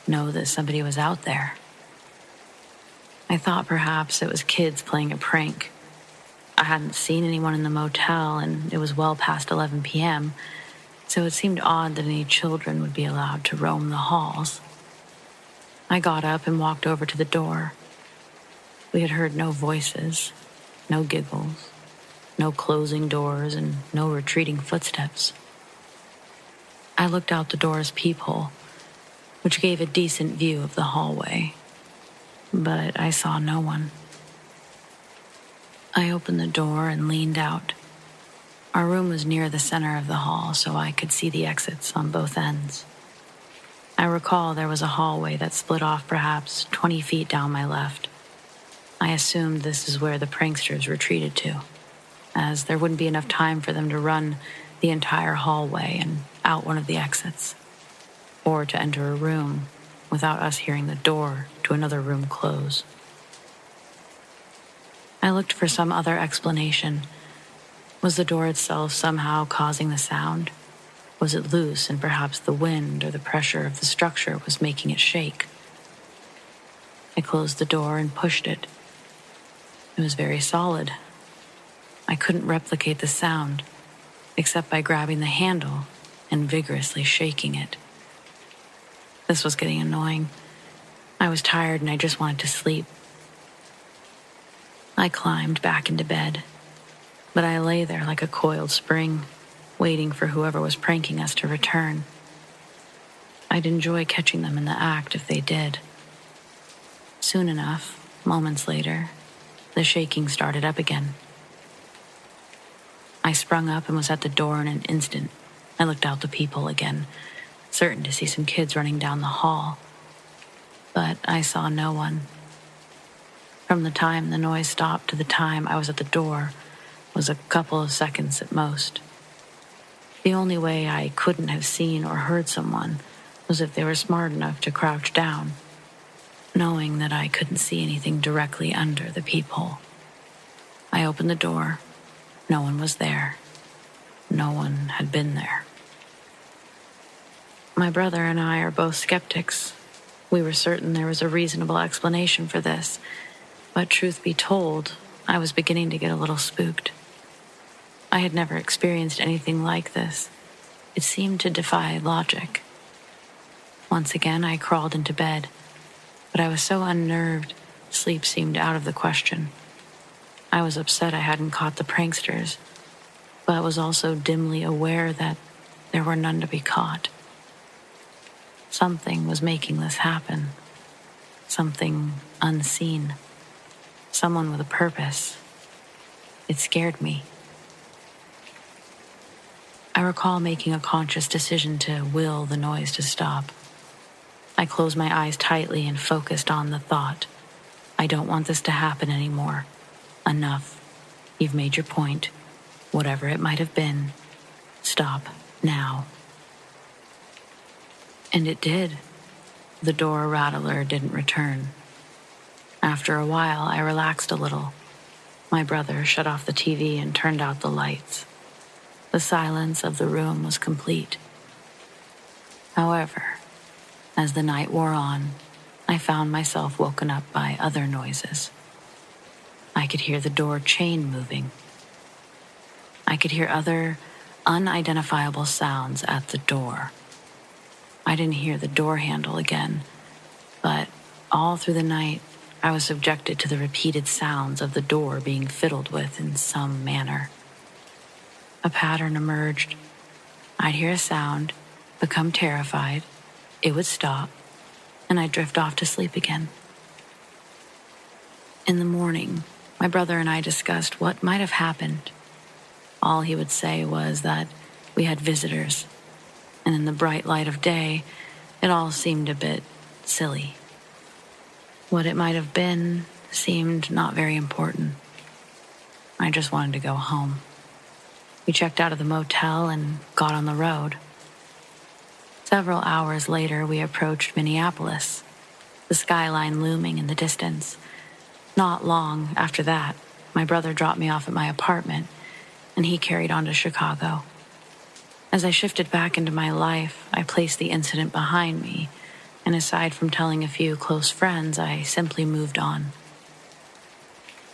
S1: know that somebody was out there. I thought perhaps it was kids playing a prank. I hadn't seen anyone in the motel, and it was well past 11 p.m., so it seemed odd that any children would be allowed to roam the halls. I got up and walked over to the door. We had heard no voices, no giggles, no closing doors, and no retreating footsteps. I looked out the door's peephole, which gave a decent view of the hallway, but I saw no one. I opened the door and leaned out. Our room was near the center of the hall, so I could see the exits on both ends. I recall there was a hallway that split off perhaps 20 feet down my left. I assumed this is where the pranksters retreated to, as there wouldn't be enough time for them to run the entire hallway and out one of the exits, or to enter a room without us hearing the door to another room close. I looked for some other explanation. Was the door itself somehow causing the sound? Was it loose and perhaps the wind or the pressure of the structure was making it shake? I closed the door and pushed it. It was very solid. I couldn't replicate the sound, except by grabbing the handle and vigorously shaking it. This was getting annoying. I was tired and I just wanted to sleep. I climbed back into bed, but I lay there like a coiled spring, waiting for whoever was pranking us to return. I'd enjoy catching them in the act if they did. Soon enough, moments later, the shaking started up again. I sprung up and was at the door in an instant. I looked out the peephole again, certain to see some kids running down the hall. But I saw no one. From the time the noise stopped to the time I was at the door was a couple of seconds at most. The only way I couldn't have seen or heard someone was if they were smart enough to crouch down, knowing that I couldn't see anything directly under the peephole. I opened the door. No one was there. No one had been there. My brother and I are both skeptics. We were certain there was a reasonable explanation for this, but truth be told, I was beginning to get a little spooked. I had never experienced anything like this. It seemed to defy logic. Once again, I crawled into bed, but I was so unnerved, sleep seemed out of the question. I was upset I hadn't caught the pranksters, but was also dimly aware that there were none to be caught. Something was making this happen. Something unseen. Someone with a purpose. It scared me. I recall making a conscious decision to will the noise to stop. I closed my eyes tightly and focused on the thought. I don't want this to happen anymore. Enough. You've made your point. Whatever it might have been. Stop now. And it did. The door rattler didn't return. After a while, I relaxed a little. My brother shut off the TV and turned out the lights. The silence of the room was complete. However, as the night wore on, I found myself woken up by other noises. I could hear the door chain moving. I could hear other unidentifiable sounds at the door. I didn't hear the door handle again, but all through the night, I was subjected to the repeated sounds of the door being fiddled with in some manner. A pattern emerged. I'd hear a sound, become terrified, it would stop, and I'd drift off to sleep again. In the morning, my brother and I discussed what might have happened. All he would say was that we had visitors, and in the bright light of day, it all seemed a bit silly. What it might have been seemed not very important. I just wanted to go home. We checked out of the motel and got on the road. Several hours later, we approached Minneapolis, the skyline looming in the distance. Not long after that, my brother dropped me off at my apartment, and he carried on to Chicago. As I shifted back into my life, I placed the incident behind me, and aside from telling a few close friends, I simply moved on.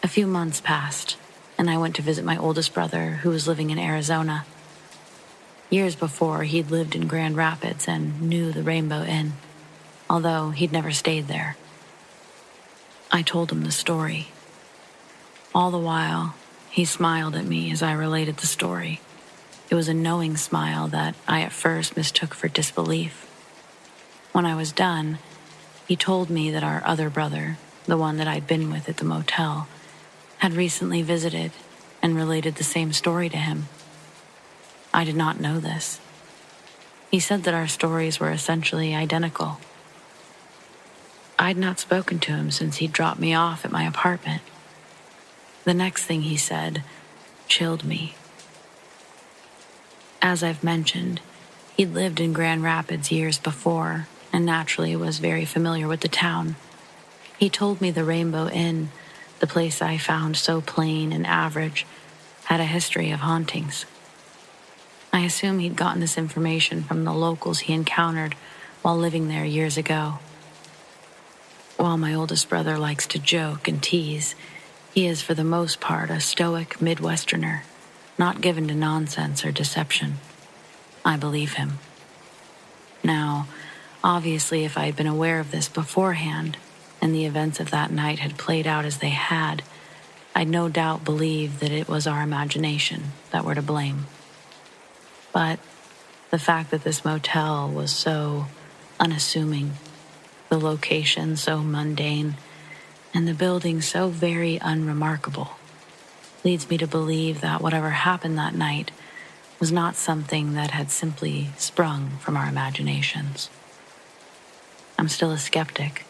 S1: A few months passed, and I went to visit my oldest brother, who was living in Arizona. Years before, he'd lived in Grand Rapids and knew the Rainbow Inn, although he'd never stayed there. I told him the story. All the while, he smiled at me as I related the story. It was a knowing smile that I at first mistook for disbelief. When I was done, he told me that our other brother, the one that I'd been with at the motel, had recently visited and related the same story to him. I did not know this. He said that our stories were essentially identical. I'd not spoken to him since he'd dropped me off at my apartment. The next thing he said chilled me. As I've mentioned, he'd lived in Grand Rapids years before and naturally was very familiar with the town. He told me the Rainbow Inn, the place I found so plain and average, had a history of hauntings. I assume he'd gotten this information from the locals he encountered while living there years ago. While my oldest brother likes to joke and tease, he is for the most part a stoic Midwesterner, not given to nonsense or deception. I believe him. Now, obviously, if I had been aware of this beforehand, and the events of that night had played out as they had, I'd no doubt believe that it was our imagination that were to blame. But the fact that this motel was so unassuming, the location so mundane, and the building so very unremarkable, leads me to believe that whatever happened that night was not something that had simply sprung from our imaginations. I'm still a skeptic.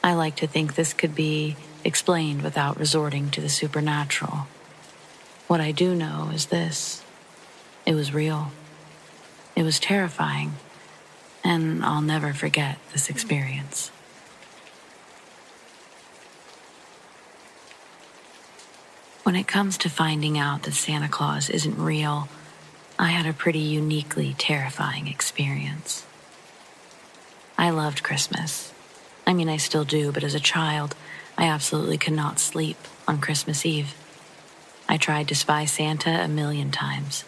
S1: I like to think this could be explained without resorting to the supernatural. What I do know is this: it was real. It was terrifying, and I'll never forget this experience. When it comes to finding out that Santa Claus isn't real, I had a pretty uniquely terrifying experience. I loved Christmas. I mean, I still do, but as a child, I absolutely could not sleep on Christmas Eve. I tried to spy Santa a million times.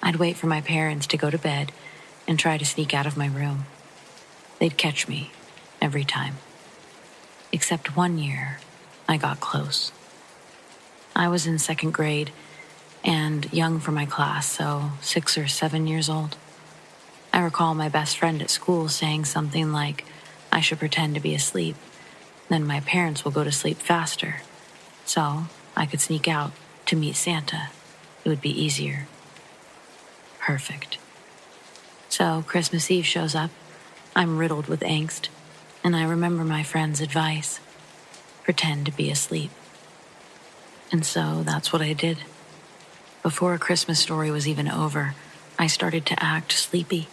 S1: I'd wait for my parents to go to bed and try to sneak out of my room. They'd catch me every time. Except one year, I got close. I was in second grade and young for my class, so 6 or 7 years old. I recall my best friend at school saying something like, I should pretend to be asleep, then my parents will go to sleep faster, so I could sneak out to meet Santa. It would be easier. Perfect. So Christmas Eve shows up. I'm riddled with angst, and I remember my friend's advice: pretend to be asleep. And so that's what I did. Before A Christmas Story was even over, I started to act sleepy.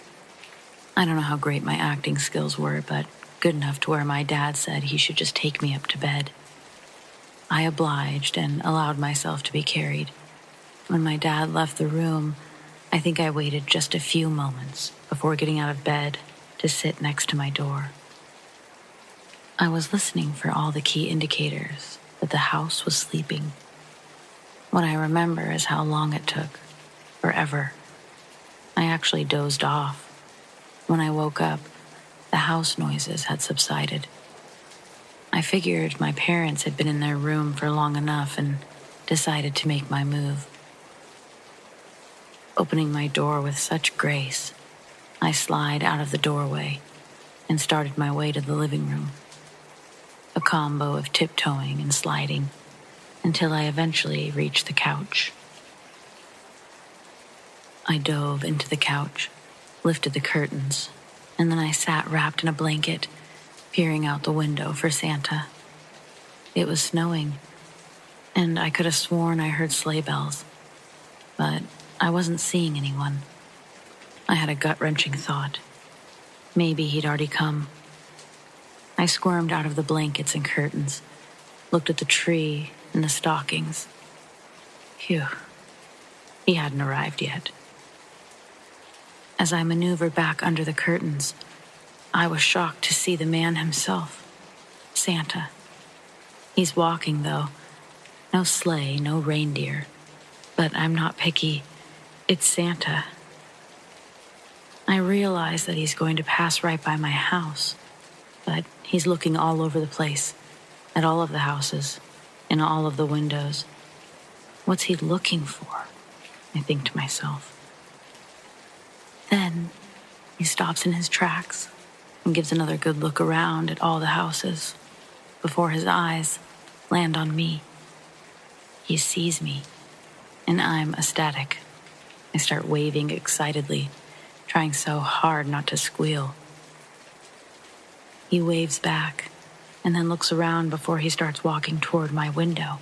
S1: I don't know how great my acting skills were, but good enough to where my dad said he should just take me up to bed. I obliged and allowed myself to be carried. When my dad left the room, I think I waited just a few moments before getting out of bed to sit next to my door. I was listening for all the key indicators that the house was sleeping. What I remember is how long it took. Forever. I actually dozed off. When I woke up, the house noises had subsided. I figured my parents had been in their room for long enough and decided to make my move. Opening my door with such grace, I slid out of the doorway and started my way to the living room. A combo of tiptoeing and sliding until I eventually reached the couch. I dove into the couch, lifted the curtains, and then I sat wrapped in a blanket, peering out the window for Santa. It was snowing, and I could have sworn I heard sleigh bells, but I wasn't seeing anyone. I had a gut-wrenching thought. Maybe he'd already come. I squirmed out of the blankets and curtains, looked at the tree and the stockings. Phew, he hadn't arrived yet. As I maneuvered back under the curtains, I was shocked to see the man himself, Santa. He's walking, though. No sleigh, no reindeer. But I'm not picky. It's Santa. I realize that he's going to pass right by my house, but he's looking all over the place, at all of the houses, in all of the windows. What's he looking for? I think to myself. Then he stops in his tracks and gives another good look around at all the houses before his eyes land on me. He sees me, and I'm ecstatic. I start waving excitedly, trying so hard not to squeal. He waves back and then looks around before he starts walking toward my window.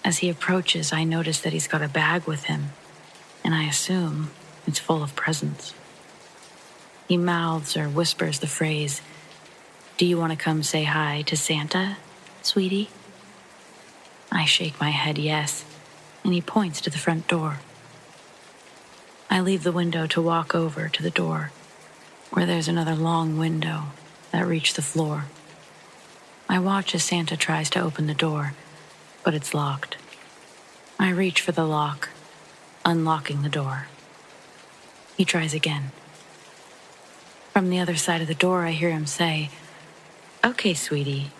S1: As he approaches, I notice that he's got a bag with him, and I assume it's full of presents. He mouths or whispers the phrase, "Do you want to come say hi to Santa, sweetie?" I shake my head yes, and he points to the front door. I leave the window to walk over to the door, where there's another long window that reaches the floor. I watch as Santa tries to open the door, but it's locked. I reach for the lock, unlocking the door. He tries again. From the other side of the door, I hear him say, "Okay, sweetie,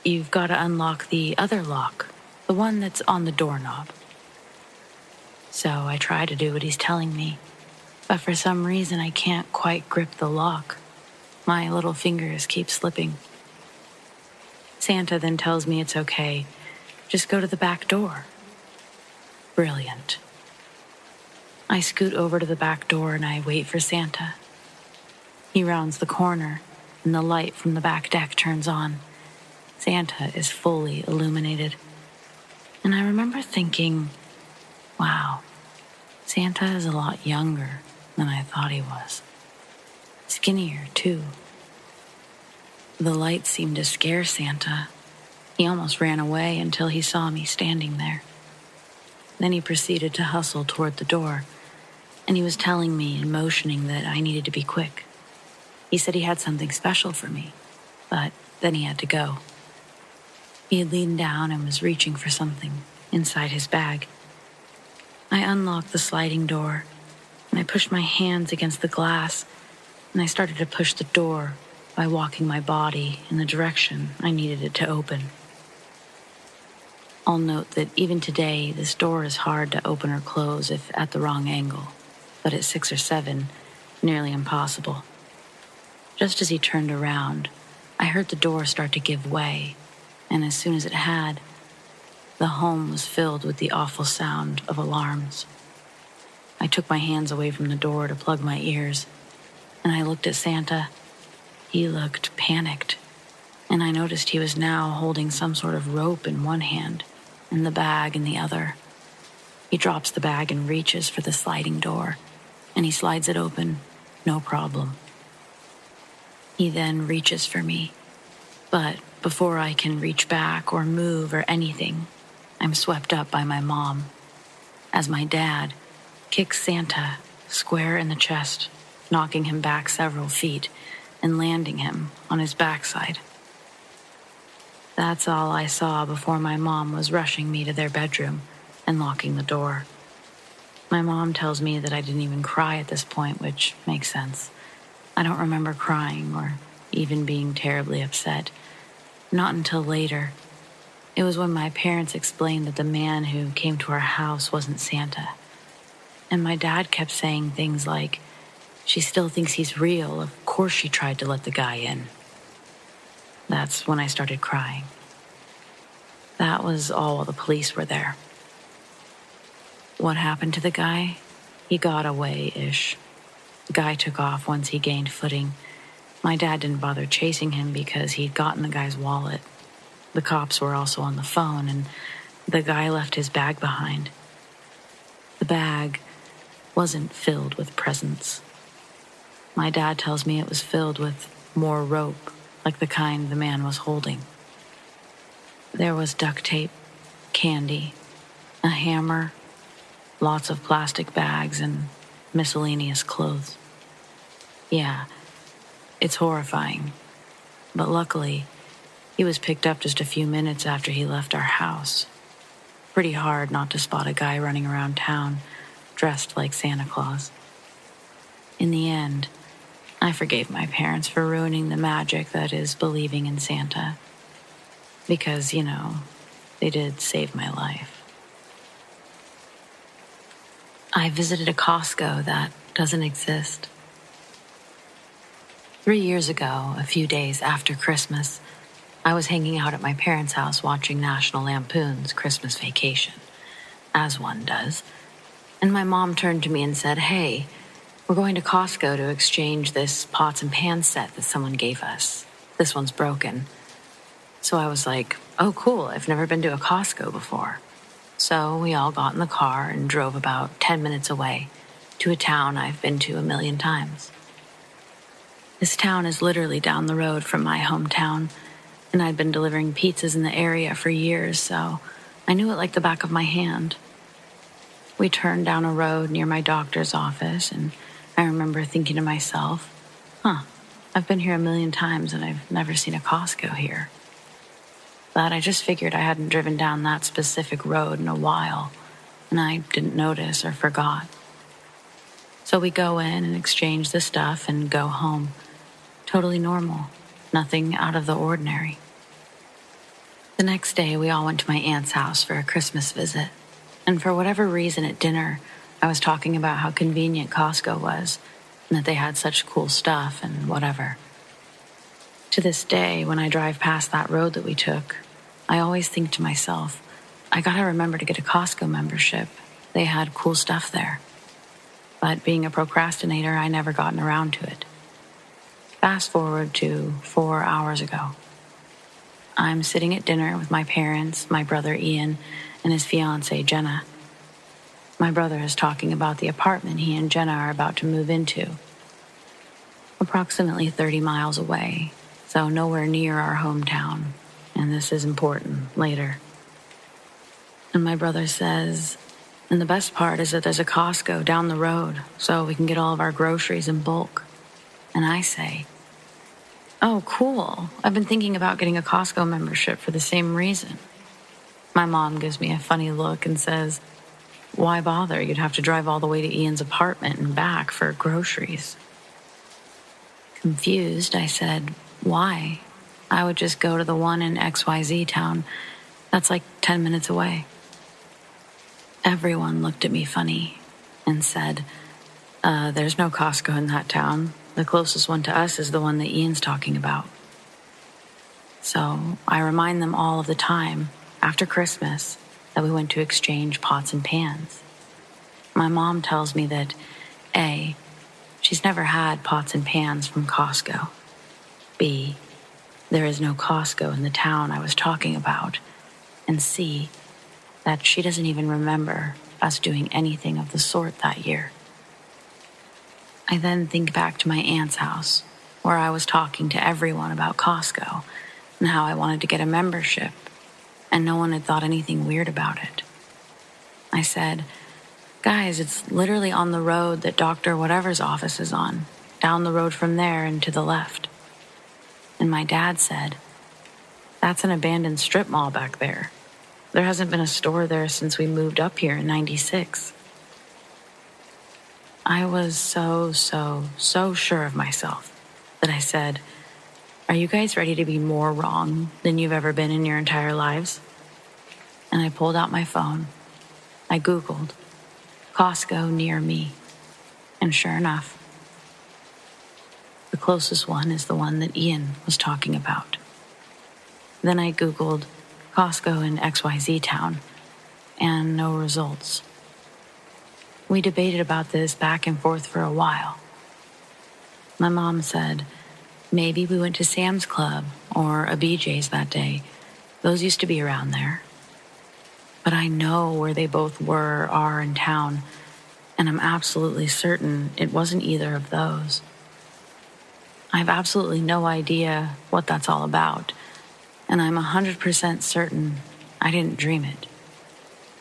S1: you've got to unlock the other lock, the one that's on the doorknob." So I try to do what he's telling me, but for some reason I can't quite grip the lock. My little fingers keep slipping. Santa then tells me it's okay, just go to the back door. Brilliant. I scoot over to the back door and I wait for Santa. He rounds the corner and the light from the back deck turns on. Santa is fully illuminated. And I remember thinking, wow, Santa is a lot younger than I thought he was. Skinnier, too. The light seemed to scare Santa. He almost ran away until he saw me standing there. Then he proceeded to hustle toward the door, and he was telling me and motioning that I needed to be quick. He said he had something special for me, but then he had to go. He had leaned down and was reaching for something inside his bag. I unlocked the sliding door, and I pushed my hands against the glass, and I started to push the door by walking my body in the direction I needed it to open. I'll note that even today, this door is hard to open or close if at the wrong angle, but at 6 or 7, nearly impossible. Just as he turned around, I heard the door start to give way, and as soon as it had, the home was filled with the awful sound of alarms. I took my hands away from the door to plug my ears, and I looked at Santa. He looked panicked, and I noticed he was now holding some sort of rope in one hand and the bag in the other. He drops the bag and reaches for the sliding door, and he slides it open, no problem. He then reaches for me, but before I can reach back or move or anything, I'm swept up by my mom, as my dad kicks Santa square in the chest knocking him back several feet and landing him on his backside. That's all I saw before my mom was rushing me to their bedroom and locking the door. My mom tells me that I didn't even cry at this point, which makes sense. I don't remember crying or even being terribly upset. Not until later. It was when my parents explained that the man who came to our house wasn't Santa. And my dad kept saying things like, "She still thinks he's real. Of course she tried to let the guy in." That's when I started crying. That was all while the police were there. What happened to the guy? He got away-ish. The guy took off once he gained footing. My dad didn't bother chasing him because he'd gotten the guy's wallet. The cops were also on the phone, and the guy left his bag behind. The bag wasn't filled with presents. My dad tells me it was filled with more rope, like the kind the man was holding. There was duct tape, candy, a hammer, lots of plastic bags, and miscellaneous clothes. Yeah, it's horrifying, but luckily, he was picked up just a few minutes after he left our house. Pretty hard not to spot a guy running around town dressed like Santa Claus. In the end, I forgave my parents for ruining the magic that is believing in Santa. Because, they did save my life. I visited a Costco that doesn't exist. 3 years ago, a few days after Christmas, I was hanging out at my parents' house watching National Lampoon's Christmas Vacation, as one does, and my mom turned to me and said, "Hey, we're going to Costco to exchange this pots and pans set that someone gave us. This one's broken." So I was like, "Oh, cool, I've never been to a Costco before." So we all got in the car and drove about 10 minutes away to a town I've been to a million times. This town is literally down the road from my hometown, and I'd been delivering pizzas in the area for years, so I knew it like the back of my hand. We turned down a road near my doctor's office, and I remember thinking to myself, I've been here a million times and I've never seen a Costco here. But I just figured I hadn't driven down that specific road in a while, and I didn't notice or forgot. So we go in and exchange the stuff and go home. Totally normal, nothing out of the ordinary. The next day, we all went to my aunt's house for a Christmas visit, and for whatever reason at dinner, I was talking about how convenient Costco was, and that they had such cool stuff and whatever. To this day, when I drive past that road that we took, I always think to myself, I gotta remember to get a Costco membership. They had cool stuff there. But being a procrastinator, I never gotten around to it. Fast forward to 4 hours ago. I'm sitting at dinner with my parents, my brother Ian, and his fiancée Jenna. My brother is talking about the apartment he and Jenna are about to move into. Approximately 30 miles away, so nowhere near our hometown, and this is important later. And my brother says, and the best part is that there's a Costco down the road, so we can get all of our groceries in bulk. And I say, "Oh, cool. I've been thinking about getting a Costco membership for the same reason." My mom gives me a funny look and says, "Why bother? You'd have to drive all the way to Ian's apartment and back for groceries." Confused, I said, "Why? I would just go to the one in XYZ town. That's like 10 minutes away." Everyone looked at me funny and said, "There's no Costco in that town. The closest one to us is the one that Ian's talking about." So I remind them all of the time, after Christmas, that we went to exchange pots and pans. My mom tells me that, A, she's never had pots and pans from Costco. B, there is no Costco in the town I was talking about. And C, that she doesn't even remember us doing anything of the sort that year. I then think back to my aunt's house, where I was talking to everyone about Costco and how I wanted to get a membership, and no one had thought anything weird about it. I said, "Guys, it's literally on the road that Dr. Whatever's office is on. down the road from there and to the left. And my dad said, "That's an abandoned strip mall back there. There hasn't been a store there since we moved up here in '96. I was so sure of myself that I said, "Are you guys ready to be more wrong than you've ever been in your entire lives?" And I pulled out my phone. I Googled Costco near me. And sure enough, the closest one is the one that Ian was talking about. Then I Googled Costco in XYZ town, and no results. We debated about this back and forth for a while. My mom said, maybe we went to Sam's Club or a BJ's that day. Those used to be around there. But I know where they both are in town, and I'm absolutely certain it wasn't either of those. I have absolutely no idea what that's all about, and I'm 100% certain I didn't dream it.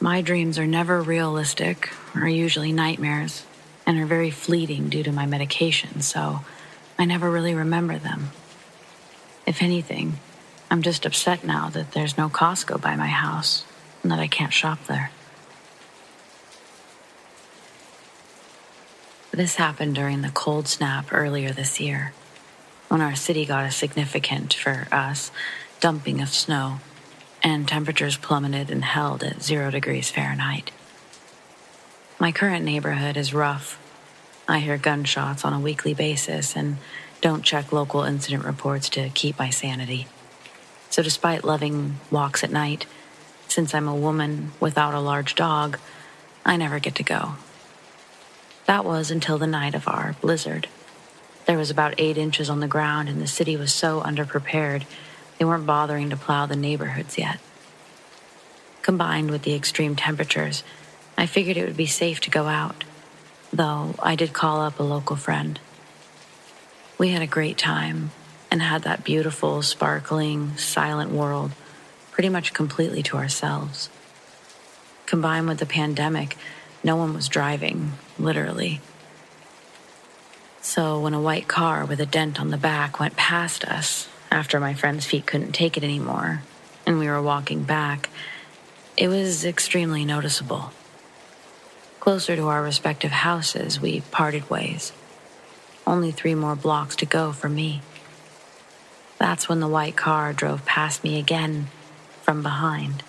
S1: My dreams are never realistic, are usually nightmares, and are very fleeting due to my medication, so I never really remember them. If anything, I'm just upset now that there's no Costco by my house and that I can't shop there. This happened during the cold snap earlier this year, when our city got a significant, for us, dumping of snow, and temperatures plummeted and held at 0 degrees Fahrenheit. My current neighborhood is rough. I hear gunshots on a weekly basis and don't check local incident reports to keep my sanity. So despite loving walks at night, since I'm a woman without a large dog, I never get to go. That was until the night of our blizzard. There was about 8 inches on the ground and the city was so underprepared they weren't bothering to plow the neighborhoods yet. Combined with the extreme temperatures, I figured it would be safe to go out, though I did call up a local friend. We had a great time and had that beautiful, sparkling, silent world pretty much completely to ourselves. Combined with the pandemic, no one was driving, literally. So when a white car with a dent on the back went past us, after my friend's feet couldn't take it anymore, and we were walking back, it was extremely noticeable. Closer to our respective houses, we parted ways. Only 3 more blocks to go for me. That's when the white car drove past me again from behind.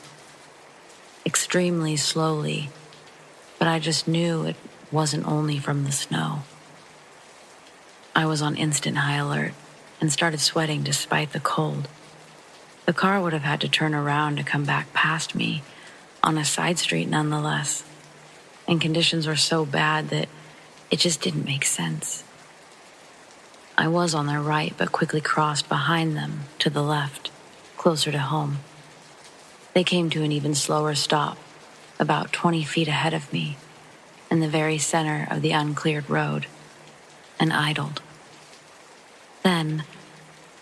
S1: Extremely slowly, but I just knew it wasn't only from the snow. I was on instant high alert and started sweating despite the cold. The car would have had to turn around to come back past me, on a side street nonetheless, and conditions were so bad that it just didn't make sense. I was on their right, but quickly crossed behind them to the left, closer to home. They came to an even slower stop, about 20 feet ahead of me, in the very center of the uncleared road, and idled. Then,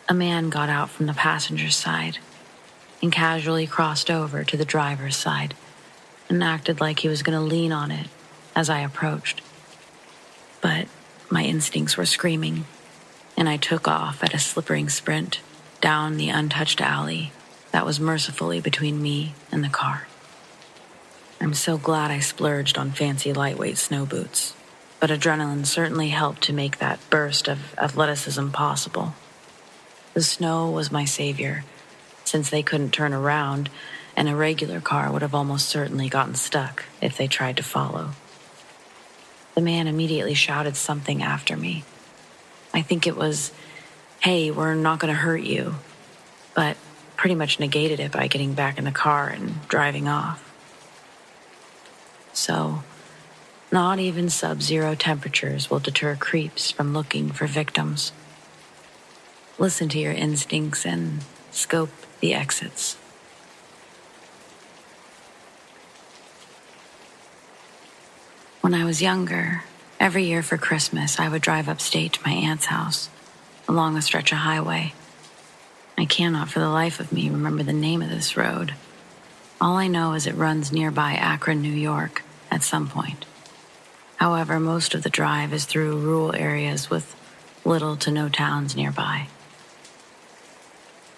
S1: a man got out from the passenger's side and casually crossed over to the driver's side and acted like he was going to lean on it as I approached. But my instincts were screaming, and I took off at a slippering sprint down the untouched alley that was mercifully between me and the car. I'm so glad I splurged on fancy lightweight snow boots, but adrenaline certainly helped to make that burst of athleticism possible. The snow was my savior, since they couldn't turn around, and a regular car would have almost certainly gotten stuck if they tried to follow. The man immediately shouted something after me. I think it was, "Hey, we're not going to hurt you," but pretty much negated it by getting back in the car and driving off. So, not even sub-zero temperatures will deter creeps from looking for victims. Listen to your instincts and scope the exits. When I was younger, every year for Christmas, I would drive upstate to my aunt's house, along a stretch of highway. I cannot for the life of me remember the name of this road. All I know is it runs nearby Akron, New York, at some point. However, most of the drive is through rural areas with little to no towns nearby.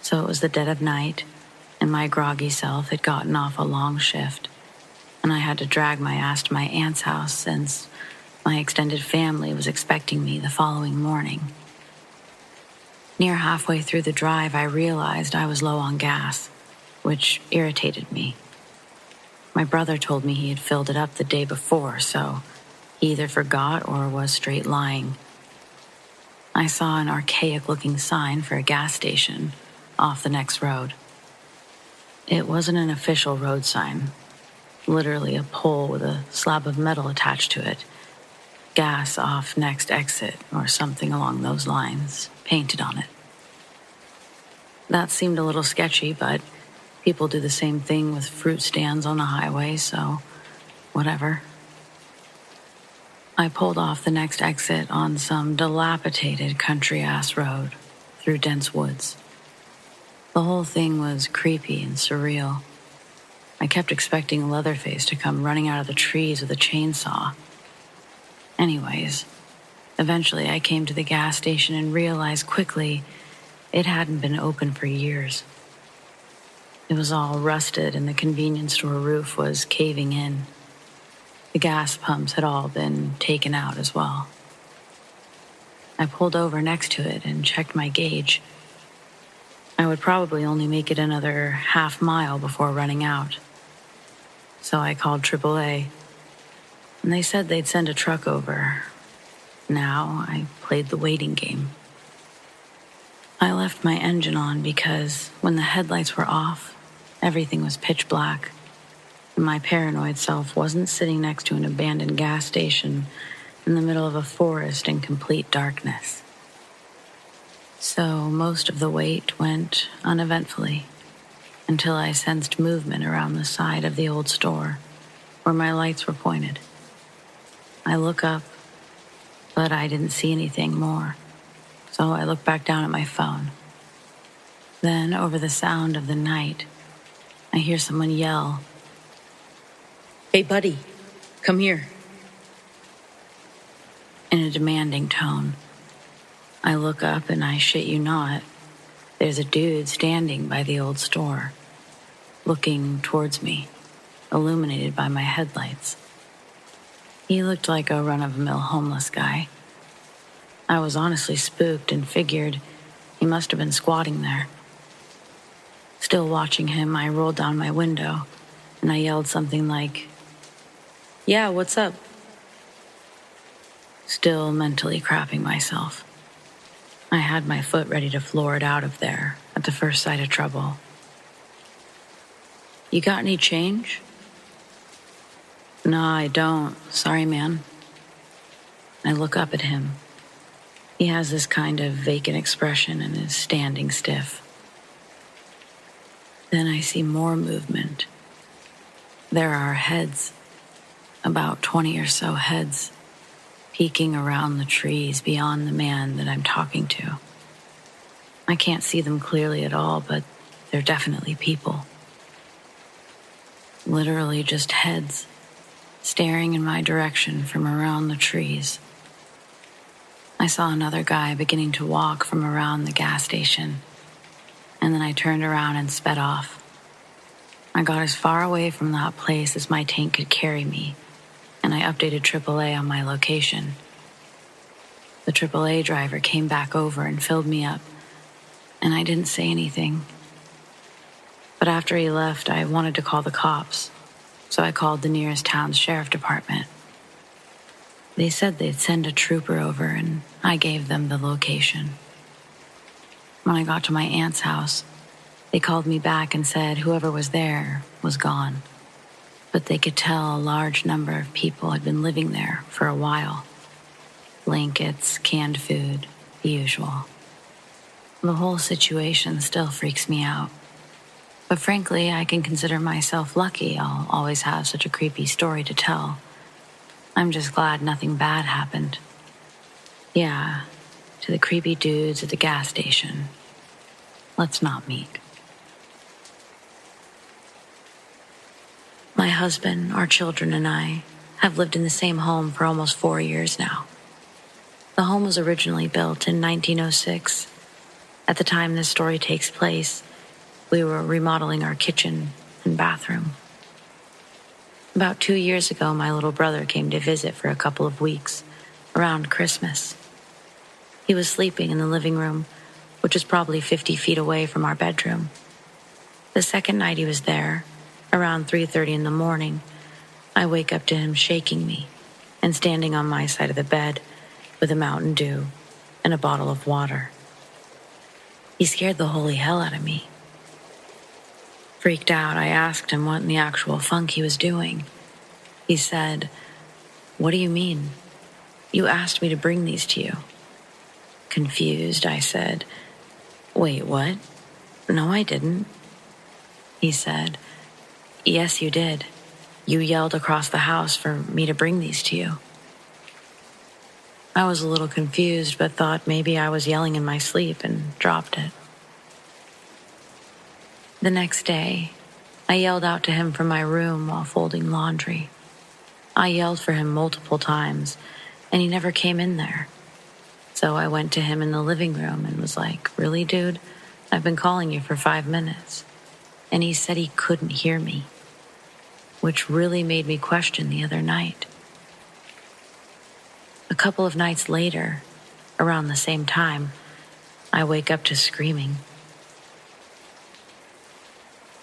S1: So it was the dead of night, and my groggy self had gotten off a long shift, and I had to drag my ass to my aunt's house since my extended family was expecting me the following morning. Near halfway through the drive, I realized I was low on gas, which irritated me. My brother told me he had filled it up the day before, so he either forgot or was straight lying. I saw an archaic-looking sign for a gas station off the next road. It wasn't an official road sign, literally a pole with a slab of metal attached to it. Gas off next exit, or something along those lines, painted on it. That seemed a little sketchy, but people do the same thing with fruit stands on the highway, so whatever. I pulled off the next exit on some dilapidated country-ass road through dense woods. The whole thing was creepy and surreal. I kept expecting Leatherface to come running out of the trees with a chainsaw. Anyways, eventually I came to the gas station and realized quickly it hadn't been open for years. It was all rusted and the convenience store roof was caving in. The gas pumps had all been taken out as well. I pulled over next to it and checked my gauge. I would probably only make it another half mile before running out. So I called AAA, and they said they'd send a truck over. Now I played the waiting game. I left my engine on because when the headlights were off, everything was pitch black, and my paranoid self wasn't sitting next to an abandoned gas station in the middle of a forest in complete darkness. So most of the wait went uneventfully until I sensed movement around the side of the old store where my lights were pointed. I look up, but I didn't see anything more, so I looked back down at my phone. Then, over the sound of the night, I hear someone yell, "Hey, buddy, come here," in a demanding tone. I look up and I shit you not, there's a dude standing by the old store, looking towards me, illuminated by my headlights. He looked like a run-of-the-mill homeless guy. I was honestly spooked and figured he must have been squatting there. Still watching him, I rolled down my window and I yelled something like, "Yeah, what's up?" Still mentally crapping myself. I had my foot ready to floor it out of there at the first sight of trouble. "You got any change?" "No, I don't. Sorry, man." I look up at him. He has this kind of vacant expression and is standing stiff. Then I see more movement. There are heads, about 20 or so heads, peeking around the trees beyond the man that I'm talking to. I can't see them clearly at all, but they're definitely people. Literally just heads, staring in my direction from around the trees. I saw another guy beginning to walk from around the gas station, and then I turned around and sped off. I got as far away from that place as my tank could carry me, and I updated AAA on my location. The AAA driver came back over and filled me up, and I didn't say anything. But after he left, I wanted to call the cops, so I called the nearest town's sheriff department. They said they'd send a trooper over, and I gave them the location. When I got to my aunt's house, they called me back and said whoever was there was gone, but they could tell a large number of people had been living there for a while. Blankets, canned food, the usual. The whole situation still freaks me out. But frankly, I can consider myself lucky I'll always have such a creepy story to tell. I'm just glad nothing bad happened. Yeah, to the creepy dudes at the gas station, let's not meet. My husband, our children, and I have lived in the same home for almost 4 years now. The home was originally built in 1906. At the time this story takes place, we were remodeling our kitchen and bathroom. About 2 years ago, my little brother came to visit for a couple of weeks, around Christmas. He was sleeping in the living room, which is probably 50 feet away from our bedroom. The second night he was there, around 3:30 in the morning, I wake up to him shaking me and standing on my side of the bed with a Mountain Dew and a bottle of water. He scared the holy hell out of me. Freaked out, I asked him what in the actual funk he was doing. He said, "What do you mean? You asked me to bring these to you." Confused, I said, "Wait, what? No, I didn't." He said, "Yes, you did. You yelled across the house for me to bring these to you." I was a little confused, but thought maybe I was yelling in my sleep and dropped it. The next day, I yelled out to him from my room while folding laundry. I yelled for him multiple times, and he never came in there. So I went to him in the living room and was like, "Really, dude? I've been calling you for 5 minutes." And he said he couldn't hear me, which really made me question the other night. A couple of nights later, around the same time, I wake up to screaming.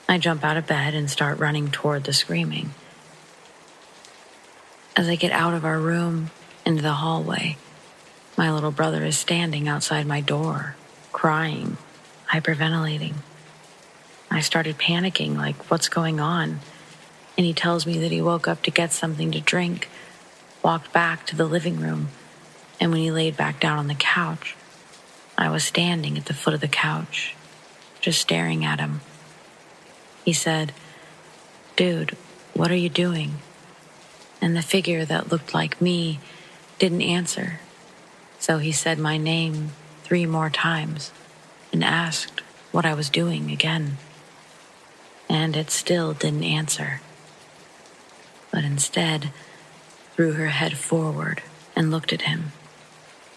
S1: I jump out of bed and start running toward the screaming. As I get out of our room into the hallway, my little brother is standing outside my door, crying, hyperventilating. I started panicking, like, what's going on? And he tells me that he woke up to get something to drink, walked back to the living room, and when he laid back down on the couch, I was standing at the foot of the couch, just staring at him. He said, "Dude, what are you doing?" And the figure that looked like me didn't answer. So he said my name 3 more times and asked what I was doing again. And it still didn't answer, but instead threw her head forward and looked at him,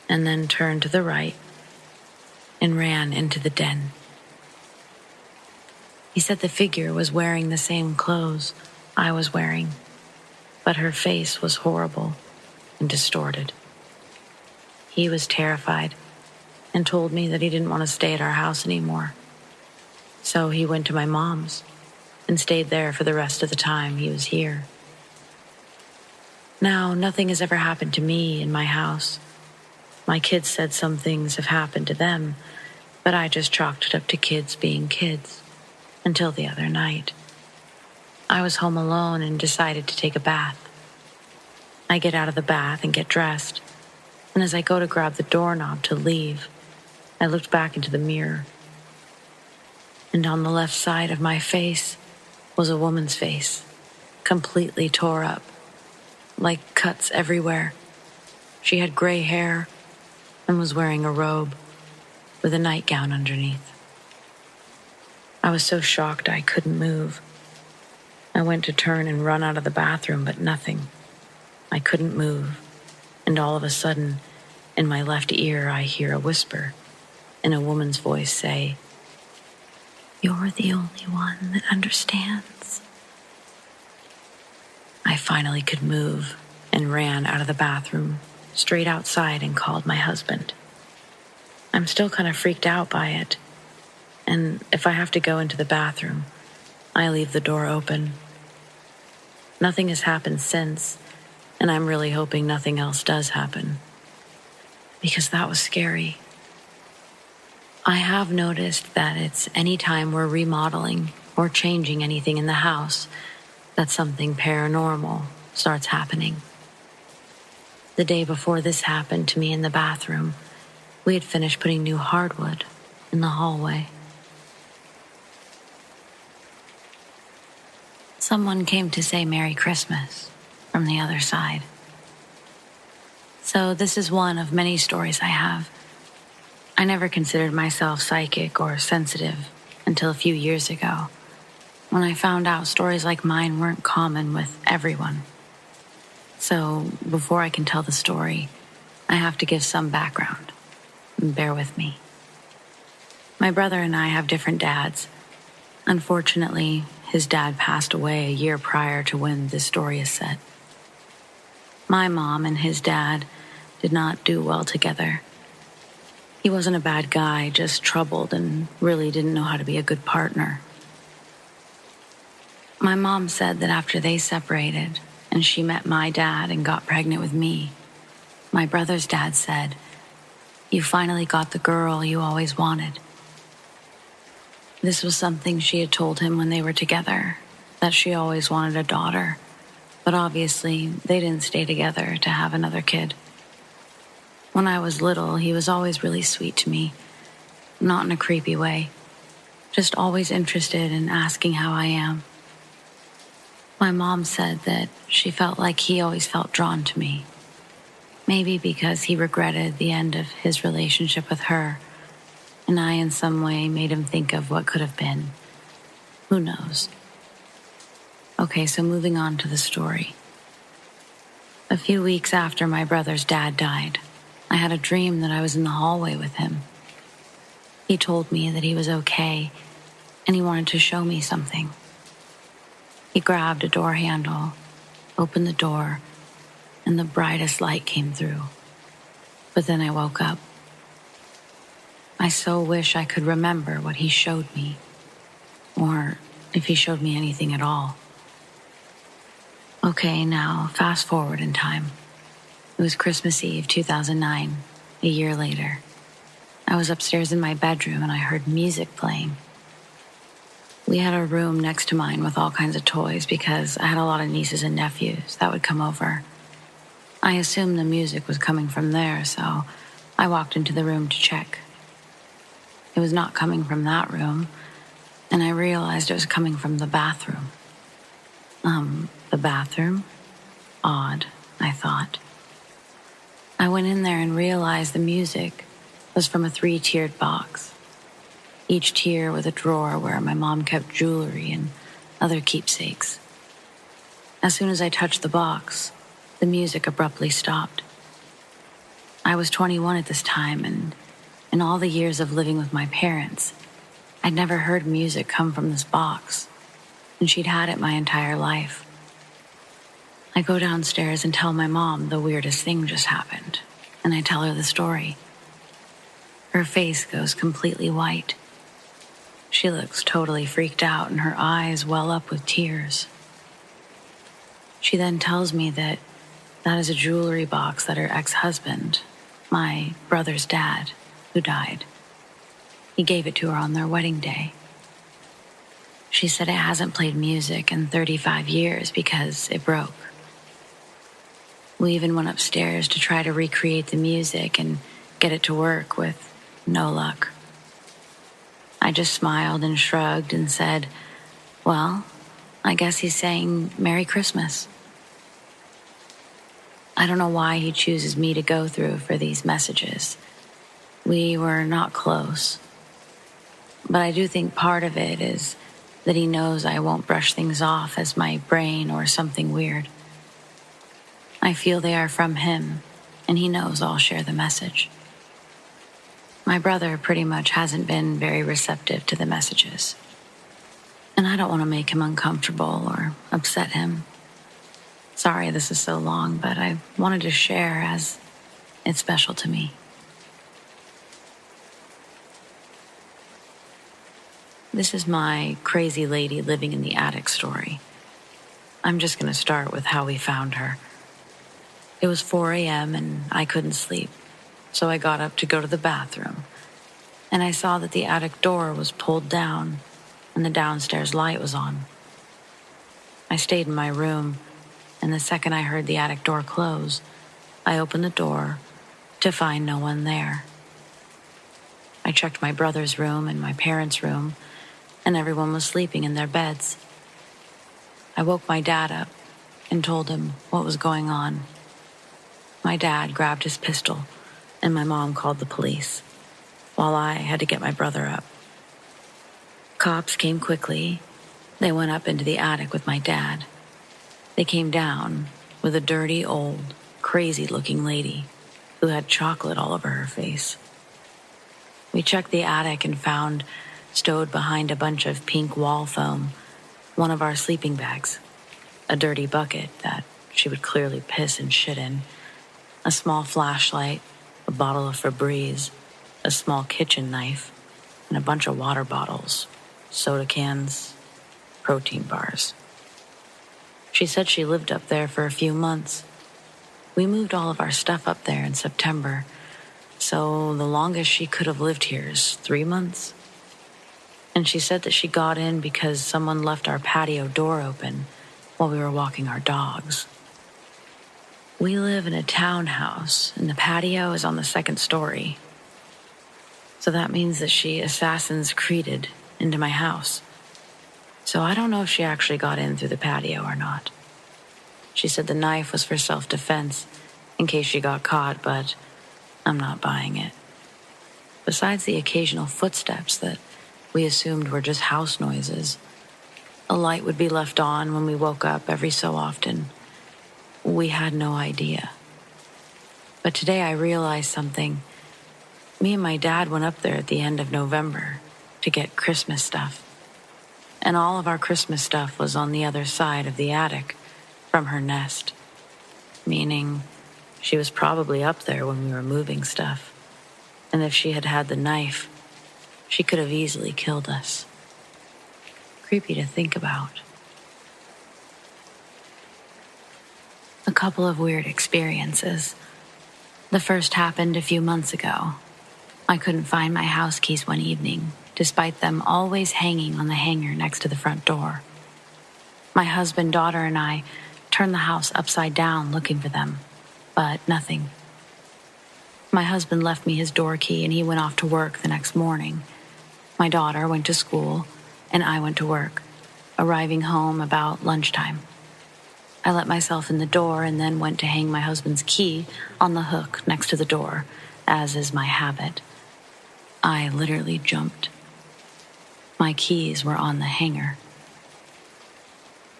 S1: and then turned to the right and ran into the den. He said the figure was wearing the same clothes I was wearing, but her face was horrible and distorted. He was terrified and told me that he didn't want to stay at our house anymore. So he went to my mom's and stayed there for the rest of the time he was here. Now, nothing has ever happened to me in my house. My kids said some things have happened to them, but I just chalked it up to kids being kids. Until the other night, I was home alone and decided to take a bath. I get out of the bath and get dressed, and as I go to grab the doorknob to leave, I looked back into the mirror. And on the left side of my face was a woman's face, completely tore up, like cuts everywhere. She had gray hair and was wearing a robe with a nightgown underneath. I was so shocked I couldn't move. I went to turn and run out of the bathroom, but nothing. I couldn't move, and all of a sudden, in my left ear, I hear a whisper and a woman's voice say, "You're the only one that understands." I finally could move and ran out of the bathroom, straight outside, and called my husband. I'm still kind of freaked out by it. And if I have to go into the bathroom, I leave the door open. Nothing has happened since, and I'm really hoping nothing else does happen, because that was scary. I have noticed that it's any time we're remodeling or changing anything in the house that something paranormal starts happening. The day before this happened to me in the bathroom, we had finished putting new hardwood in the hallway. Someone came to say Merry Christmas from the other side. So this is one of many stories I have. I never considered myself psychic or sensitive until a few years ago, when I found out stories like mine weren't common with everyone. So before I can tell the story,
S3: I have to give some background. Bear with me. My brother and I have different dads. Unfortunately, his dad passed away a year prior to when this story is set. My mom and his dad did not do well together. He wasn't a bad guy, just troubled and really didn't know how to be a good partner. My mom said that after they separated and she met my dad and got pregnant with me, my brother's dad said, "You finally got the girl you always wanted." This was something she had told him when they were together, that she always wanted a daughter, but obviously they didn't stay together to have another kid. When I was little, he was always really sweet to me, not in a creepy way, just always interested in asking how I am. My mom said that she felt like he always felt drawn to me, maybe because he regretted the end of his relationship with her, and I in some way made him think of what could have been. Who knows? Okay, so moving on to the story. A few weeks after my brother's dad died, I had a dream that I was in the hallway with him. He told me that he was okay, and he wanted to show me something. He grabbed a door handle, opened the door, and the brightest light came through. But then I woke up. I so wish I could remember what he showed me, or if he showed me anything at all. Okay, now fast forward in time. It was Christmas Eve 2009, a year later. I was upstairs in my bedroom and I heard music playing. We had a room next to mine with all kinds of toys because I had a lot of nieces and nephews that would come over. I assumed the music was coming from there, so I walked into the room to check. It was not coming from that room, and I realized it was coming from the bathroom. The bathroom? Odd, I thought. I went in there and realized the music was from a 3-tiered box. Each tier with a drawer where my mom kept jewelry and other keepsakes. As soon as I touched the box, the music abruptly stopped. I was 21 at this time, and in all the years of living with my parents, I'd never heard music come from this box, and she'd had it my entire life. I go downstairs and tell my mom the weirdest thing just happened, and I tell her the story. Her face goes completely white. She looks totally freaked out and her eyes well up with tears. She then tells me that is a jewelry box that her ex-husband, my brother's dad, who died, he gave it to her on their wedding day. She said it hasn't played music in 35 years because it broke. We even went upstairs to try to recreate the music and get it to work with no luck. I just smiled and shrugged and said, "Well, I guess he's saying Merry Christmas." I don't know why he chooses me to go through for these messages. We were not close. But I do think part of it is that he knows I won't brush things off as my brain or something weird. I feel they are from him, and he knows I'll share the message. My brother pretty much hasn't been very receptive to the messages. And I don't want to make him uncomfortable or upset him. Sorry this is so long, but I wanted to share as it's special to me. This is my crazy lady living in the attic story. I'm just going to start with how we found her. It was 4 a.m. and I couldn't sleep, so I got up to go to the bathroom. And I saw that the attic door was pulled down and the downstairs light was on. I stayed in my room, and the second I heard the attic door close, I opened the door to find no one there. I checked my brother's room and my parents' room, and everyone was sleeping in their beds. I woke my dad up and told him what was going on. My dad grabbed his pistol, and my mom called the police, while I had to get my brother up. Cops came quickly. They went up into the attic with my dad. They came down with a dirty, old, crazy-looking lady. who had chocolate all over her face. We checked the attic and found, stowed behind a bunch of pink wall foam, one of our sleeping bags, a dirty bucket that she would clearly piss and shit in, a small flashlight, a bottle of Febreze, a small kitchen knife, and a bunch of water bottles, soda cans, protein bars. She said she lived up there for a few months. We moved all of our stuff up there in September, so the longest she could have lived here is 3 months. And she said that she got in because someone left our patio door open while we were walking our dogs. We live in a townhouse, and the patio is on the second story. So that means that she Assassin's Creeded into my house. So I don't know if she actually got in through the patio or not. She said the knife was for self-defense in case she got caught, but I'm not buying it. Besides the occasional footsteps that we assumed were just house noises, a light would be left on when we woke up every so often. We had no idea. But today I realized something. Me and my dad went up there at the end of November to get Christmas stuff. And all of our Christmas stuff was on the other side of the attic from her nest, meaning she was probably up there when we were moving stuff. And if she had had the knife, she could have easily killed us. Creepy to think about. A couple of weird experiences. The first happened a few months ago. I couldn't find my house keys one evening, despite them always hanging on the hanger next to the front door. My husband, daughter, and I turned the house upside down looking for them, but nothing. My husband left me his door key and he went off to work the next morning. My daughter went to school and I went to work, arriving home about lunchtime. I let myself in the door and then went to hang my husband's key on the hook next to the door, as is my habit. I literally jumped. My keys were on the hanger.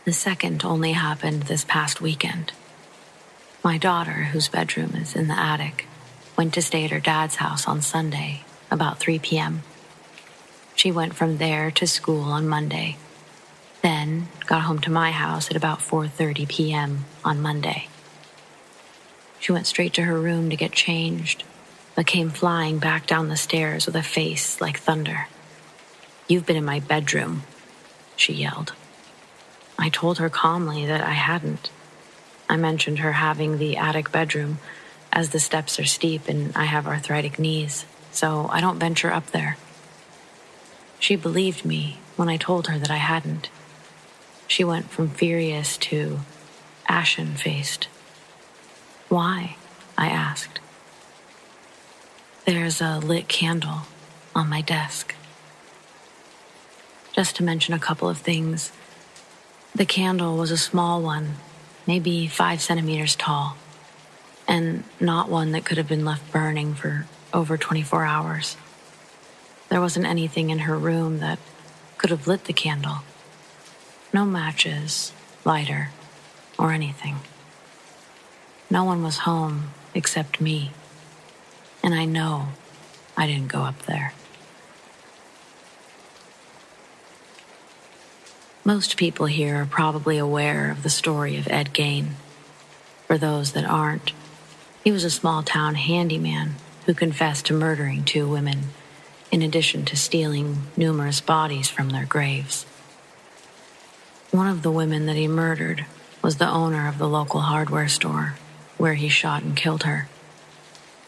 S3: The second only happened this past weekend. My daughter, whose bedroom is in the attic, went to stay at her dad's house on Sunday, about 3 p.m. She went from there to school on Monday, then got home to my house at about 4:30 p.m. on Monday. She went straight to her room to get changed, but came flying back down the stairs with a face like thunder. "You've been in my bedroom," she yelled. I told her calmly that I hadn't. I mentioned her having the attic bedroom, as the steps are steep and I have arthritic knees, so I don't venture up there. She believed me when I told her that I hadn't. She went from furious to ashen-faced. "Why?" I asked. "There's a lit candle on my desk." Just to mention a couple of things, the candle was a small one, maybe 5 centimeters tall, and not one that could have been left burning for over 24 hours. There wasn't anything in her room that could have lit the candle. No matches, lighter, or anything. No one was home except me, and I know I didn't go up there. Most people here are probably aware of the story of Ed Gain. For those that aren't, he was a small-town handyman who confessed to murdering 2 women, in addition to stealing numerous bodies from their graves. One of the women that he murdered was the owner of the local hardware store, where he shot and killed her.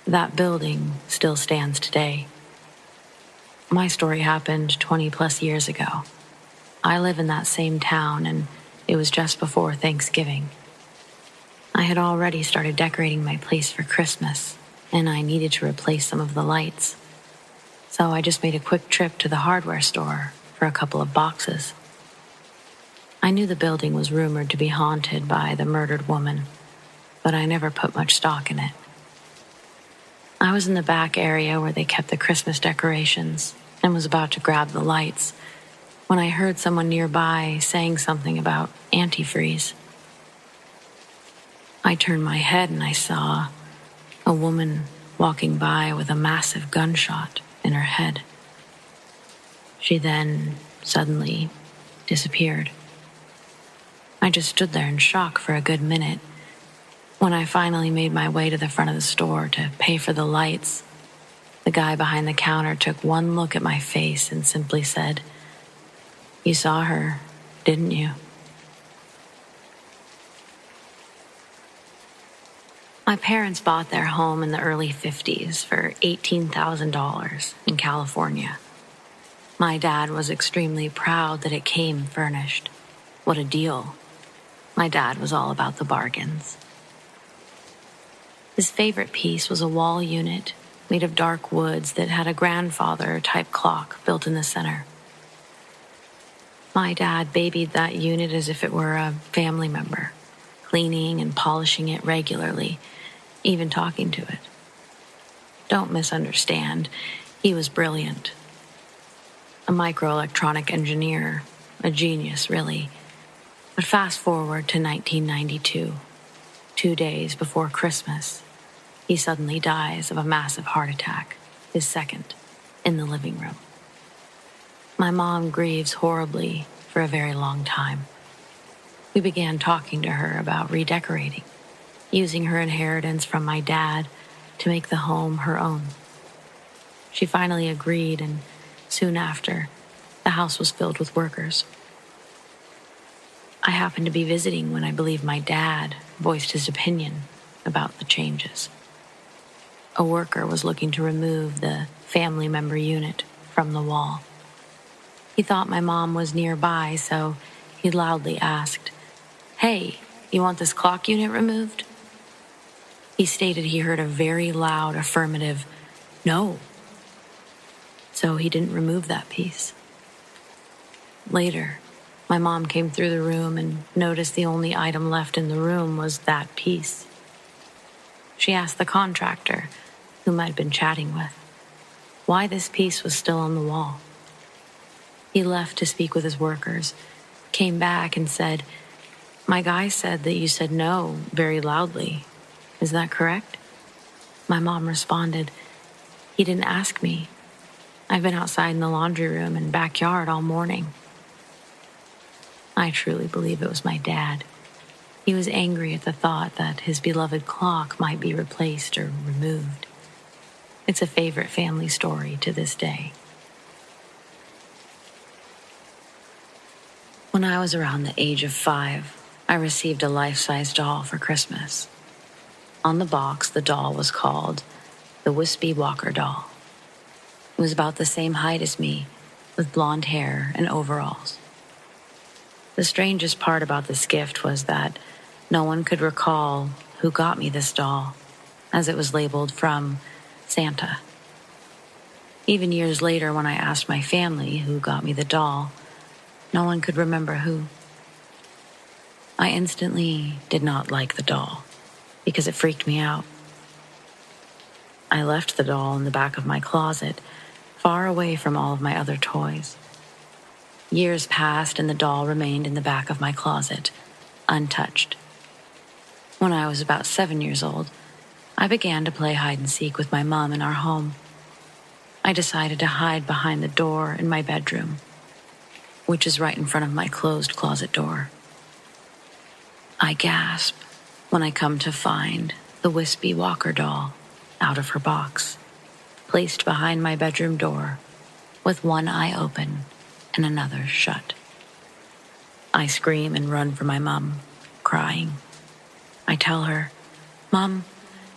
S3: That building still stands today. My story happened 20-plus years ago. I live in that same town, and it was just before Thanksgiving. I had already started decorating my place for Christmas, and I needed to replace some of the lights. So I just made a quick trip to the hardware store for a couple of boxes. I knew the building was rumored to be haunted by the murdered woman, but I never put much stock in it. I was in the back area where they kept the Christmas decorations and was about to grab the lights when I heard someone nearby saying something about antifreeze. I turned my head and I saw A woman walking by with a massive gunshot in her head. She then suddenly disappeared. I just stood there in shock for a good minute. When I finally made my way to the front of the store to pay for the lights, the guy behind the counter took one look at my face and simply said, "You saw her, didn't you?" My parents bought their home in the early 50s for $18,000 in California. My dad was extremely proud that it came furnished. What a deal. My dad was all about the bargains. His favorite piece was a wall unit made of dark woods that had a grandfather-type clock built in the center. My dad babied that unit as if it were a family member, cleaning and polishing it regularly, even talking to it. Don't misunderstand, he was brilliant. A microelectronic engineer, a genius, really. But fast forward to 1992, 2 days before Christmas, he suddenly dies of a massive heart attack, his second, in the living room. My mom grieves horribly for a very long time. We began talking to her about redecorating, using her inheritance from my dad to make the home her own. She finally agreed, and soon after, the house was filled with workers. I happened to be visiting when I believe my dad voiced his opinion about the changes. A worker was looking to remove the family member unit from the wall. He thought my mom was nearby, so he loudly asked, "Hey, you want this clock unit removed?" He stated he heard a very loud affirmative, "No." So he didn't remove that piece. Later, my mom came through the room and noticed the only item left in the room was that piece. She asked the contractor, whom I'd been chatting with, why this piece was still on the wall. He left to speak with his workers, came back and said, "My guy said that you said no very loudly. Is that correct?" My mom responded, "He didn't ask me. I've been outside in the laundry room and backyard all morning." I truly believe it was my dad. He was angry at the thought that his beloved clock might be replaced or removed. It's a favorite family story to this day. When I was around the age of 5, I received a life-size doll for Christmas. On the box, the doll was called the Wispy Walker doll. It was about the same height as me, with blonde hair and overalls. The strangest part about this gift was that no one could recall who got me this doll, as it was labeled from Santa. Even years later, when I asked my family who got me the doll, no one could remember who. I instantly did not like the doll because it freaked me out. I left the doll in the back of my closet, far away from all of my other toys. Years passed and the doll remained in the back of my closet, untouched. When I was about 7 years old, I began to play hide and seek with my mom in our home. I decided to hide behind the door in my bedroom, which is right in front of my closed closet door. I gasp when I come to find the Wispy Walker doll out of her box, placed behind my bedroom door, with one eye open and another shut. I scream and run for my mom, crying. I tell her, "Mom,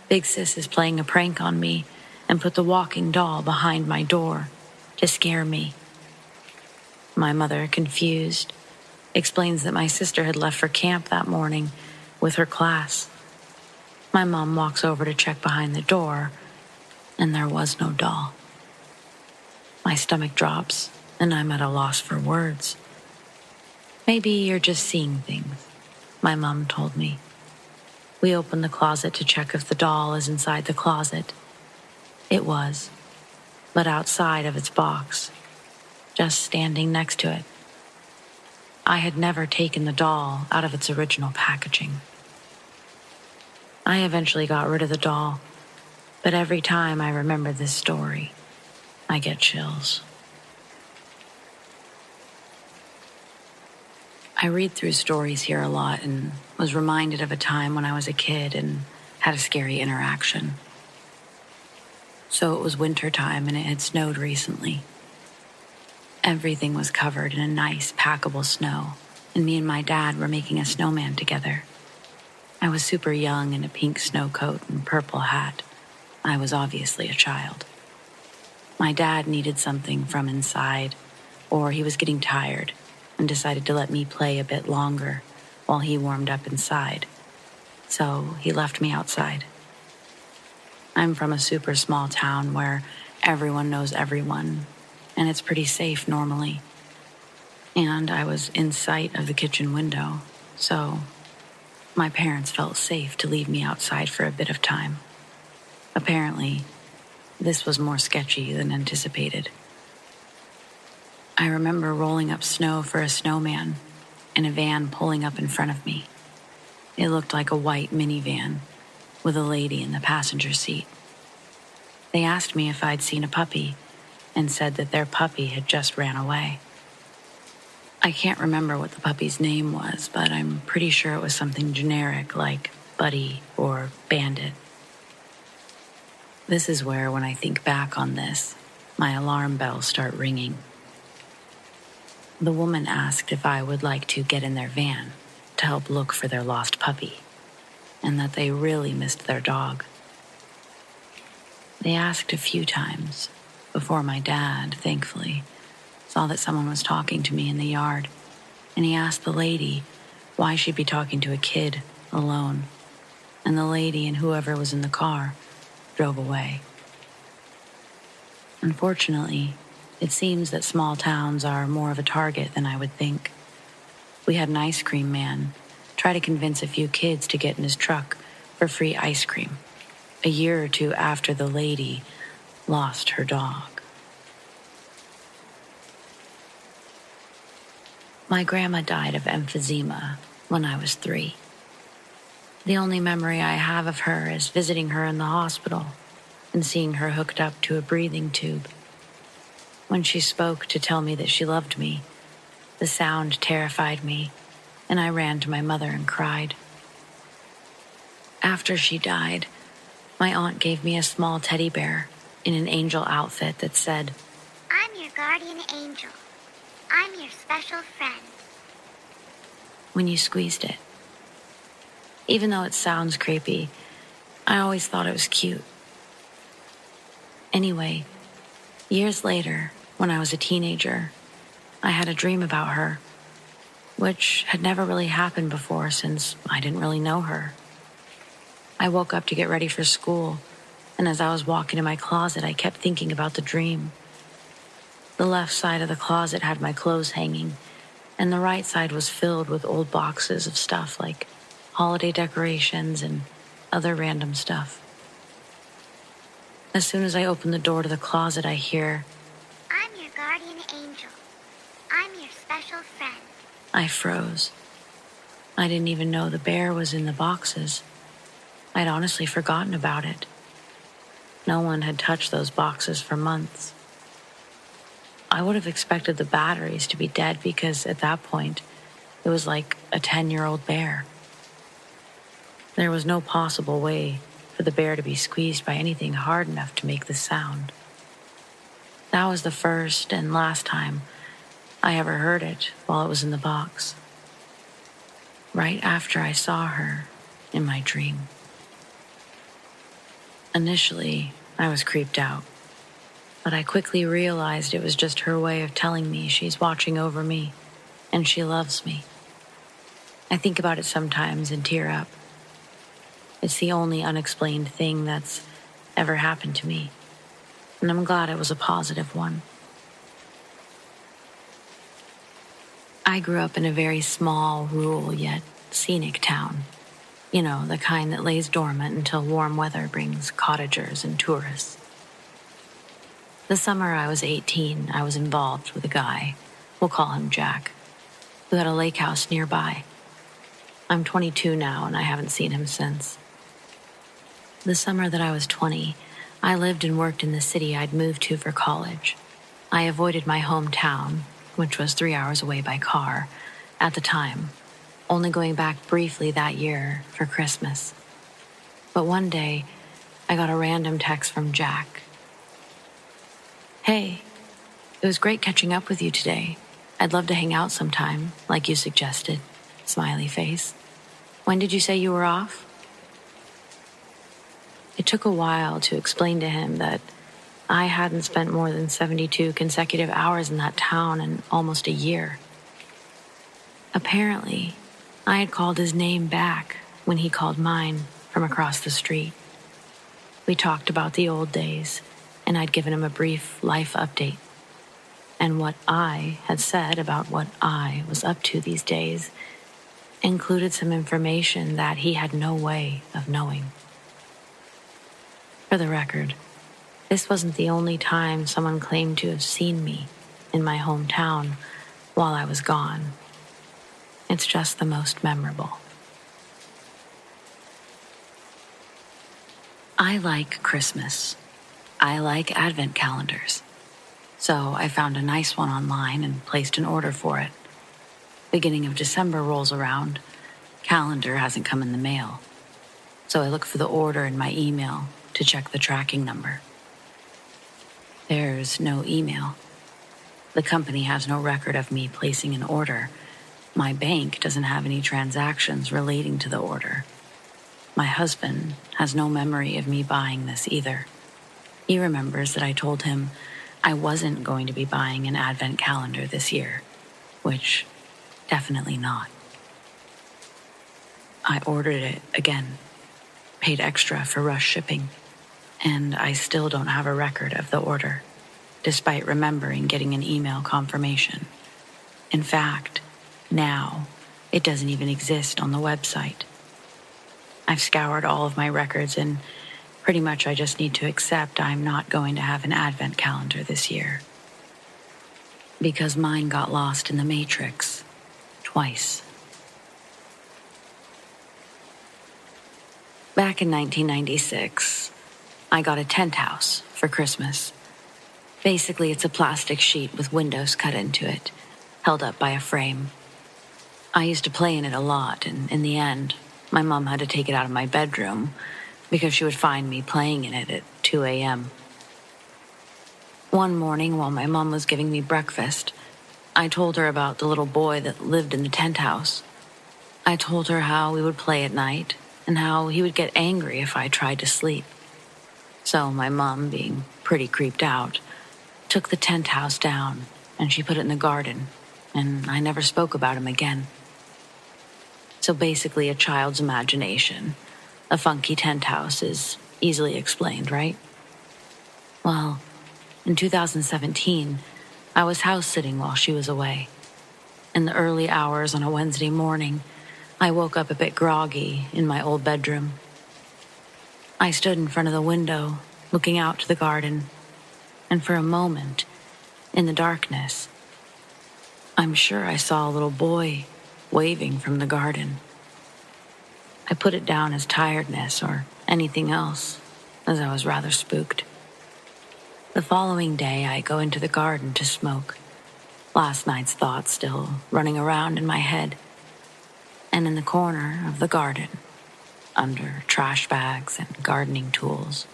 S3: Big Sis is playing a prank on me and put the walking doll behind my door to scare me." My mother, confused, explains that my sister had left for camp that morning with her class. My mom walks over to check behind the door, and there was no doll. My stomach drops, and I'm at a loss for words. "Maybe you're just seeing things," my mom told me. We opened the closet to check if the doll is inside the closet. It was, but outside of its box, just standing next to it. I had never taken the doll out of its original packaging. I eventually got rid of the doll, But every time I remember this story, I get chills. I read through stories here a lot and was reminded of a time when I was a kid and had a scary interaction. So it was winter time and it had snowed recently. Everything was covered in a nice, packable snow, and me and my dad were making a snowman together. I was super young in a pink snow coat and purple hat. I was obviously a child. My dad needed something from inside, or he was getting tired and decided to let me play a bit longer while he warmed up inside. So he left me outside. I'm from a super small town where everyone knows everyone, and it's pretty safe normally. And I was in sight of the kitchen window, so my parents felt safe to leave me outside for a bit of time. Apparently, this was more sketchy than anticipated. I remember rolling up snow for a snowman and a van pulling up in front of me. It looked like a white minivan with a lady in the passenger seat. They asked me if I'd seen a puppy and said that their puppy had just ran away. I can't remember what the puppy's name was, but I'm pretty sure it was something generic like Buddy or Bandit. This is where, when I think back on this, my alarm bells start ringing. The woman asked if I would like to get in their van to help look for their lost puppy, and that they really missed their dog. They asked a few times before my dad, thankfully, saw that someone was talking to me in the yard, and he asked the lady why she'd be talking to a kid alone, and the lady and whoever was in the car drove away. Unfortunately, it seems that small towns are more of a target than I would think. We had an ice cream man try to convince a few kids to get in his truck for free ice cream, a year or two after the lady lost her dog. My grandma died of emphysema when I was 3. The only memory I have of her is visiting her in the hospital and seeing her hooked up to a breathing tube. When she spoke to tell me that she loved me, the sound terrified me, and I ran to my mother and cried. After she died, my aunt gave me a small teddy bear in an angel outfit that said,
S4: "I'm your guardian angel. I'm your special friend."
S3: when you squeezed it. Even though it sounds creepy, I always thought it was cute. Anyway, years later, when I was a teenager, I had a dream about her, which had never really happened before since I didn't really know her. I woke up to get ready for school, and as I was walking to my closet, I kept thinking about the dream. The left side of the closet had my clothes hanging, and the right side was filled with old boxes of stuff like holiday decorations and other random stuff. As soon as I open the door to the closet, I hear,
S4: "I'm your guardian angel. I'm your special friend."
S3: I froze. I didn't even know the bear was in the boxes. I'd honestly forgotten about it. No one had touched those boxes for months. I would have expected the batteries to be dead because at that point, it was like a 10-year-old bear. There was no possible way for the bear to be squeezed by anything hard enough to make the sound. That was the first and last time I ever heard it while it was in the box. Right after I saw her in my dream. Initially, I was creeped out, but I quickly realized it was just her way of telling me she's watching over me and she loves me. I think about it sometimes and tear up. It's the only unexplained thing that's ever happened to me, and I'm glad it was a positive one. I grew up in a very small, rural yet scenic town. You know, the kind that lays dormant until warm weather brings cottagers and tourists. The summer I was 18, I was involved with a guy, we'll call him Jack, who had a lake house nearby. I'm 22 now, and I haven't seen him since. The summer that I was 20, I lived and worked in the city I'd moved to for college. I avoided my hometown, which was 3 hours away by car, at the time, only going back briefly that year for Christmas. But one day, I got a random text from Jack. "Hey, it was great catching up with you today. I'd love to hang out sometime, like you suggested." Smiley face. "When did you say you were off?" It took a while to explain to him that I hadn't spent more than 72 consecutive hours in that town in almost a year. Apparently, I had called his name back when he called mine from across the street. We talked about the old days, and I'd given him a brief life update. And what I had said about what I was up to these days included some information that he had no way of knowing. For the record, this wasn't the only time someone claimed to have seen me in my hometown while I was gone. It's just the most memorable. I like Christmas. I like advent calendars. So I found a nice one online and placed an order for it. Beginning of December rolls around. Calendar hasn't come in the mail. So I look for the order in my email to check the tracking number. There's no email. The company has no record of me placing an order. My bank doesn't have any transactions relating to the order. My husband has no memory of me buying this either. He remembers that I told him I wasn't going to be buying an advent calendar this year, which definitely not. I ordered it again, paid extra for rush shipping, and I still don't have a record of the order, despite remembering getting an email confirmation. In fact, now it doesn't even exist on the website. I've scoured all of my records and pretty much I just need to accept I'm not going to have an advent calendar this year. Because mine got lost in the Matrix twice. Back in 1996, I got a tent house for Christmas. Basically, it's a plastic sheet with windows cut into it, held up by a frame. I used to play in it a lot, and in the end, my mom had to take it out of my bedroom because she would find me playing in it at 2 a.m. One morning, while my mom was giving me breakfast, I told her about the little boy that lived in the tent house. I told her how we would play at night and how he would get angry if I tried to sleep. So my mom, being pretty creeped out, took the tent house down and she put it in the garden, and I never spoke about him again. So basically a child's imagination. A funky tent house is easily explained, right? Well, in 2017, I was house-sitting while she was away. In the early hours on a Wednesday morning, I woke up a bit groggy in my old bedroom. I stood in front of the window, looking out to the garden, and for a moment, in the darkness, I'm sure I saw a little boy waving from the garden. I put it down as tiredness or anything else, as I was rather spooked. The following day, I go into the garden to smoke, last night's thoughts still running around in my head. And in the corner of the garden, under trash bags and gardening tools,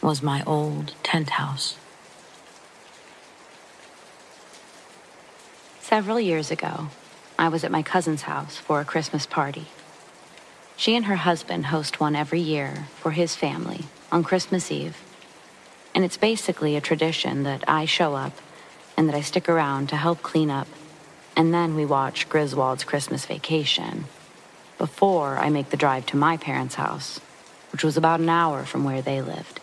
S3: was my old tent house.
S5: Several years ago, I was at my cousin's house for a Christmas party. She and her husband host one every year for his family on Christmas Eve. And it's basically a tradition that I show up and that I stick around to help clean up. And then we watch Griswold's Christmas Vacation before I make the drive to my parents' house, which was about an hour from where they lived.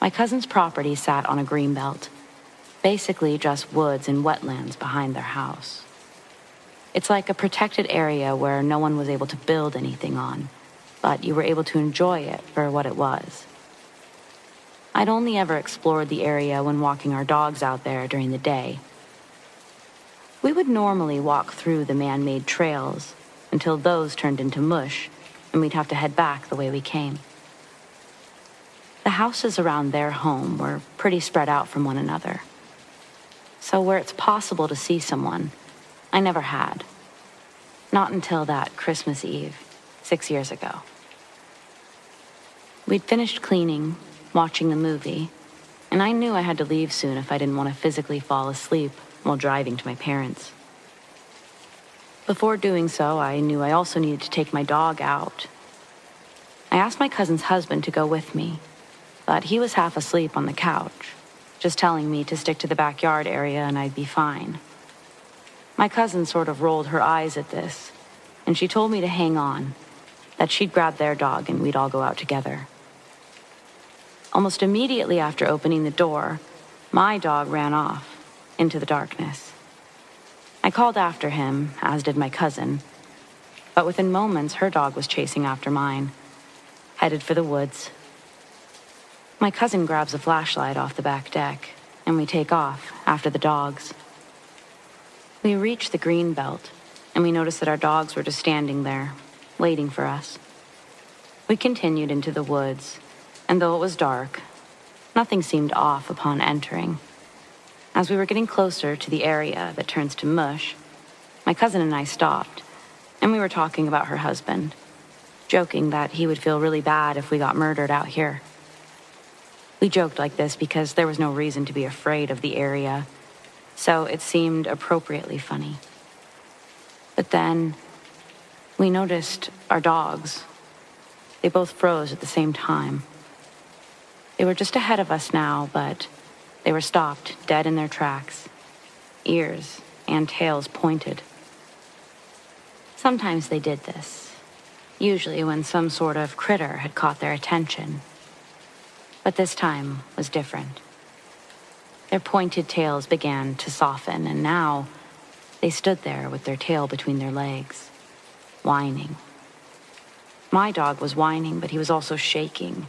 S5: My cousin's property sat on a greenbelt, basically just woods and wetlands behind their house. It's like a protected area where no one was able to build anything on, but you were able to enjoy it for what it was. I'd only ever explored the area when walking our dogs out there during the day. We would normally walk through the man-made trails until those turned into mush, and we'd have to head back the way we came. The houses around their home were pretty spread out from one another. So where it's possible to see someone, I never had. Not until that Christmas Eve, 6 years ago. We'd finished cleaning, watching the movie, and I knew I had to leave soon if I didn't want to physically fall asleep while driving to my parents'. Before doing so, I knew I also needed to take my dog out. I asked my cousin's husband to go with me, but he was half asleep on the couch, just telling me to stick to the backyard area and I'd be fine. My cousin sort of rolled her eyes at this, and she told me to hang on, that she'd grab their dog and we'd all go out together. Almost immediately after opening the door, my dog ran off into the darkness. I called after him, as did my cousin, but within moments her dog was chasing after mine, headed for the woods. My cousin grabs a flashlight off the back deck, and we take off after the dogs. We reach the green belt, and we notice that our dogs were just standing there, waiting for us. We continued into the woods, and though it was dark, nothing seemed off upon entering. As we were getting closer to the area that turns to mush, my cousin and I stopped, and we were talking about her husband, joking that he would feel really bad if we got murdered out here. We joked like this because there was no reason to be afraid of the area, so it seemed appropriately funny. But then we noticed our dogs. They both froze at the same time. They were just ahead of us now, but they were stopped dead in their tracks, ears and tails pointed. Sometimes they did this, usually when some sort of critter had caught their attention. But this time was different. Their pointed tails began to soften, and now they stood there with their tail between their legs, whining. My dog was whining, but he was also shaking.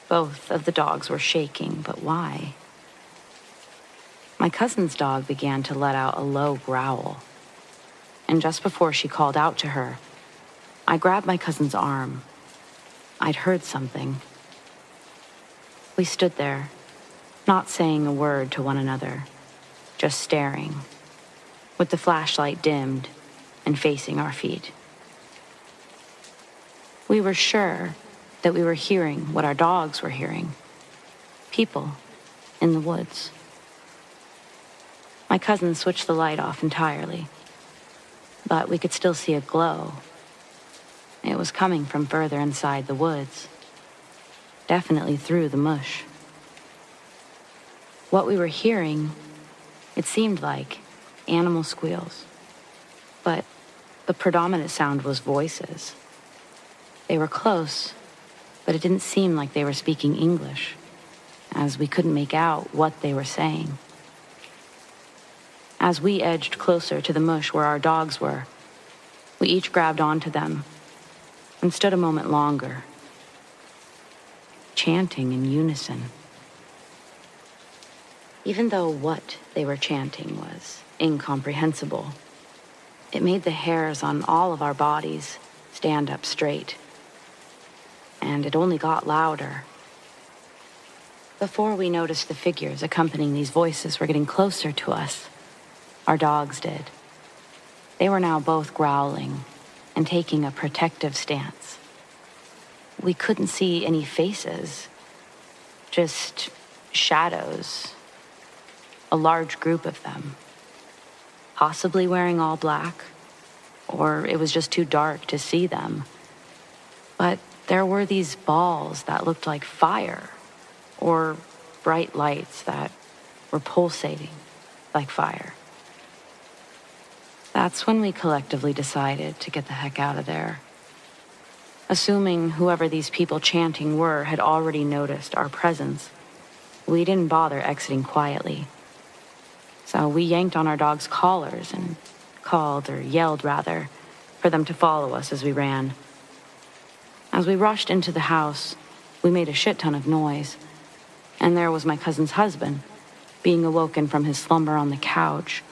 S5: Both of the dogs were shaking, but why? My cousin's dog began to let out a low growl. And just before she called out to her, I grabbed my cousin's arm. I'd heard something. We stood there, not saying a word to one another, just staring, with the flashlight dimmed and facing our feet. We were sure that we were hearing what our dogs were hearing. People in the woods. My cousin switched the light off entirely, but we could still see a glow. It was coming from further inside the woods, definitely through the mush. What we were hearing, it seemed like animal squeals, but the predominant sound was voices. They were close, but it didn't seem like they were speaking English, as we couldn't make out what they were saying. As we edged closer to the mush where our dogs were, we each grabbed onto them and stood a moment longer, chanting in unison. Even though what they were chanting was incomprehensible, it made the hairs on all of our bodies stand up straight. And it only got louder. Before we noticed the figures accompanying these voices were getting closer to us, our dogs did. They were now both growling and taking a protective stance. We couldn't see any faces, just shadows, a large group of them, possibly wearing all black, or it was just too dark to see them. But there were these balls that looked like fire, or bright lights that were pulsating like fire. That's when we collectively decided to get the heck out of there. Assuming whoever these people chanting were had already noticed our presence, we didn't bother exiting quietly. So we yanked on our dogs' collars and called, or yelled rather, for them to follow us as we ran. As we rushed into the house, we made a shit ton of noise, and there was my cousin's husband, being awoken from his slumber on the couch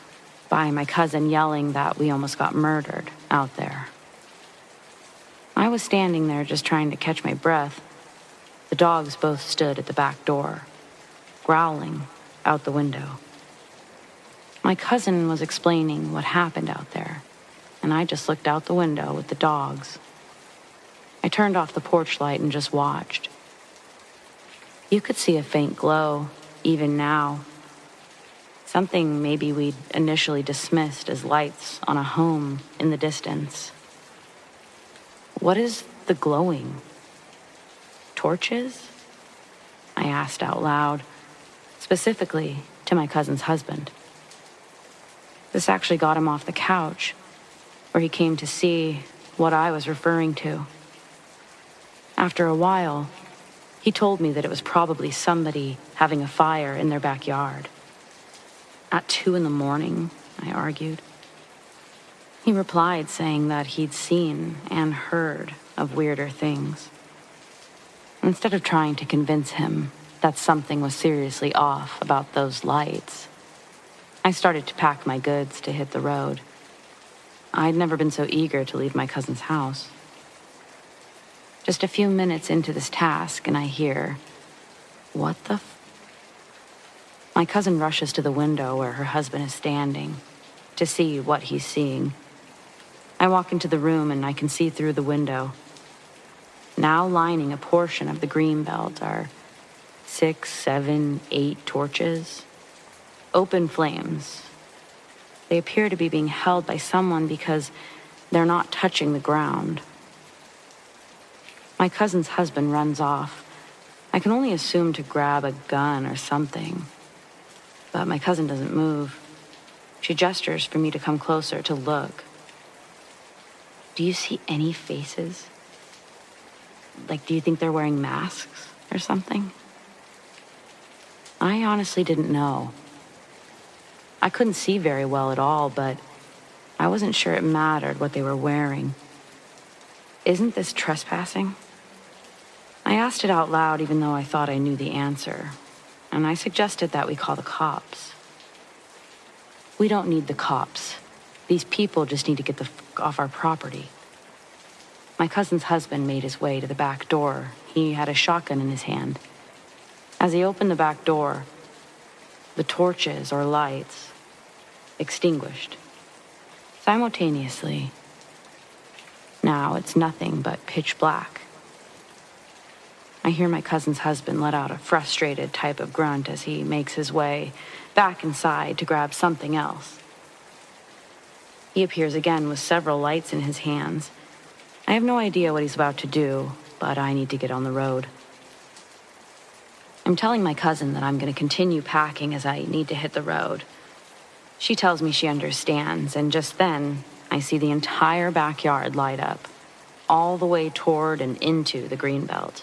S5: by my cousin yelling that we almost got murdered out there. I was standing there just trying to catch my breath, The dogs both stood at the back door, growling out the window. My cousin was explaining what happened out there, and I just looked out the window with the dogs. I turned off the porch light and just watched. You could see a faint glow, even now. Something maybe we'd initially dismissed as lights on a home in the distance. What is the glowing? Torches? I asked out loud, specifically to my cousin's husband. This actually got him off the couch, where he came to see what I was referring to. After a while, he told me that it was probably somebody having a fire in their backyard. At 2 a.m, I argued. He replied saying that he'd seen and heard of weirder things. Instead of trying to convince him that something was seriously off about those lights, I started to pack my goods to hit the road. I'd never been so eager to leave my cousin's house. Just a few minutes into this task, and I hear, "What the f—" My cousin rushes to the window where her husband is standing to see what he's seeing. I walk into the room and I can see through the window. Now lining a portion of the green belt are 6, 7, 8 torches. Open flames. They appear to be being held by someone because they're not touching the ground. My cousin's husband runs off. I can only assume to grab a gun or something. But my cousin doesn't move. She gestures for me to come closer to look. Do you see any faces? Like, do you think they're wearing masks or something? I honestly didn't know. I couldn't see very well at all, but I wasn't sure it mattered what they were wearing. Isn't this trespassing? I asked it out loud even though I thought I knew the answer, and I suggested that we call the cops. We don't need the cops. These people just need to get the f*** off our property. My cousin's husband made his way to the back door. He had a shotgun in his hand. As he opened the back door, the torches or lights extinguished simultaneously. Now it's nothing but pitch black. I hear my cousin's husband let out a frustrated type of grunt as he makes his way back inside to grab something else. He appears again with several lights in his hands. I have no idea what he's about to do, but I need to get on the road. I'm telling my cousin that I'm going to continue packing as I need to hit the road. She tells me she understands, and just then, I see the entire backyard light up, all the way toward and into the greenbelt.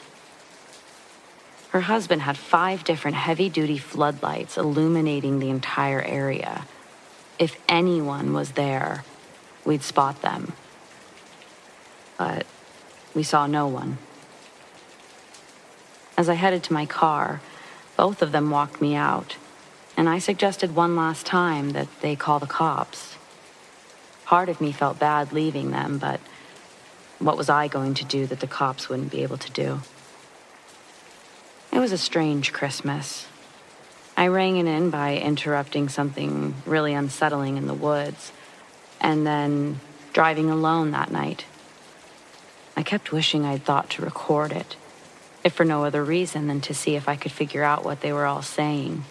S5: Her husband had 5 different heavy-duty floodlights illuminating the entire area. If anyone was there, we'd spot them. But we saw no one. As I headed to my car, both of them walked me out, and I suggested one last time that they call the cops. Part of me felt bad leaving them, but what was I going to do that the cops wouldn't be able to do? It was a strange Christmas. I rang it in by interrupting something really unsettling in the woods, and then driving alone that night. I kept wishing I'd thought to record it, if for no other reason than to see if I could figure out what they were all saying.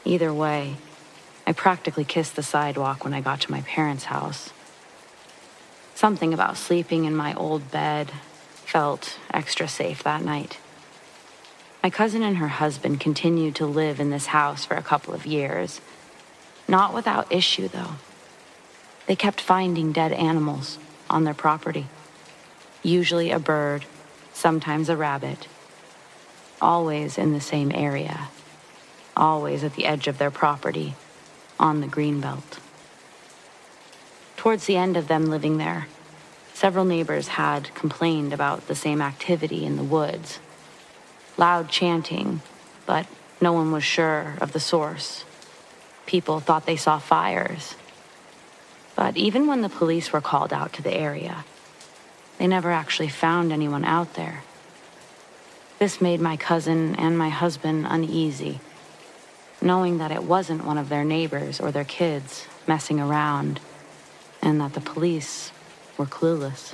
S5: Either way, I practically kissed the sidewalk when I got to my parents' house. Something about sleeping in my old bed felt extra safe that night. My cousin and her husband continued to live in this house for a couple of years. Not without issue, though. They kept finding dead animals on their property. Usually a bird, sometimes a rabbit. Always in the same area. Always at the edge of their property, on the greenbelt. Towards the end of them living there, several neighbors had complained about the same activity in the woods. Loud chanting, but no one was sure of the source. People thought they saw fires. But even when the police were called out to the area, they never actually found anyone out there. This made my cousin and my husband uneasy, knowing that it wasn't one of their neighbors or their kids messing around, and that the police were clueless.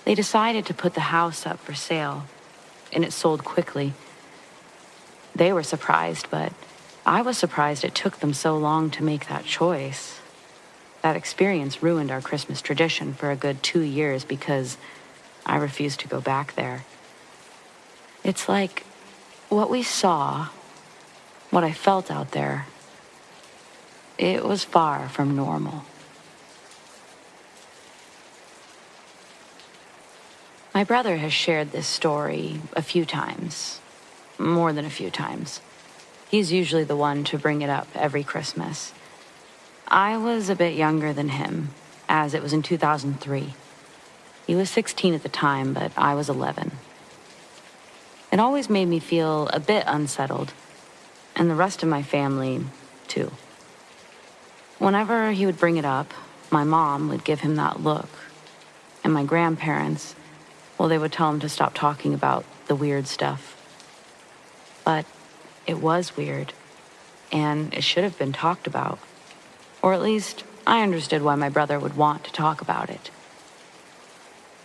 S5: They decided to put the house up for sale, and it sold quickly. They were surprised, but I was surprised it took them so long to make that choice. That experience ruined our Christmas tradition for a good 2 years because I refused to go back there. It's like what we saw, what I felt out there, it was far from normal. My brother has shared this story a few times, more than a few times. He's usually the one to bring it up every Christmas. I was a bit younger than him, as it was in 2003. He was 16 at the time, but I was 11. It always made me feel a bit unsettled, and the rest of my family, too. Whenever he would bring it up, my mom would give him that look, and my grandparents, well, they would tell him to stop talking about the weird stuff. But it was weird, and it should have been talked about. Or at least, I understood why my brother would want to talk about it.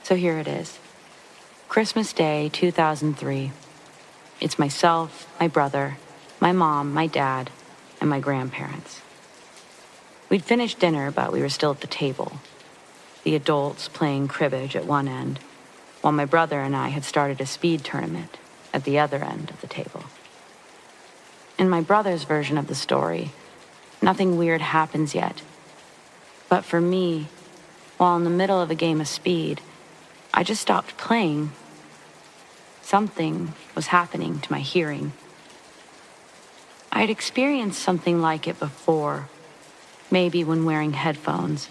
S5: So here it is. Christmas Day, 2003. It's myself, my brother, my mom, my dad, and my grandparents. We'd finished dinner, but we were still at the table. The adults playing cribbage at one end, while my brother and I had started a speed tournament at the other end of the table. In my brother's version of the story, nothing weird happens yet. But for me, while in the middle of a game of speed, I just stopped playing. Something was happening to my hearing. I had experienced something like it before, maybe when wearing headphones,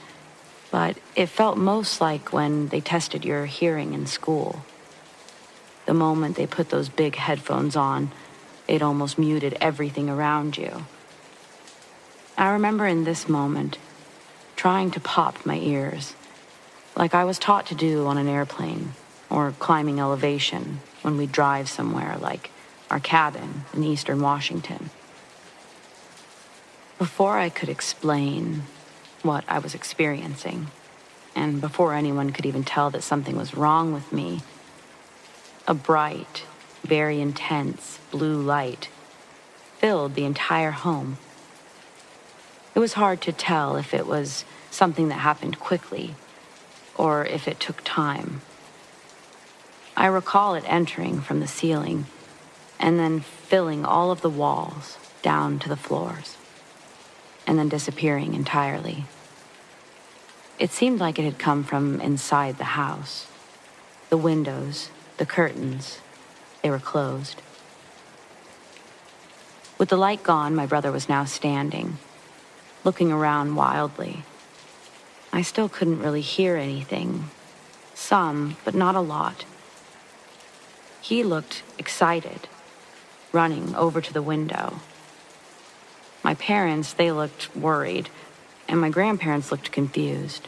S5: but it felt most like when they tested your hearing in school. The moment they put those big headphones on, it almost muted everything around you. I remember in this moment, trying to pop my ears, like I was taught to do on an airplane or climbing elevation when we drive somewhere like our cabin in eastern Washington. Before I could explain what I was experiencing, and before anyone could even tell that something was wrong with me, a bright, very intense blue light filled the entire home. It was hard to tell if it was something that happened quickly or if it took time. I recall it entering from the ceiling and then filling all of the walls down to the floors and then disappearing entirely. It seemed like it had come from inside the house. The windows, the curtains, they were closed. With the light gone, my brother was now standing, looking around wildly. I still couldn't really hear anything. Some, but not a lot. He looked excited, running over to the window. My parents, they looked worried, and my grandparents looked confused.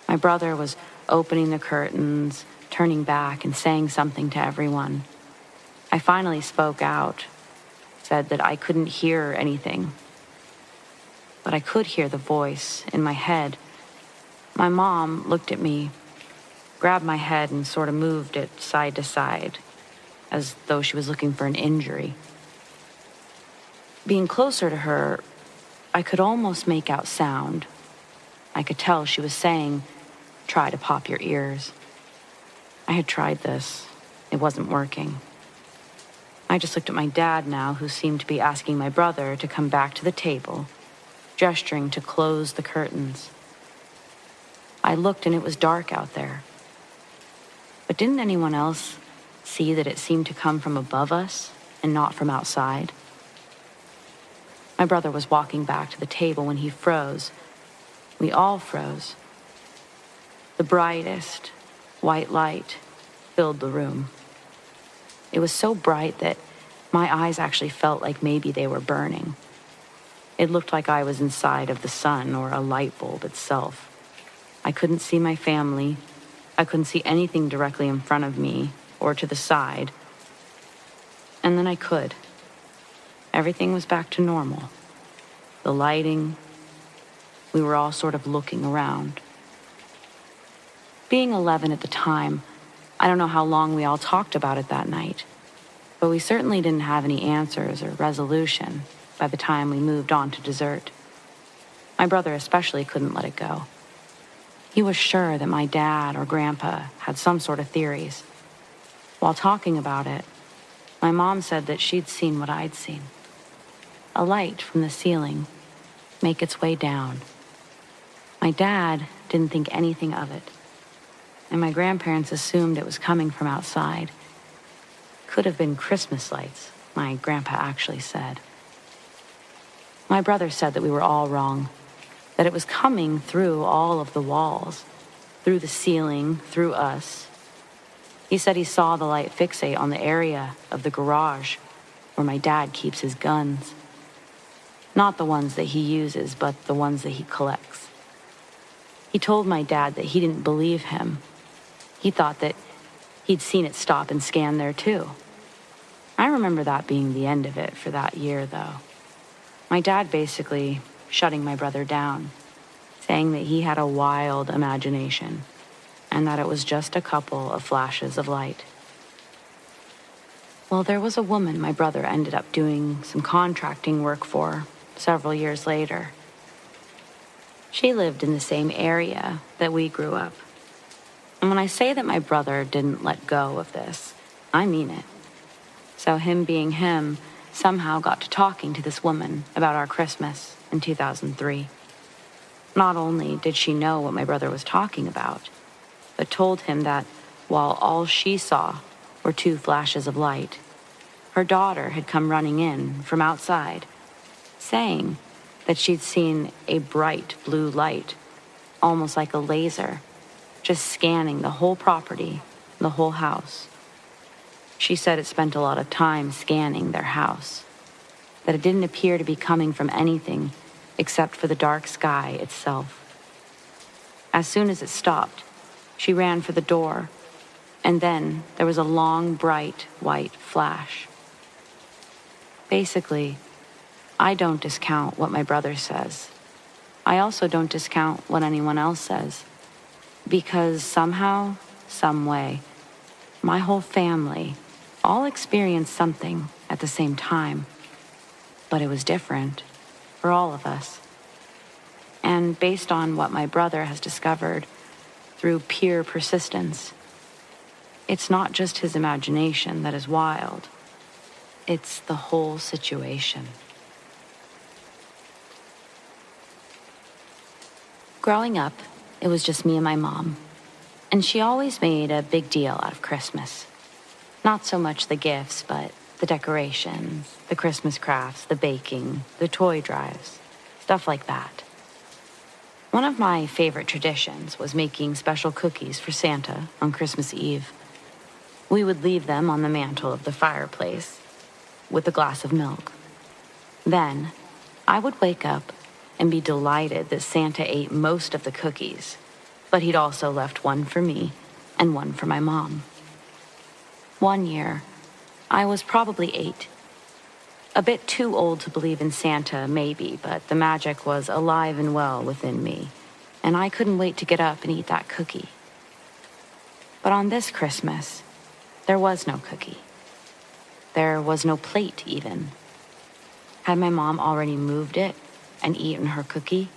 S5: My brother was opening the curtains, turning back and saying something to everyone. I finally spoke out, said that I couldn't hear anything. But I could hear the voice in my head. My mom looked at me, grabbed my head and sort of moved it side to side, as though she was looking for an injury. Being closer to her, I could almost make out sound. I could tell she was saying, "Try to pop your ears." I had tried this. It wasn't working. I just looked at my dad now, who seemed to be asking my brother to come back to the table, gesturing to close the curtains. I looked and it was dark out there. But didn't anyone else see that it seemed to come from above us and not from outside? My brother was walking back to the table when he froze. We all froze. The brightest white light filled the room. It was so bright that my eyes actually felt like maybe they were burning. It looked like I was inside of the sun or a light bulb itself. I couldn't see my family. I couldn't see anything directly in front of me, or to the side. And then I could. Everything was back to normal. The lighting, we were all sort of looking around. Being 11 at the time, I don't know how long we all talked about it that night, but we certainly didn't have any answers or resolution by the time we moved on to dessert. My brother especially couldn't let it go. He was sure that my dad or grandpa had some sort of theories. While talking about it, my mom said that she'd seen what I'd seen. A light from the ceiling make its way down. My dad didn't think anything of it, and my grandparents assumed it was coming from outside. Could have been Christmas lights, my grandpa actually said. My brother said that we were all wrong, that it was coming through all of the walls, through the ceiling, through us. He said he saw the light fixate on the area of the garage where my dad keeps his guns. Not the ones that he uses, but the ones that he collects. He told my dad that he didn't believe him. He thought that he'd seen it stop and scan there too. I remember that being the end of it for that year, though. My dad basically shutting my brother down, saying that he had a wild imagination and that it was just a couple of flashes of light. Well, there was a woman my brother ended up doing some contracting work for several years later. She lived in the same area that we grew up. And when I say that my brother didn't let go of this, I mean it. So him being him somehow got to talking to this woman about our Christmas in 2003. Not only did she know what my brother was talking about, but told him that while all she saw were 2 flashes of light, her daughter had come running in from outside, saying that she'd seen a bright blue light, almost like a laser, just scanning the whole property, the whole house. She said it spent a lot of time scanning their house, that it didn't appear to be coming from anything except for the dark sky itself. As soon as it stopped, she ran for the door, and then there was a long, bright, white flash. Basically, I don't discount what my brother says. I also don't discount what anyone else says, because somehow, some way, my whole family all experienced something at the same time, but it was different for all of us. And based on what my brother has discovered through pure persistence, it's not just his imagination that is wild. It's the whole situation. Growing up, it was just me and my mom, and she always made a big deal out of Christmas. Not so much the gifts, but the decorations, the Christmas crafts, the baking, the toy drives, stuff like that. One of my favorite traditions was making special cookies for Santa on Christmas Eve. We would leave them on the mantle of the fireplace with a glass of milk. Then, I would wake up and be delighted that Santa ate most of the cookies, but he'd also left one for me and one for my mom. One year, I was probably 8. A bit too old to believe in Santa, maybe, but the magic was alive and well within me, and I couldn't wait to get up and eat that cookie. But on this Christmas, there was no cookie. There was no plate, even. Had my mom already moved it and eaten her cookie?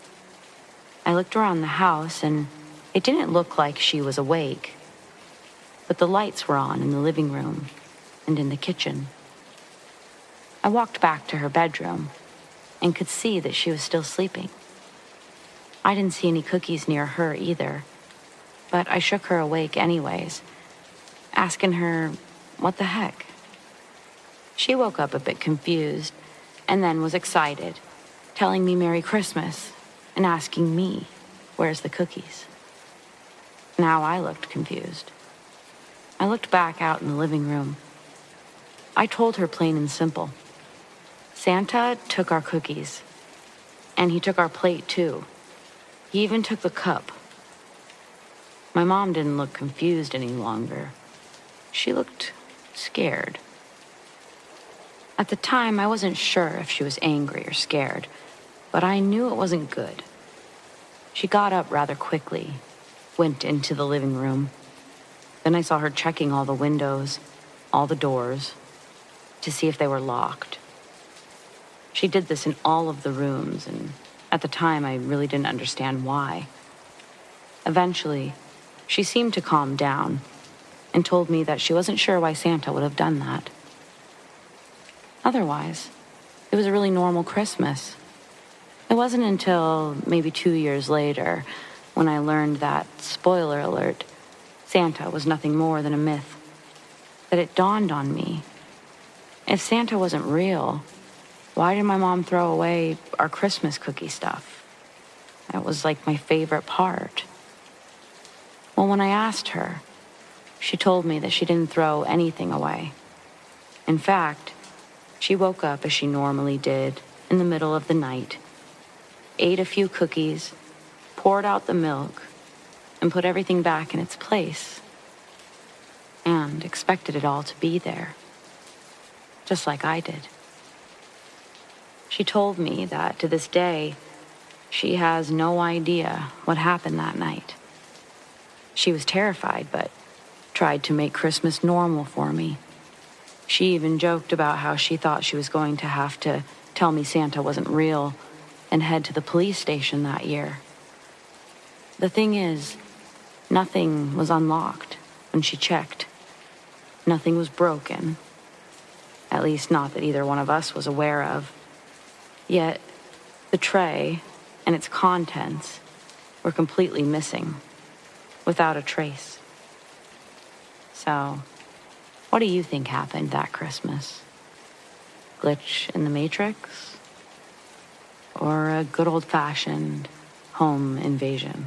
S5: I looked around the house, and it didn't look like she was awake, but the lights were on in the living room and in the kitchen. I walked back to her bedroom and could see that she was still sleeping. I didn't see any cookies near her either, but I shook her awake anyways, asking her, what the heck? She woke up a bit confused and then was excited, telling me Merry Christmas and asking me, where's the cookies? Now I looked confused. I looked back out in the living room. I told her plain and simple. Santa took our cookies, and he took our plate too. He even took the cup. My mom didn't look confused any longer. She looked scared. At the time, I wasn't sure if she was angry or scared, but I knew it wasn't good. She got up rather quickly, went into the living room. Then I saw her checking all the windows, all the doors, to see if they were locked. She did this in all of the rooms, and at the time, I really didn't understand why. Eventually, she seemed to calm down and told me that she wasn't sure why Santa would have done that. Otherwise, it was a really normal Christmas. It wasn't until maybe 2 years later when I learned that, spoiler alert, Santa was nothing more than a myth, that it dawned on me. If Santa wasn't real, why did my mom throw away our Christmas cookie stuff? That was like my favorite part. Well, when I asked her, she told me that she didn't throw anything away. In fact, she woke up as she normally did in the middle of the night, ate a few cookies, poured out the milk, and put everything back in its place, and expected it all to be there, just like I did. She told me that to this day, she has no idea what happened that night. She was terrified, but tried to make Christmas normal for me. She even joked about how she thought she was going to have to tell me Santa wasn't real and head to the police station that year. The thing is, nothing was unlocked when she checked. Nothing was broken. At least not that either one of us was aware of. Yet, the tray and its contents were completely missing, without a trace. So, what do you think happened that Christmas? Glitch in the Matrix? Or a good old-fashioned home invasion?